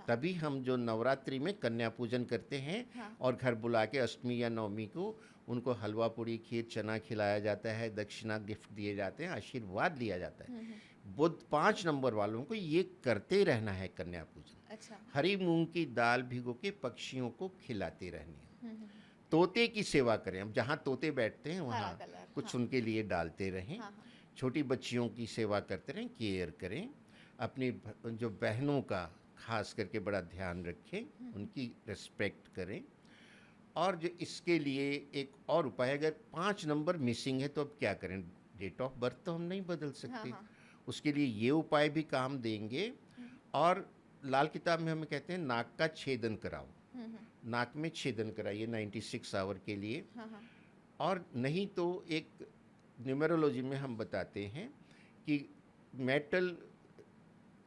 तभी हम जो नवरात्रि में कन्या पूजन करते हैं और घर बुला के अष्टमी या नवमी को उनको हलवा पूरी, खीर, चना खिलाया जाता है, दक्षिणा गिफ्ट दिए जाते हैं, आशीर्वाद लिया जाता है। बुध 5 नंबर वालों को ये करते रहना है कन्या पूजन। हरी मूंग की दाल भिगो के पक्षियों को खिलाते रहनी है। तोते की सेवा करें, अब जहाँ तोते बैठते हैं हरा वहाँ कलर, कुछ हाँ। उनके लिए डालते रहें। हाँ, हाँ। छोटी बच्चियों की सेवा करते रहें, केयर करें। अपनी जो बहनों का खास करके बड़ा ध्यान रखें, उनकी रिस्पेक्ट करें। और जो इसके लिए एक और उपाय, अगर 5 नंबर मिसिंग है तो अब क्या करें? डेट ऑफ बर्थ तो हम नहीं बदल हाँ, सकते, हाँ। उसके लिए ये उपाय भी काम देंगे। और लाल किताब में हमें कहते हैं नाक का छेदन कराओ, नाक में छेदन कराइए 96 आवर के लिए। हाँ, हाँ। और नहीं तो एक न्यूमेरोलॉजी में हम बताते हैं कि मेटल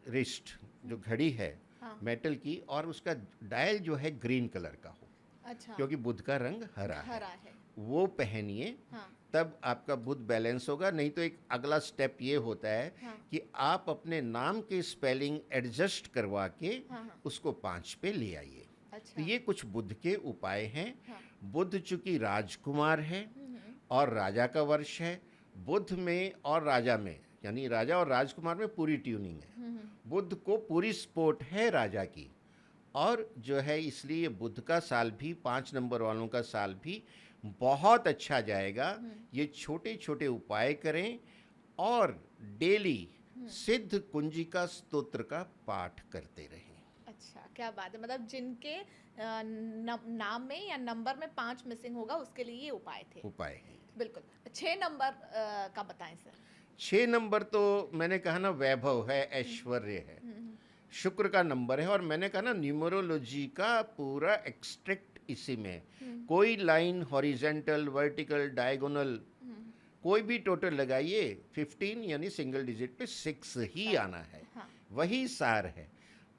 रिस्ट जो घड़ी है हाँ। मेटल की, और उसका डायल जो है ग्रीन कलर का हो, अच्छा, क्योंकि बुध का रंग हरा है, हरा है। वो पहनिए। हाँ, तब आपका बुध बैलेंस होगा। नहीं तो एक अगला स्टेप ये होता है हाँ। कि आप अपने नाम के स्पेलिंग एडजस्ट करवा के हाँ, हाँ। उसको 5 पे ले आइए। तो अच्छा। ये कुछ बुध के उपाय हैं। हाँ। बुध चूंकि राजकुमार है हम्म, और राजा का वर्ष है, बुध में और राजा में, यानी राजा और राजकुमार में पूरी ट्यूनिंग है। बुध को पूरी सपोर्ट है राजा की। और जो है इसलिए बुध का साल भी, 5 नंबर वालों का साल भी बहुत अच्छा जाएगा। ये छोटे छोटे उपाय करें और डेली सिद्ध कुंजिका स्तोत्र का पाठ करते रहें। अच्छा, क्या बात है। मतलब जिनके नाम में या नंबर में 5 मिसिंग होगा उसके लिए ये उपाय थे। उपाय है। बिल्कुल। 6 नंबर का बताएं सर। 6 नंबर तो मैंने कहा ना, वैभव है, ऐश्वर्य है, शुक्र का नंबर है। और मैंने कहा ना, न्यूमरोलॉजी का पूरा एक्सट्रैक्ट इसी में है। कोई लाइन हॉरिजेंटल, वर्टिकल, डायगोनल, कोई भी टोटल लगाइए, 15 यानी सिंगल डिजिट पे 6 ही आना है। हाँ। वही सार है।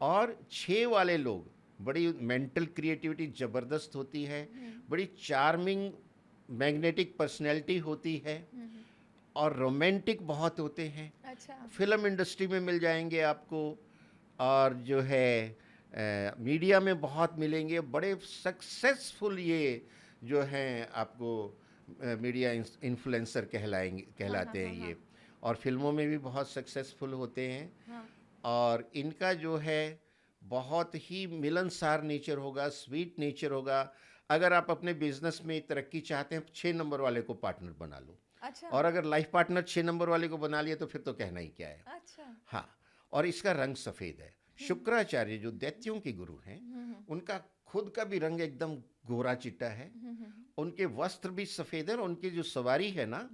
और 6 वाले लोग बड़ी मेंटल क्रिएटिविटी ज़बरदस्त होती है, बड़ी चार्मिंग मैग्नेटिक पर्सनैलिटी होती है, और रोमांटिक बहुत होते हैं। अच्छा। फिल्म इंडस्ट्री में मिल जाएंगे आपको, और जो है मीडिया में बहुत मिलेंगे। बड़े सक्सेसफुल ये जो हैं आपको मीडिया इन्फ्लुएंसर कहलाते हैं ये। और फिल्मों में भी बहुत सक्सेसफुल होते हैं। हाँ। और इनका जो है बहुत ही मिलनसार नेचर होगा, स्वीट नेचर होगा। अगर आप अपने बिजनेस में तरक्की चाहते हैं, 6 नंबर वाले को पार्टनर बना लो। अच्छा। और अगर लाइफ पार्टनर 6 नंबर वाले को बना लिया तो फिर तो कहना ही क्या है। अच्छा। हाँ। और इसका रंग सफ़ेद है। शुक्राचार्य जो दैत्यों के गुरु हैं, उनका खुद का भी रंग एकदम गोरा चिट्टा है। उनके वस्त्र भी सफ़ेद है, और उनकी जो सवारी है ना,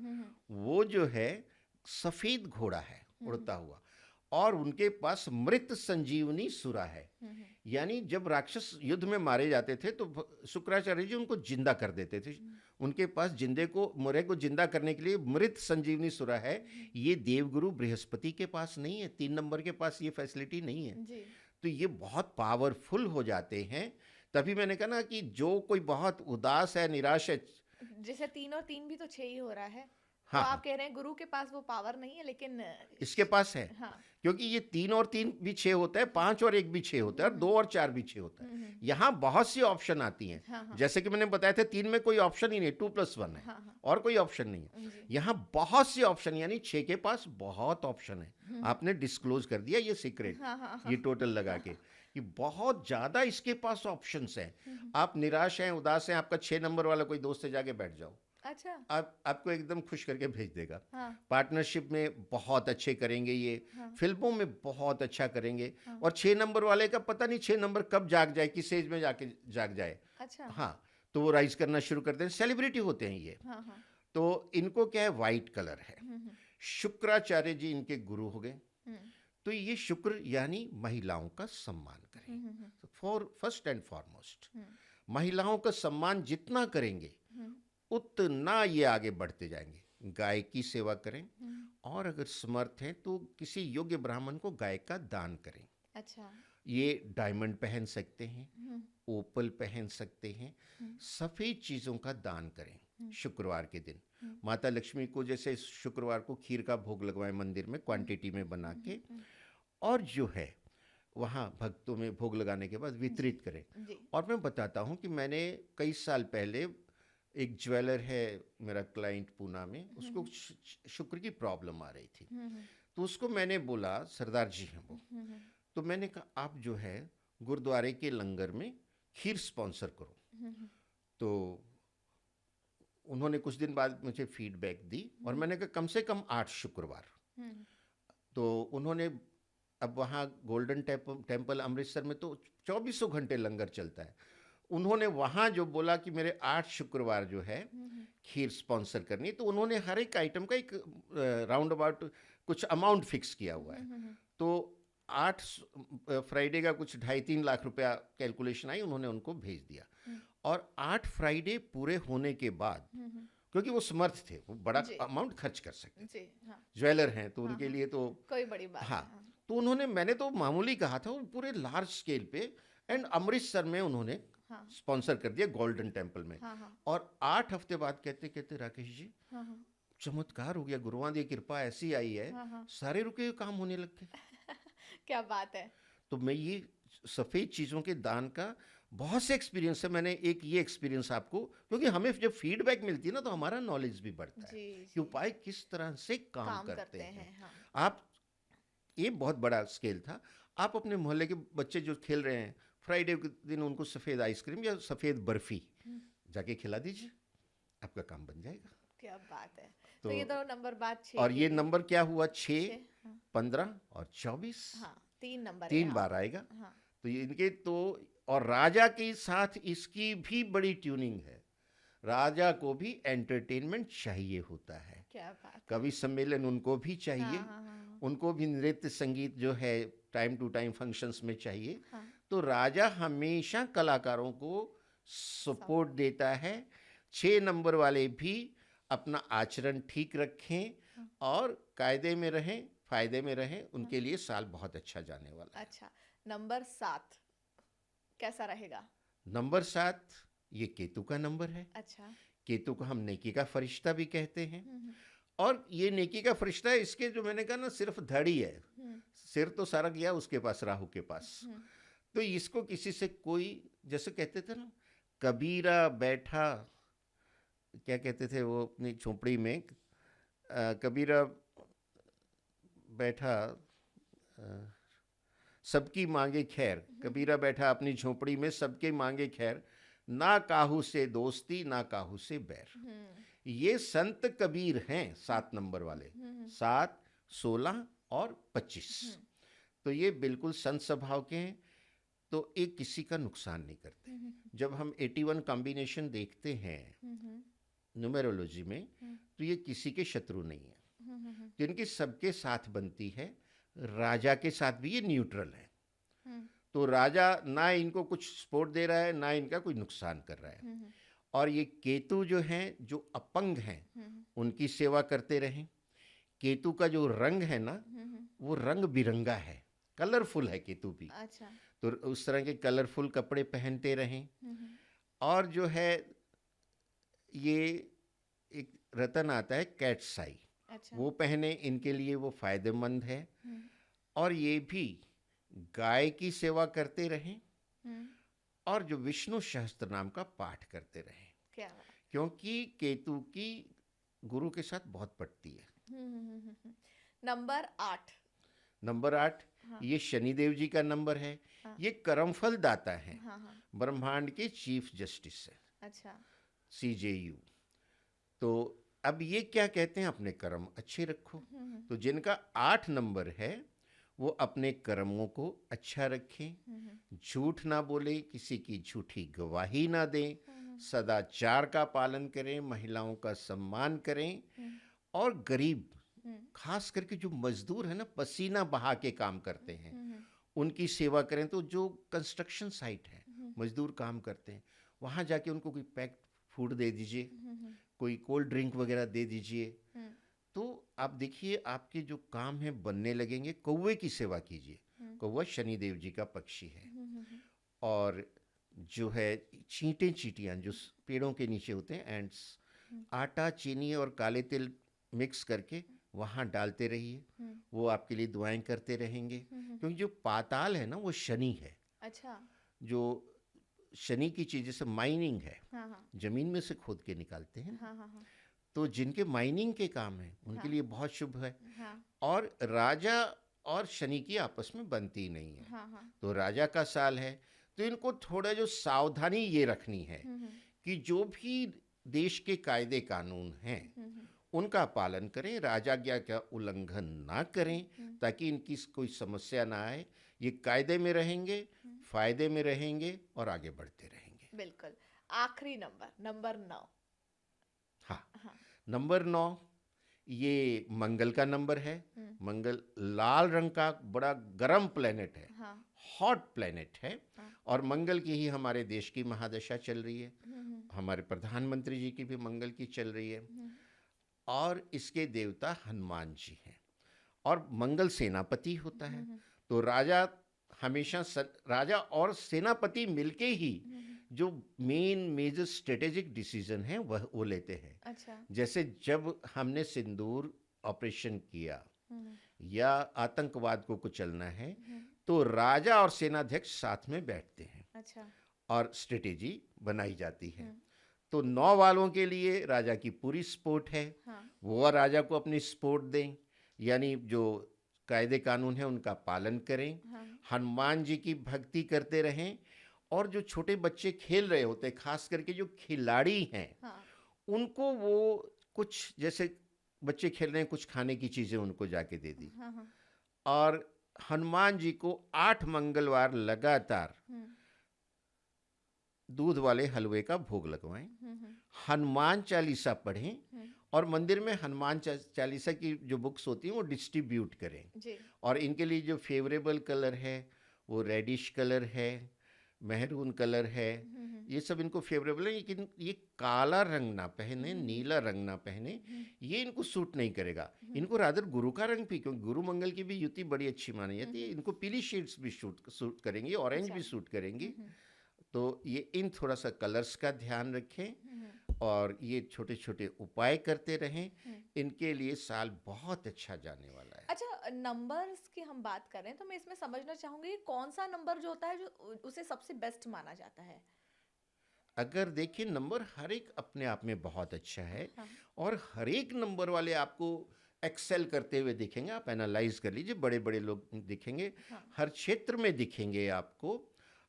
वो जो है सफ़ेद घोड़ा है उड़ता हुआ। और उनके पास मृत संजीवनी सुरा है। यानी जब राक्षस युद्ध में मारे जाते थे तो शुक्राचार्य जी उनको जिंदा कर देते थे। उनके पास मुरे को जिंदा करने के लिए मृत संजीवनी सुरा है। ये देवगुरु बृहस्पति के पास नहीं है, 3 नंबर के पास ये फैसिलिटी नहीं है। जी। तो ये बहुत पावरफुल हो जाते हैं। तभी मैंने कहा ना कि जो कोई बहुत उदास है, निराश है, जैसे 3 और 3 भी तो 6 ही हो रहा है। हाँ, तो आप कह रहे हैं गुरु के पास वो पावर नहीं है, लेकिन इसके पास है। हाँ। क्योंकि ये 3 और 3 भी 6 होता है, 5 और 1 भी 6 होता है, और 2 और 4 भी 6 होता है। यहाँ बहुत सी ऑप्शन आती हैं। हाँ। जैसे कि मैंने बताया था, 3 में कोई ऑप्शन ही नहीं, 2+1 है। हाँ। और कोई ऑप्शन नहीं है। यहाँ बहुत सी ऑप्शन, यानी 6 के पास बहुत ऑप्शन है। आपने डिस्क्लोज कर दिया ये सीक्रेट, ये टोटल लगा के, कि बहुत ज्यादा इसके पास ऑप्शंस हैं। आप निराश हैं, उदास हैं, आपका 6 नंबर वाला कोई दोस्त से जाके बैठ जाओ, अच्छा। आपको एकदम खुश करके भेज देगा। हाँ। पार्टनरशिप में बहुत अच्छे करेंगे ये। हाँ। फिल्मों में बहुत अच्छा करेंगे। और 6 नंबर वाले का पता नहीं 6 नंबर कब जाग जाए, किस एज में जाके जाग जाए। अच्छा। हाँ, तो वो राइज करना शुरू करते हैं। सेलिब्रिटी होते हैं ये। हाँ। तो इनको क्या है, वाइट कलर है। शुक्राचार्य जी इनके गुरु हो गए। तो ये शुक्र यानी महिलाओं का सम्मान करें। फॉर फर्स्ट एंड फॉरमोस्ट महिलाओं का सम्मान जितना करेंगे उतना ये आगे बढ़ते जाएंगे। गाय की सेवा करें, और अगर समर्थ हैं तो किसी योग्य ब्राह्मण को गाय का दान करें। अच्छा। ये डायमंड पहन सकते हैं, ओपल पहन सकते हैं, सफ़ेद चीज़ों का दान करें शुक्रवार के दिन। माता लक्ष्मी को जैसे शुक्रवार को खीर का भोग लगवाएं मंदिर में क्वांटिटी में बना के, और जो है वहाँ भक्तों में भोग लगाने के बाद वितरित करें। और मैं बताता हूँ कि मैंने कई साल पहले, एक ज्वेलर है मेरा क्लाइंट पूना में, उसको शुक्र की प्रॉब्लम आ रही थी। तो उसको मैंने बोला, सरदार जी हैं वो, तो मैंने कहा आप जो है गुरुद्वारे के लंगर में खीर स्पॉन्सर करो। तो उन्होंने कुछ दिन बाद मुझे फीडबैक दी और मैंने कहा कम से कम 8 शुक्रवार। हम्म, तो उन्होंने, अब वहाँ गोल्डन टेम्पल अमृतसर में तो 2400 घंटे लंगर चलता है। उन्होंने वहाँ जो बोला कि मेरे 8 शुक्रवार जो है खीर स्पॉन्सर करनी, तो उन्होंने हर एक आइटम का एक राउंड अबाउट कुछ अमाउंट फिक्स किया हुआ है। तो 8 फ्राइडे का कुछ 2.5-3 लाख रुपया कैलकुलेशन आई, उन्होंने उनको भेज दिया। और 8 फ्राइडे पूरे होने के बाद, क्योंकि वो समर्थ थे, वो बड़ा जी अमाउंट खर्च कर सकते, जी हाँ ज्वेलर हैं तो हाँ उनके हाँ लिए तो कोई बड़ी बात हाँ। है। तो उन्होंने, मैंने तो मामूली कहा था, वो पूरे लार्ज स्केल पे एंड अमृतसर में उन्होंने हाँ स्पॉन्सर कर दिया गोल्डन टेम्पल में। हाँ हाँ और 8 हफ्ते बाद कहते कहते राकेश जी हाँ हाँ चमत्कार हो गया, गुरुओं की कृपा ऐसी आई है, हाँ हाँ सारे रुके हुए काम होने लग गए। क्या बात है। तो मैं ये सफ़ेद चीज़ों के दान का बहुत से एक्सपीरियंस है। मैंने एक ये एक्सपीरियंस आपको, क्योंकि हमें जब फीडबैक मिलती है ना तो हमारा नॉलेज भी बढ़ता है जी कि जी उपाय किस तरह से काम काम करते करते हैं। हैं हाँ आप, ये बहुत बड़ा स्केल था। आप अपने मोहल्ले के बच्चे जो खेल रहे हैं, फ्राइडे के दिन उनको सफ़ेद आइसक्रीम या सफ़ेद बर्फ़ी जाके खिला दीजिए, आपका काम बन जाएगा। क्या बात है। तो तो ये तो नंबर बात 6 और की ये थी। नंबर क्या हुआ, 6, 6 हाँ 15 और 24, हाँ 3 नंबर है 3 यहाँ बार पर। आएगा। हाँ तो ये इनके तो, और राजा के साथ इसकी भी बड़ी ट्यूनिंग है। राजा को भी एंटरटेनमेंट चाहिए होता है, क्या बात है। कवि सम्मेलन उनको भी हाँ चाहिए, हाँ हाँ उनको भी नृत्य संगीत जो है टाइम टू टाइम फंक्शंस में चाहिए। हाँ तो राजा हमेशा कलाकारों को सपोर्ट देता है। 6 नंबर वाले भी अपना आचरण ठीक रखें हाँ और कायदे में रहें, फायदे में रहें, उनके लिए साल बहुत अच्छा जाने वाला है। अच्छा नंबर 7 कैसा रहेगा। नंबर 7 ये केतु का नंबर है। अच्छा केतु को हम नेकी का फरिश्ता भी कहते हैं। हम्म और ये नेकी का फरिश्ता है, इसके जो मैंने कहा ना सिर्फ धड़ ही है, हम्म सिर तो सारा गया उसके पास, राहु के पास। हम्म तो इसको किसी से कोई, जैसे कहते थे ना, कबीरा बैठा, क्या कहते थे वो अपनी झोपड़ी में, कबीरा बैठा, अ, सबकी मांगे खैर, कबीरा बैठा अपनी झोपड़ी में सबके मांगे खैर, ना काहू से दोस्ती ना काहू से बैर। ये संत कबीर हैं 7 नंबर वाले, 7, 16 और 25। तो ये बिल्कुल संत स्वभाव के हैं, तो एक किसी का नुकसान नहीं करते। जब हम 81 कॉम्बिनेशन देखते हैं न्यूमेरोलॉजी में, तो ये किसी के शत्रु नहीं है। तो इनकी सबके साथ बनती है। राजा के साथ भी ये न्यूट्रल है। तो राजा ना इनको कुछ सपोर्ट दे रहा है, ना इनका कोई नुकसान कर रहा है। और ये केतु जो हैं, जो अपंग हैं, उनकी सेवा करते रहें। केतु का जो रंग है ना, वो रंग बिरंगा है, कलरफुल है केतु भी। अच्छा तो उस तरह के कलरफुल कपड़े पहनते रहें। और जो है, ये एक रतन आता है कैट्स आई, अच्छा वो पहने, इनके लिए वो फायदेमंद है। और ये भी गाय की सेवा करते रहें और जो विष्णु सहस्त्र नाम का पाठ करते रहें, क्या बात। क्योंकि केतु की गुरु के साथ बहुत पटती है। नंबर 8 नंबर 8 हाँ ये शनिदेव जी का नंबर है। हाँ ये कर्मफल दाता है, हाँ हाँ ब्रह्मांड के चीफ जस्टिस है, अच्छा CJU। तो अब ये क्या कहते हैं, अपने कर्म अच्छे रखो। तो जिनका 8 नंबर है वो अपने कर्मों को अच्छा रखें, झूठ ना बोले, किसी की झूठी गवाही ना दें, सदाचार का पालन करें, महिलाओं का सम्मान करें। और गरीब, खास करके जो मजदूर है ना, पसीना बहा के काम करते हैं, उनकी सेवा करें। तो जो कंस्ट्रक्शन साइट है, मजदूर काम करते हैं, वहाँ जाके उनको कोई पैक्ड फूड दे दीजिए, कोई कोल्ड ड्रिंक वगैरह दे दीजिए। तो आप देखिए आपके जो काम है बनने लगेंगे। कौवे की सेवा कीजिए, कौवा शनिदेव जी का पक्षी है। और जो है चींटियाँ जो पेड़ों के नीचे होते हैं, एंड्स, आटा, चीनी और काले तिल मिक्स करके वहाँ डालते रहिए, वो आपके लिए दुआएं करते रहेंगे। क्योंकि जो पाताल है ना, वो शनि है। अच्छा जो शनि की चीज़, जैसे माइनिंग है, हाँ हाँ जमीन में से खोद के निकालते हैं, हाँ हाँ हाँ तो जिनके माइनिंग के काम हैं उनके हाँ लिए बहुत शुभ है। हाँ और राजा और शनि की आपस में बनती नहीं है, हाँ हाँ तो राजा का साल है। तो इनको थोड़ा जो सावधानी ये रखनी है कि जो भी देश के कायदे कानून हैं उनका पालन करें, राजाज्ञा का उल्लंघन ना करें, ताकि इनकी कोई समस्या ना आए। ये कायदे में रहेंगे, फायदे में रहेंगे और आगे बढ़ते रहेंगे। बिल्कुल। आखिरी नंबर, नंबर 9। हाँ, हाँ। नंबर 9 ये मंगल का नंबर है। मंगल लाल रंग का बड़ा गर्म प्लेनेट है, हाँ। हॉट प्लेनेट है। हाँ। और मंगल की ही हमारे देश की महादशा चल रही है, हमारे प्रधानमंत्री जी की भी मंगल की चल रही है। और इसके देवता हनुमान जी हैं और मंगल सेनापति होता है। तो राजा हमेशा राजा और सेनापति मिलके ही जो मेन मेजर स्ट्रेटेजिक डिसीजन है वो लेते हैं। अच्छा। जैसे जब हमने सिंदूर ऑपरेशन किया या आतंकवाद को कुचलना है, तो राजा और सेनाध्यक्ष साथ में बैठते हैं। अच्छा। और स्ट्रेटेजी बनाई जाती है। तो 9 वालों के लिए राजा की पूरी सपोर्ट है। हाँ। वो राजा को अपनी सपोर्ट दें, यानी जो कायदे कानून है उनका पालन करें। हाँ। हनुमान जी की भक्ति करते रहें। और जो छोटे बच्चे खेल रहे होते हैं, खास करके जो खिलाड़ी हैं, हाँ। उनको वो कुछ, जैसे बच्चे खेल रहे हैं, कुछ खाने की चीज़ें उनको जाके दे दी। हाँ। और हनुमान जी को 8 मंगलवार लगातार दूध वाले हलवे का भोग लगवाएं, हनुमान चालीसा पढ़ें और मंदिर में हनुमान चालीसा की जो बुक्स होती हैं वो डिस्ट्रीब्यूट करें जी। और इनके लिए जो फेवरेबल कलर है वो रेडिश कलर है, मेहरून कलर है, ये सब इनको फेवरेबल है। लेकिन ये काला रंग ना पहने, नीला रंग ना पहने, ये इनको सूट नहीं करेगा। इनको रादर गुरु का रंग भी, क्योंकि गुरु मंगल की भी युति बड़ी अच्छी मानी जाती है, इनको पीली शेड्स भी सूट करेंगी, ऑरेंज भी सूट करेंगी। तो ये इन थोड़ा सा कलर्स का ध्यान रखें और ये छोटे छोटे उपाय करते रहें, इनके लिए साल बहुत अच्छा जाने वाला है। अच्छा, नंबर्स की हम बात करें तो मैं इसमें समझना चाहूंगी कौन सा नंबर जो होता है जो उसे सबसे बेस्ट माना जाता है। अगर देखिए, नंबर हर एक अपने आप में बहुत अच्छा है। हाँ। और हर एक नंबर वाले आपको एक्सेल करते हुए दिखेंगे। आप एनालाइज कर लीजिए, बड़े बड़े लोग दिखेंगे। हाँ। हर क्षेत्र में दिखेंगे आपको।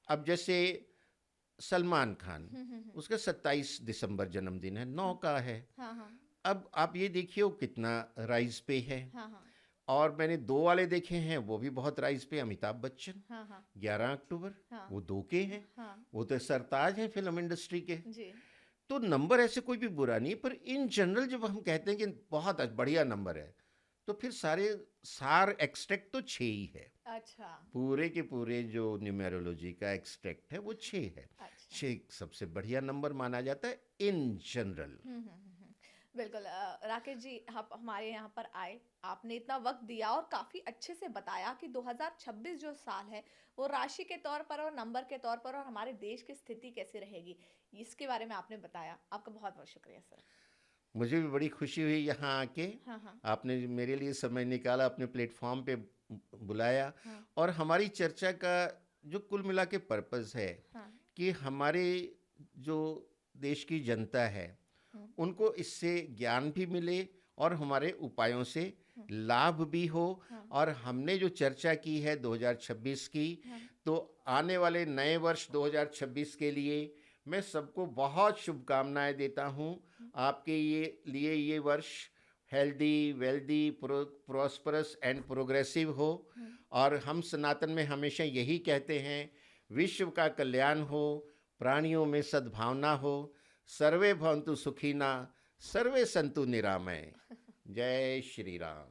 अब जैसे सलमान खान, उसका 27 दिसंबर जन्मदिन है, 9 का है। हाँ। हाँ। अब आप ये देखिए वो कितना राइज पे है। हाँ। हाँ। और मैंने 2 वाले देखे हैं, वो भी बहुत राइज पे। अमिताभ बच्चन, हाँ। हाँ। 11 अक्टूबर, हाँ। वो 2 के हैं। हाँ। वो तो सरताज हैं फिल्म इंडस्ट्री के। जी। तो नंबर ऐसे कोई भी बुरा नहीं है, पर इन जनरल जब हम कहते हैं कि बहुत बढ़िया नंबर है, तो फिर सार एक्सट्रैक्ट तो 6 ही है। अच्छा। पूरे के पूरे जो न्यूमेरोलॉजी का एक्सट्रैक्ट है वो 6 है। अच्छा। 6 सबसे बढ़िया नंबर माना जाता है इन जनरल। बिल्कुल। राकेश जी, आप हमारे यहाँ पर आए, आपने इतना वक्त दिया और काफ़ी अच्छे से बताया कि 2026 जो साल है वो राशि के तौर पर और नंबर के तौर पर और हमारे देश की स्थिति कैसी रहेगी, इसके बारे में आपने बताया। आपका बहुत बहुत शुक्रिया सर। मुझे भी बड़ी खुशी हुई यहाँ आके। हाँ। हाँ। आपने मेरे लिए समय निकाला, अपने प्लेटफॉर्म पे बुलाया। हाँ। और हमारी चर्चा का जो कुल मिला के पर्पस है हाँ। कि हमारे जो देश की जनता है उनको इससे ज्ञान भी मिले और हमारे उपायों से लाभ भी हो। और हमने जो चर्चा की है 2026 की, तो आने वाले नए वर्ष 2026 के लिए मैं सबको बहुत शुभकामनाएं देता हूं। आपके लिए ये वर्ष healthy, wealthy, prosperous and progressive हो। और हम सनातन में हमेशा यही कहते हैं, विश्व का कल्याण हो, प्राणियों में सद्भावना हो, सर्वे भवन्तु सुखिनः, सर्वे सन्तु निरामय। जय श्री राम।